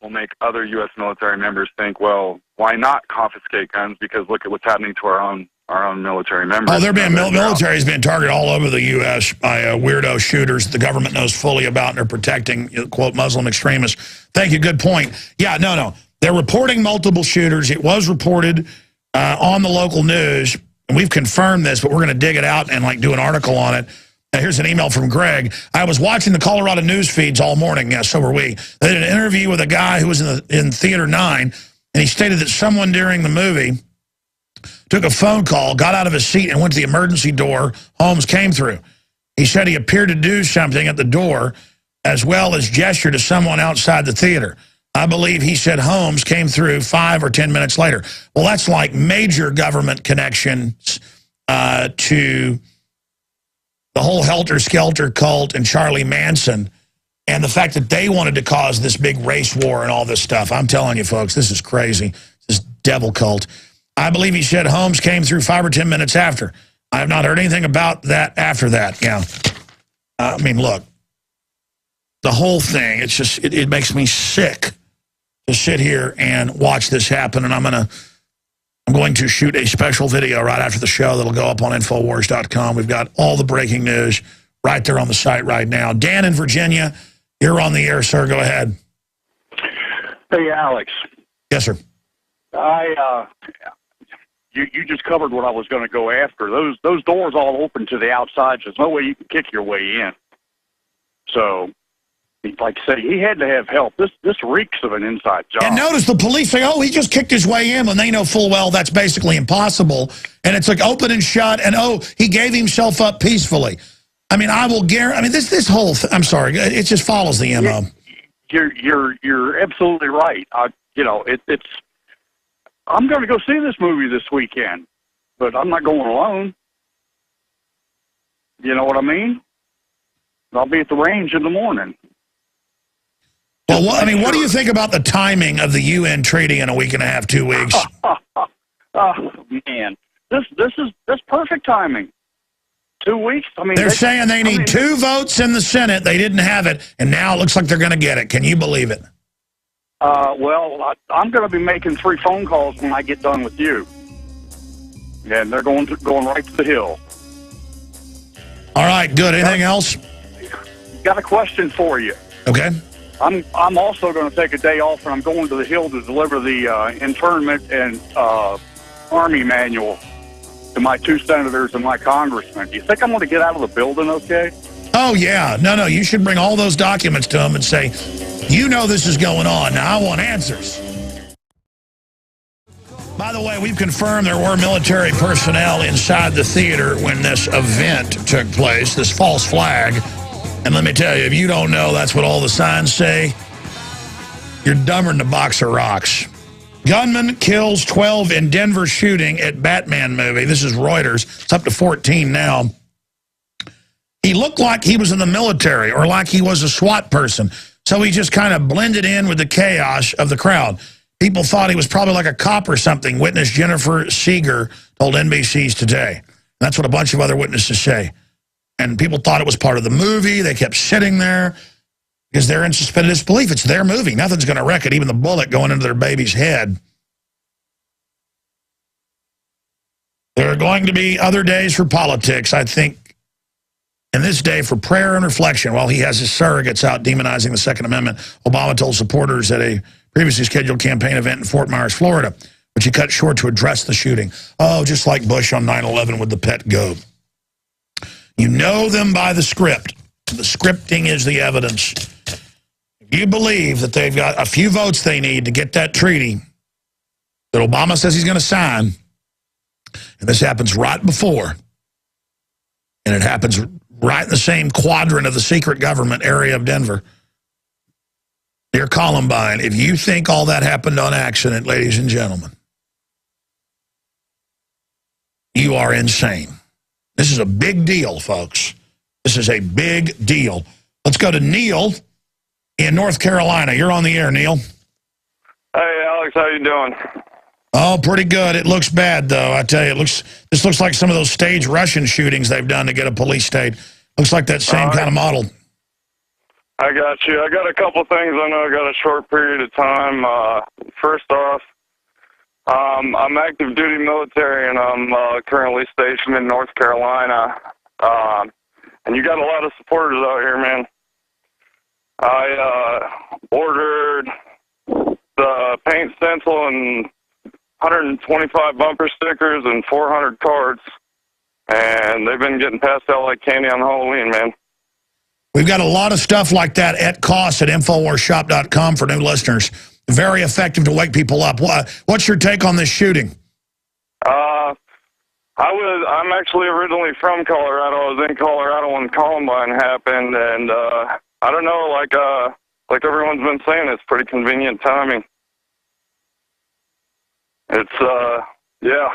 will make other U.S. military members think, well, why not confiscate guns? Because look at what's happening to our own military members. Oh, they're being military is being targeted all over the U.S. by weirdo shooters that the government knows fully about, and they're protecting, quote, Muslim extremists. Thank you. Good point. Yeah, no. They're reporting multiple shooters. It was reported on the local news, and we've confirmed this, but we're going to dig it out and do an article on it. Now, here's an email from Greg. I was watching the Colorado news feeds all morning. Yeah, so were we. They did an interview with a guy who was in Theater 9, and he stated that someone during the movie took a phone call, got out of his seat, and went to the emergency door Holmes came through. He said he appeared to do something at the door, as well as gesture to someone outside the theater. I believe he said Holmes came through 5 or 10 minutes later. Well, that's like major government connections to the whole helter-skelter cult and Charlie Manson, and the fact that they wanted to cause this big race war and all this stuff. I'm telling you, folks, this is crazy. This devil cult. I believe he said Holmes came through 5 or 10 minutes after. I have not heard anything about that after that. Yeah. Look, the whole thing, it's just, it makes me sick to sit here and watch this happen, and I'm going to shoot a special video right after the show that'll go up on Infowars.com. We've got all the breaking news right there on the site right now. Dan in Virginia, you're on the air, sir. Go ahead. Hey, Alex. Yes, sir. You just covered what I was going to go after. Those doors all open to the outside, so there's no way you can kick your way in. So, like I say, he had to have help. This reeks of an inside job. And notice the police say, oh, he just kicked his way in, when they know full well that's basically impossible. And it's like open and shut, and oh, he gave himself up peacefully. I will guarantee, this whole I'm sorry, it just follows the MO. You're absolutely right. It's I'm going to go see this movie this weekend, but I'm not going alone. You know what I mean? I'll be at the range in the morning. Well, what do you think about the timing of the UN treaty in a week and a half, 2 weeks? Oh, man. That's perfect timing. 2 weeks? I mean, they're saying they need 2 votes in the Senate. They didn't have it, and now it looks like they're going to get it. Can you believe it? Well, I'm going to be making 3 phone calls when I get done with you. And they're going right to the Hill. All right, good. Anything else? Got a question for you. Okay. I'm also going to take a day off, and I'm going to the Hill to deliver the internment and Army manual to my 2 senators and my congressman. Do you think I'm going to get out of the building okay? Oh, yeah. No, you should bring all those documents to them and say, you know this is going on. Now I want answers. By the way, we've confirmed there were military personnel inside the theater when this event took place, this false flag. And let me tell you, if you don't know that's what all the signs say, you're dumber than a box of rocks. Gunman kills 12 in Denver shooting at Batman movie. This is Reuters. It's up to 14 now. He looked like he was in the military or like he was a SWAT person. So he just kind of blended in with the chaos of the crowd. People thought he was probably like a cop or something. Witness Jennifer Seeger told NBC's Today. That's what a bunch of other witnesses say. And people thought it was part of the movie. They kept sitting there because they're in suspended disbelief. It's their movie. Nothing's going to wreck it, even the bullet going into their baby's head. There are going to be other days for politics, I think, and this day for prayer and reflection. While he has his surrogates out demonizing the Second Amendment, Obama told supporters at a previously scheduled campaign event in Fort Myers, Florida, which he cut short to address the shooting. Oh, just like Bush on 9/11 with the pet goat. You know them by the script. The scripting is the evidence. If you believe that they've got a few votes they need to get that treaty that Obama says he's going to sign, and this happens right before, and it happens right in the same quadrant of the secret government area of Denver, near Columbine. If you think all that happened on accident, ladies and gentlemen, you are insane. This is a big deal, folks. This is a big deal. Let's go to Neil in North Carolina. You're on the air, Neil. Hey, Alex, how you doing? Oh, pretty good. It looks bad, though. I tell you, this looks like some of those staged Russian shootings they've done to get a police state. Looks like that same kind of model. I got you. I got a couple things. I know I got a short period of time. First off, I'm active duty military, and I'm currently stationed in North Carolina. And you got a lot of supporters out here, man. I ordered the paint stencil and 125 bumper stickers and 400 cards, and they've been getting passed out like candy on Halloween, man. We've got a lot of stuff like that at cost at InfoWarsShop.com for new listeners. Very effective to wake people up. What's your take on this shooting? I'm actually originally from Colorado. I was in Colorado when Columbine happened, and I don't know, like everyone's been saying, it's pretty convenient timing. It's yeah,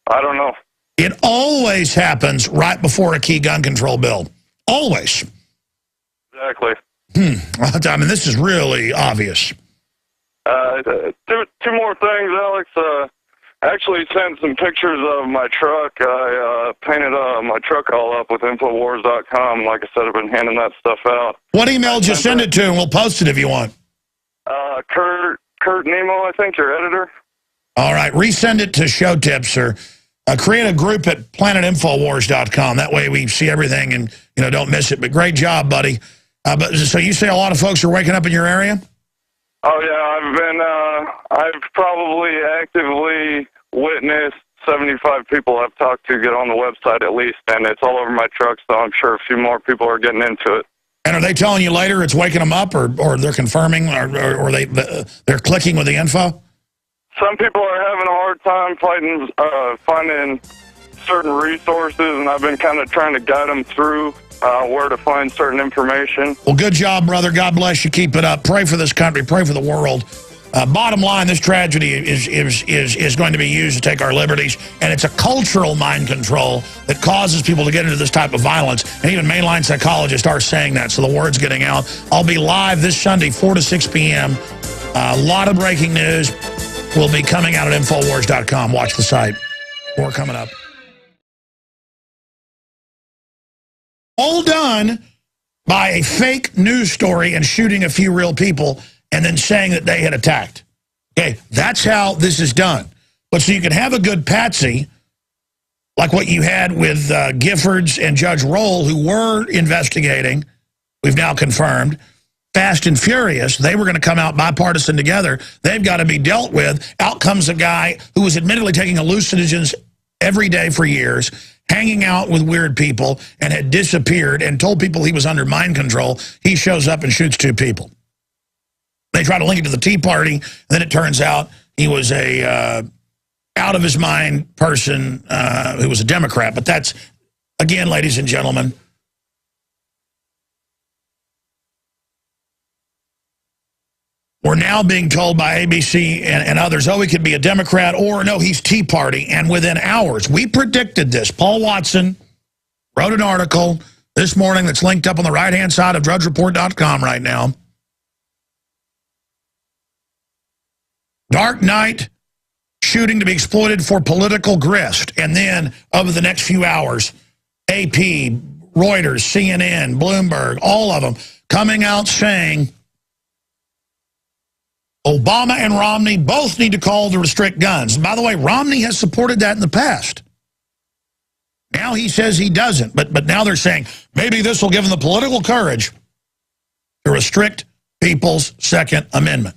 I don't know. It always happens right before a key gun control bill. Always. Exactly. I mean, this is really obvious. Two more things, Alex. I actually sent some pictures of my truck. I painted my truck all up with Infowars.com. Like I said, I've been handing that stuff out. What email did you send it to, and we'll post it if you want? Kurt Nemo, I think, your editor. All right, resend it to Show Tips, or create a group at planetinfowars.com. That way we see everything and don't miss it. But great job, buddy. So you say a lot of folks are waking up in your area? Oh yeah, I've probably actively witnessed 75 people I've talked to get on the website at least, and it's all over my truck, so I'm sure a few more people are getting into it. And are they telling you later it's waking them up, or they're confirming, or they're clicking with the info? Some people are having a hard time finding certain resources, and I've been kind of trying to guide them through where to find certain information. Well, good job, brother. God bless you. Keep it up. Pray for this country. Pray for the world. Bottom line, this tragedy is going to be used to take our liberties, and it's a cultural mind control that causes people to get into this type of violence. And even mainline psychologists are saying that, so the word's getting out. I'll be live this Sunday, 4 to 6 p.m. A lot of breaking news will be coming out at Infowars.com. Watch the site. More coming up. All done by a fake news story and shooting a few real people and then saying that they had attacked. Okay, that's how this is done. But so you can have a good patsy, like what you had with Giffords and Judge Roll, who were investigating, we've now confirmed, Fast and Furious. They were going to come out bipartisan together. They've got to be dealt with. Out comes a guy who was admittedly taking hallucinogens every day for years, hanging out with weird people, and had disappeared and told people he was under mind control. He shows up and shoots 2 people. They try to link it to the Tea Party, and then it turns out he was a out-of-his-mind person who was a Democrat. But that's, again, ladies and gentlemen, we're now being told by ABC and others, oh, he could be a Democrat, or no, he's Tea Party. And within hours, we predicted this. Paul Watson wrote an article this morning that's linked up on the right-hand side of drudgereport.com right now. Dark night shooting to be exploited for political grist. And then over the next few hours, AP, Reuters, CNN, Bloomberg, all of them coming out saying Obama and Romney both need to call to restrict guns. And by the way, Romney has supported that in the past. Now he says he doesn't. But now they're saying maybe this will give them the political courage to restrict people's Second Amendment.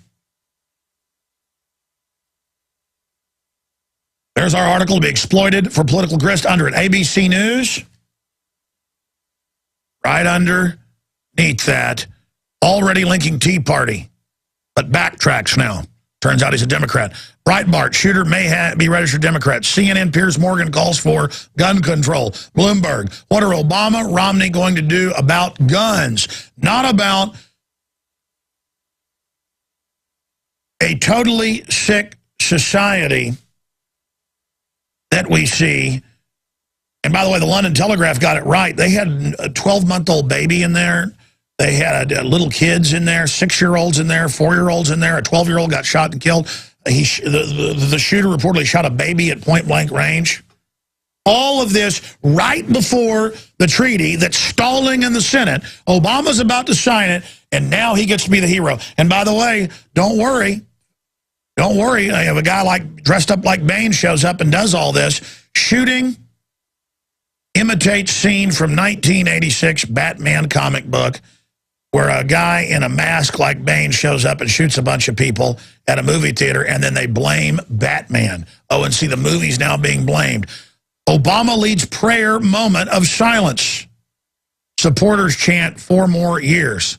There's our article to be exploited for political grist under it. ABC News. Right underneath that. Already linking Tea Party. But backtracks now. Turns out he's a Democrat. Breitbart, shooter may be registered Democrat. CNN, Piers Morgan calls for gun control. Bloomberg, what are Obama, Romney going to do about guns? Not about a totally sick society that we see. And by the way, the London Telegraph got it right. They had a 12-month-old baby in there. They had little kids in there, 6-year-olds in there, 4-year-olds in there. A 12-year-old got shot and killed. The shooter reportedly shot a baby at point-blank range. All of this right before the treaty that's stalling in the Senate. Obama's about to sign it, and now he gets to be the hero. And by the way, don't worry. Don't worry. If a guy dressed up like Bane shows up and does all this, shooting imitates scene from 1986 Batman comic book, where a guy in a mask like Bane shows up and shoots a bunch of people at a movie theater, and then they blame Batman. Oh, and see, the movie's now being blamed. Obama leads prayer moment of silence. Supporters chant 4 more years.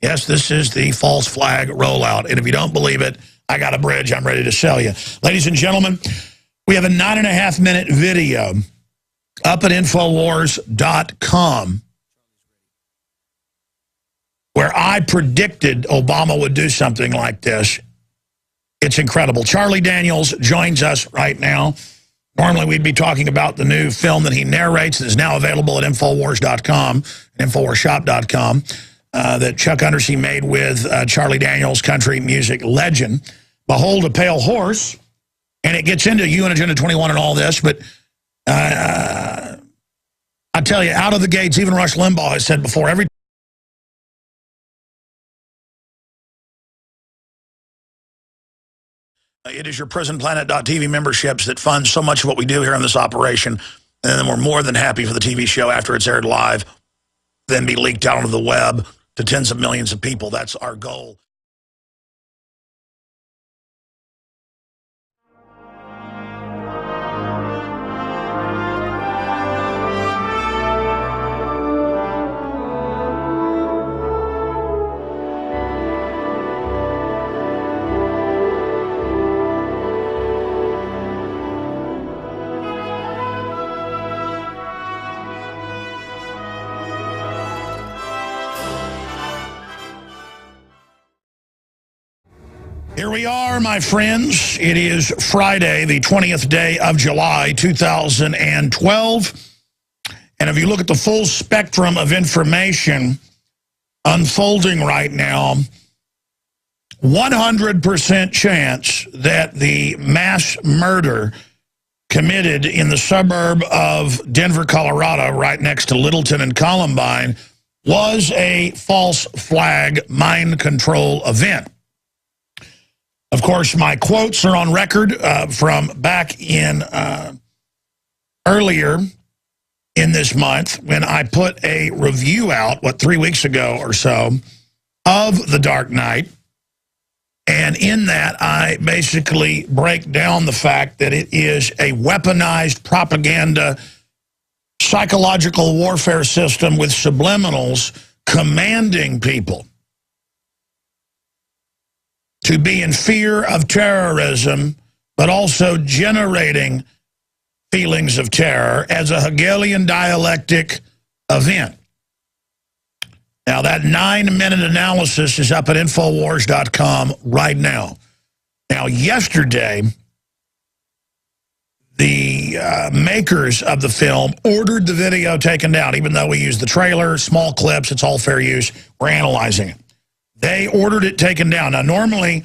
Yes, this is the false flag rollout. And if you don't believe it, I got a bridge I'm ready to sell you. Ladies and gentlemen, we have a 9.5-minute video up at Infowars.com where I predicted Obama would do something like this. It's incredible. Charlie Daniels joins us right now. Normally we'd be talking about the new film that he narrates that is now available at Infowars.com, InfoWarsShop.com, that Chuck Undersea made with Charlie Daniels, country music legend. Behold a Pale Horse. And it gets into UN Agenda 21 and all this, but I tell you, out of the gates, even Rush Limbaugh has said before, it is your PrisonPlanet.tv memberships that fund so much of what we do here on this operation. And then we're more than happy for the TV show after it's aired live, then be leaked out onto the web to tens of millions of people. That's our goal. Here we are, my friends. It is Friday, the 20th day of July, 2012. And if you look at the full spectrum of information unfolding right now, 100% chance that the mass murder committed in the suburb of Denver, Colorado, right next to Littleton and Columbine, was a false flag mind control event. Of course, my quotes are on record from back in earlier in this month when I put a review out, 3 weeks ago or so, of The Dark Knight. And in that, I basically break down the fact that it is a weaponized propaganda, psychological warfare system with subliminals commanding people to be in fear of terrorism, but also generating feelings of terror as a Hegelian dialectic event. Now, that 9-minute analysis is up at Infowars.com right now. Now, yesterday, the makers of the film ordered the video taken down, even though we used the trailer, small clips, it's all fair use. We're analyzing it. They ordered it taken down. Now, normally,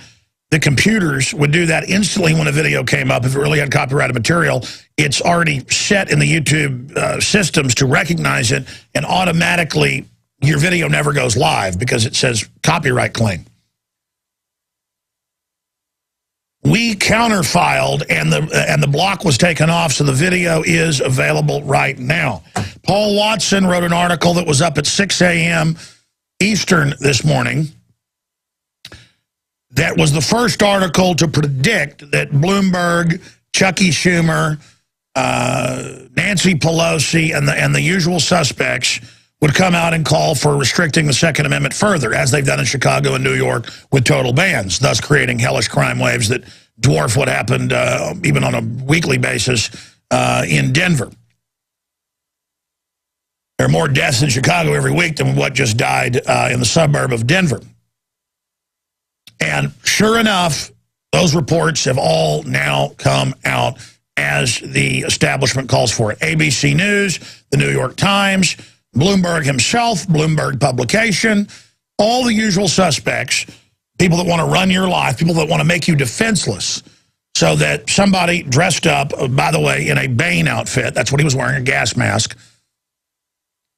the computers would do that instantly when a video came up. If it really had copyrighted material, it's already set in the YouTube systems to recognize it, and automatically your video never goes live because it says copyright claim. We counterfiled, and the block was taken off, so the video is available right now. Paul Watson wrote an article that was up at 6 a.m. Eastern this morning. That was the first article to predict that Bloomberg, Chucky Schumer, Nancy Pelosi, and the usual suspects would come out and call for restricting the Second Amendment further, as they've done in Chicago and New York with total bans, thus creating hellish crime waves that dwarf what happened even on a weekly basis in Denver. There are more deaths in Chicago every week than what just died in the suburb of Denver. And sure enough, those reports have all now come out as the establishment calls for it. ABC News, the New York Times, Bloomberg himself, Bloomberg Publication, all the usual suspects, people that want to run your life, people that want to make you defenseless, so that somebody dressed up, by the way, in a Bane outfit, that's what he was wearing, a gas mask,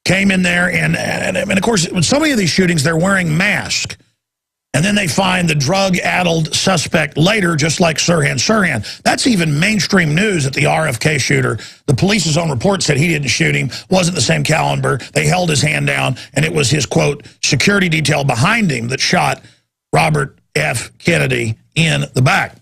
came in there, and of course, with so many of these shootings, they're wearing masks. And then they find the drug-addled suspect later, just like Sirhan. That's even mainstream news that the RFK shooter, the police's own report said he didn't shoot him, wasn't the same caliber. They held his hand down, and it was his, quote, security detail behind him that shot Robert F. Kennedy in the back.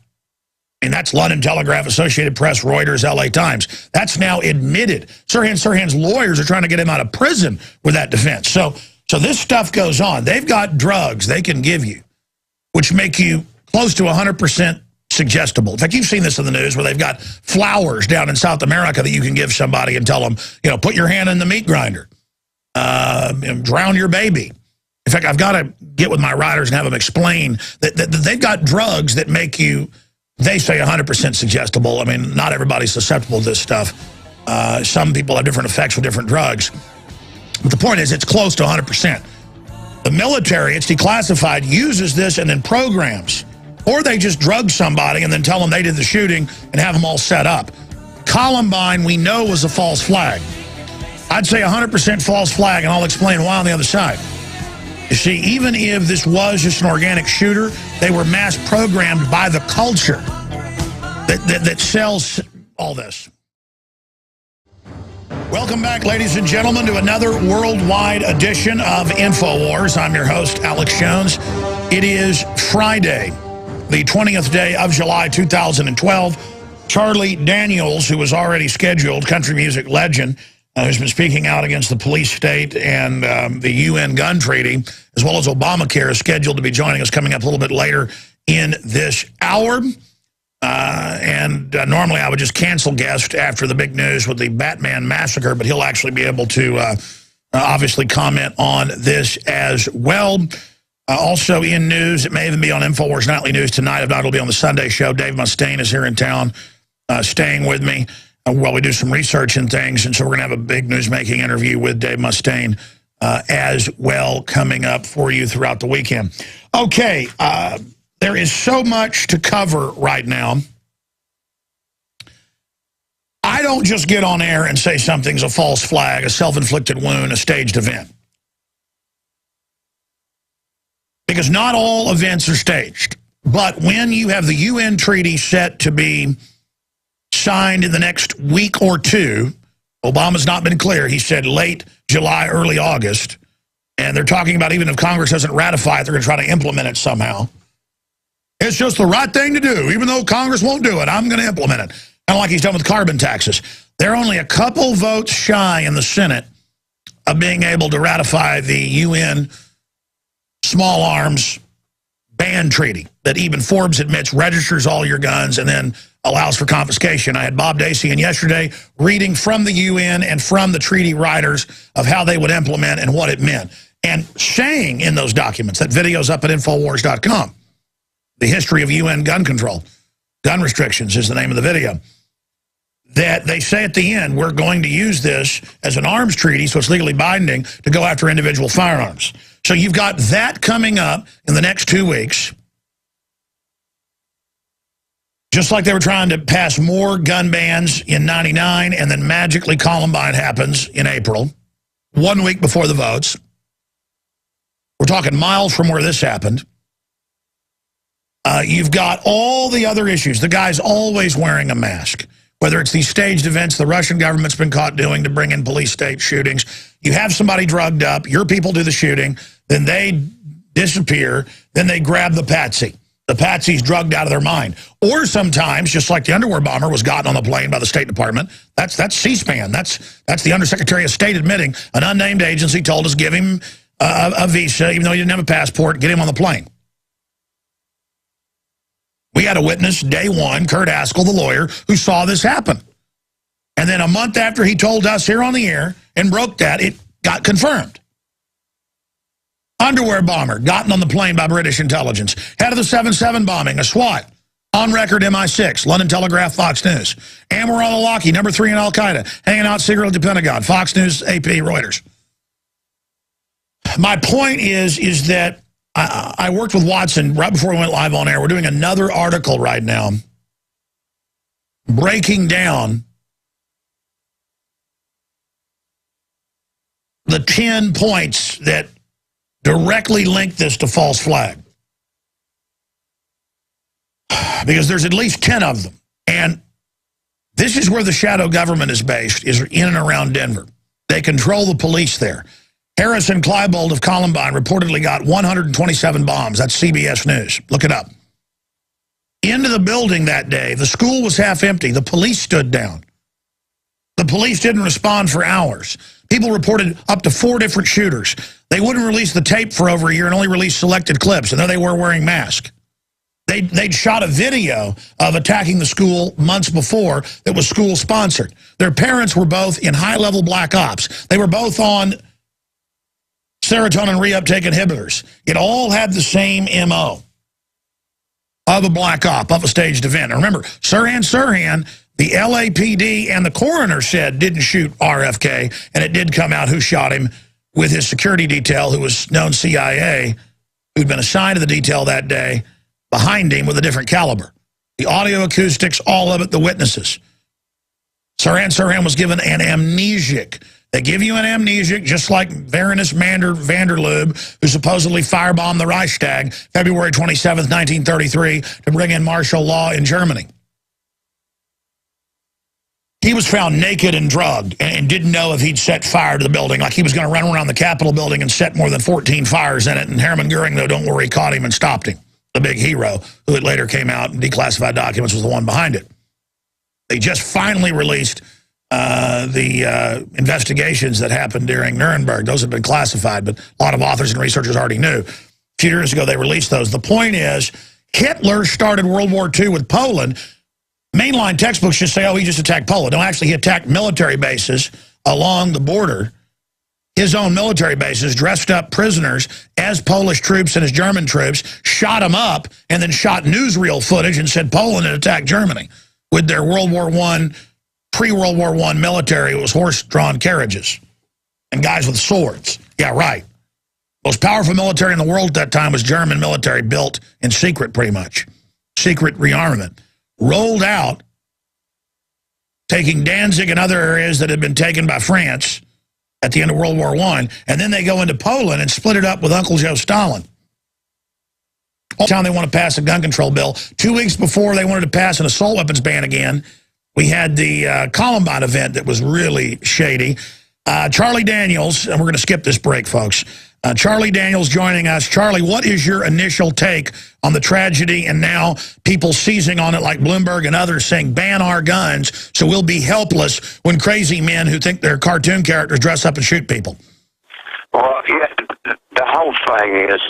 And that's London Telegraph, Associated Press, Reuters, LA Times. That's now admitted. Sirhan's lawyers are trying to get him out of prison with that defense. So this stuff goes on. They've got drugs they can give you, which make you close to 100% suggestible. In fact, you've seen this in the news where they've got flowers down in South America that you can give somebody and tell them, put your hand in the meat grinder, drown your baby. In fact, I've got to get with my writers and have them explain that they've got drugs that make you, they say, 100% suggestible. I mean, not everybody's susceptible to this stuff. Some people have different effects with different drugs. But the point is, it's close to 100%. The military, it's declassified, uses this and then programs. Or they just drug somebody and then tell them they did the shooting and have them all set up. Columbine, we know, was a false flag. I'd say 100% false flag, and I'll explain why on the other side. You see, even if this was just an organic shooter, they were mass programmed by the culture that sells all this. Welcome back, ladies and gentlemen, to another worldwide edition of InfoWars. I'm your host, Alex Jones. It is Friday, the 20th day of July, 2012. Charlie Daniels, who was already scheduled, country music legend, who's been speaking out against the police state and the UN gun treaty, as well as Obamacare, is scheduled to be joining us coming up a little bit later in this hour. Normally I would just cancel guest after the big news with the Batman Massacre, but he'll actually be able to obviously comment on this as well. Also in news, it may even be on InfoWars Nightly News tonight. If not, it'll be on the Sunday show. Dave Mustaine is here in town staying with me while we do some research and things. And so we're going to have a big news-making interview with Dave Mustaine as well coming up for you throughout the weekend. Okay, there is so much to cover right now. I don't just get on air and say something's a false flag, a self-inflicted wound, a staged event. Because not all events are staged. But when you have the UN treaty set to be signed in the next week or two, Obama's not been clear. He said late July, early August. And they're talking about even if Congress doesn't ratify it, they're going to try to implement it somehow. It's just the right thing to do. Even though Congress won't do it, I'm going to implement it. Kind of like he's done with carbon taxes. They're only a couple votes shy in the Senate of being able to ratify the UN small arms ban treaty that even Forbes admits registers all your guns and then allows for confiscation. I had Bob Dacey in yesterday reading from the UN and from the treaty writers of how they would implement and what it meant. And saying in those documents, that video's up at Infowars.com, the history of UN gun control, gun restrictions is the name of the video, that they say at the end, we're going to use this as an arms treaty, so it's legally binding, to go after individual firearms. So you've got that coming up in the next 2 weeks. Just like they were trying to pass more gun bans in '99, and then magically Columbine happens in April, 1 week before the votes. We're talking miles from where this happened. You've got all the other issues. The guy's always wearing a mask. Whether it's these staged events the Russian government's been caught doing to bring in police state shootings. You have somebody drugged up, your people do the shooting, then they disappear, then they grab the patsy. The patsy's drugged out of their mind. Or sometimes, just like the underwear bomber was gotten on the plane by the State Department, that's C-SPAN. That's the Undersecretary of State admitting an unnamed agency told us give him a visa, even though he didn't have a passport, get him on the plane. We had a witness, day one, Kurt Haskell, the lawyer, who saw this happen. And then a month after he told us here on the air and broke that, it got confirmed. Underwear bomber, gotten on the plane by British intelligence. Head of the 7/7 bombing, a SWAT. On record, MI6, London Telegraph, Fox News. Anwar al-Awlaki, number 3 in Al-Qaeda, hanging out secretly at the Pentagon, Fox News, AP, Reuters. My point is that I worked with Watson right before we went live on air. We're doing another article right now breaking down the 10 points that directly link this to false flag. Because there's at least 10 of them. And this is where the shadow government is based, is in and around Denver. They control the police there. Harrison Kleinbold of Columbine reportedly got 127 bombs. That's CBS News. Look it up. Into the building that day. The school was half empty. The police stood down. The police didn't respond for hours. People reported up to 4 different shooters. They wouldn't release the tape for over a year and only released selected clips, and there they were wearing masks. They'd shot a video of attacking the school months before that was school-sponsored. Their parents were both in high-level black ops. They were both on serotonin reuptake inhibitors. It all had the same MO of a black op, of a staged event. And remember, Sirhan, the LAPD and the coroner said didn't shoot RFK, and it did come out who shot him with his security detail, who was known CIA, who'd been assigned to the detail that day, behind him with a different caliber. The audio acoustics, all of it, the witnesses. Sirhan was given an amnesic. They give you an amnesic, just like Baroness Vanderloob, who supposedly firebombed the Reichstag February 27th, 1933, to bring in martial law in Germany. He was found naked and drugged and didn't know if he'd set fire to the building, like he was going to run around the Capitol building and set more than 14 fires in it. And Hermann Goering, though, don't worry, caught him and stopped him. The big hero, who it later came out in declassified documents, was the one behind it. They just finally released the investigations that happened during Nuremberg. Those have been classified, but a lot of authors and researchers already knew. A few years ago, they released those. The point is, Hitler started World War II with Poland. Mainline textbooks just say, oh, he just attacked Poland. No, actually, he attacked military bases along the border, his own military bases, dressed up prisoners as Polish troops and as German troops, shot them up, and then shot newsreel footage and said Poland had attacked Germany with their World War I, pre-World War I military. It was horse-drawn carriages and guys with swords. Yeah, right. Most powerful military in the world at that time was German military, built in secret pretty much. Secret rearmament. Rolled out taking Danzig and other areas that had been taken by France at the end of World War I, and then they go into Poland and split it up with Uncle Joe Stalin. All the time they want to pass a gun control bill. 2 weeks before they wanted to pass an assault weapons ban again, we had the Columbine event that was really shady. Charlie Daniels, and we're going to skip this break, folks. Charlie Daniels joining us. Charlie, what is your initial take on the tragedy and now people seizing on it like Bloomberg and others saying ban our guns so we'll be helpless when crazy men who think they're cartoon characters dress up and shoot people? Well, yeah, the whole thing is,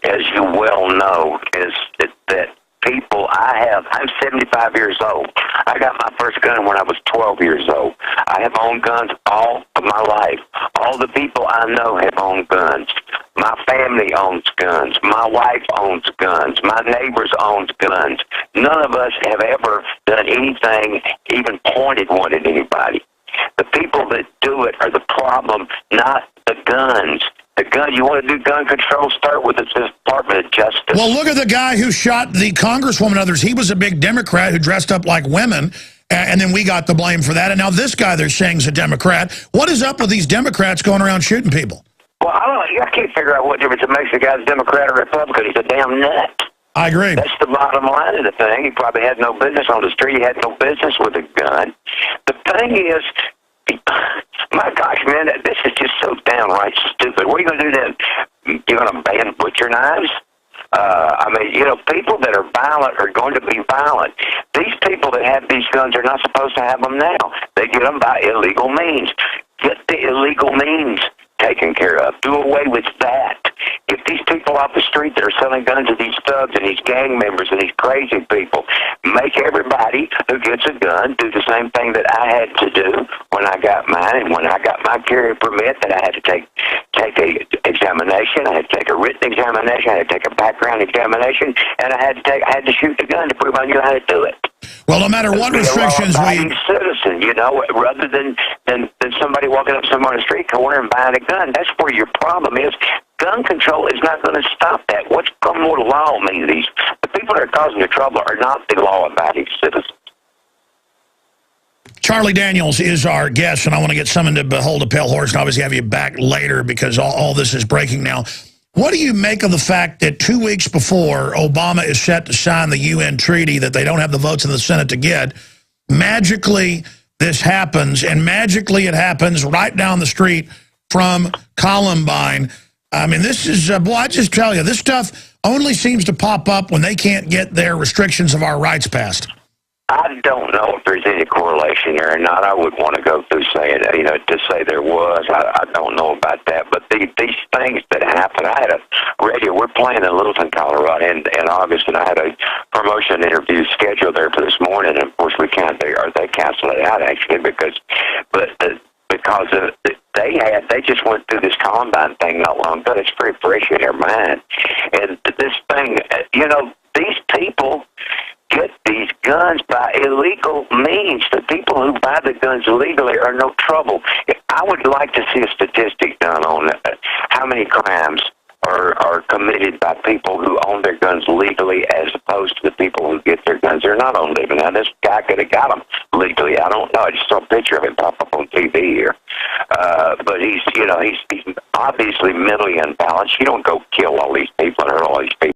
as you well know, is that people, I'm 75 years old. I got my first gun when I was 12 years old. I have owned guns all of my life. All the people I know have owned guns. My family owns guns. My wife owns guns. My neighbors owns guns. None of us have ever done anything, even pointed one at anybody. The people that do it are the problem, not the guns. The gun, you want to do gun control, start with the Department of Justice. Well, look at the guy who shot the congresswoman and others. He was a big Democrat who dressed up like women, and then we got the blame for that. And now this guy they're saying is a Democrat. What is up with these Democrats going around shooting people? Well, I can't figure out what difference it makes a guy's Democrat or Republican. He's a damn nut. I agree. That's the bottom line of the thing. He probably had no business on the street. He had no business with a gun. The thing is, my gosh, man, this is just so downright stupid. What are you going to do then? You're going to ban butcher knives? I mean, you know, people that are violent are going to be violent. These people that have these guns are not supposed to have them now. They get them by illegal means. Get the illegal means taken care of. Do away with that. If these people off the street that are selling guns to these thugs and these gang members and these crazy people, make everybody who gets a gun do the same thing that I had to do when I got mine, and when I got my carry permit, that I had to take a examination, I had to take a written examination, I had to take a background examination, and I had to shoot the gun to prove I knew how to do it. Well, no matter what restrictions we... citizen, you know, rather than somebody walking up somewhere on the street corner and buying a gun. That's where your problem is. Gun control is not going to stop that. What's more law mean? The people that are causing the trouble are not the law-abiding citizens. Charlie Daniels is our guest, and I want to get someone to behold a pale horse and obviously have you back later because all this is breaking now. What do you make of the fact that 2 weeks before Obama is set to sign the UN treaty that they don't have the votes in the Senate to get, magically this happens, and magically it happens right down the street from Columbine? I mean, this is, boy, I just tell you, this stuff only seems to pop up when they can't get their restrictions of our rights passed. I don't know if there's any correlation there or not. I would want to go through saying, you know, to say there was. I don't know about that. But these things that happen, I had a radio. We're playing in Littleton, Colorado in August, and I had a promotion interview scheduled there for this morning. And of course, they canceled it out actually because they just went through this Columbine thing not long ago. It's pretty fresh in their mind, and this thing, you know, these people get these guns by illegal means. The people who buy the guns illegally are no trouble. I would like to see a statistic done on how many crimes are committed by people who own their guns legally as opposed to the people who get their guns. They're not owned legally. Now, this guy could have got them legally. I don't know. I just saw a picture of him pop up on TV here. But he's obviously mentally unbalanced. You don't go kill all these people and hurt all these people.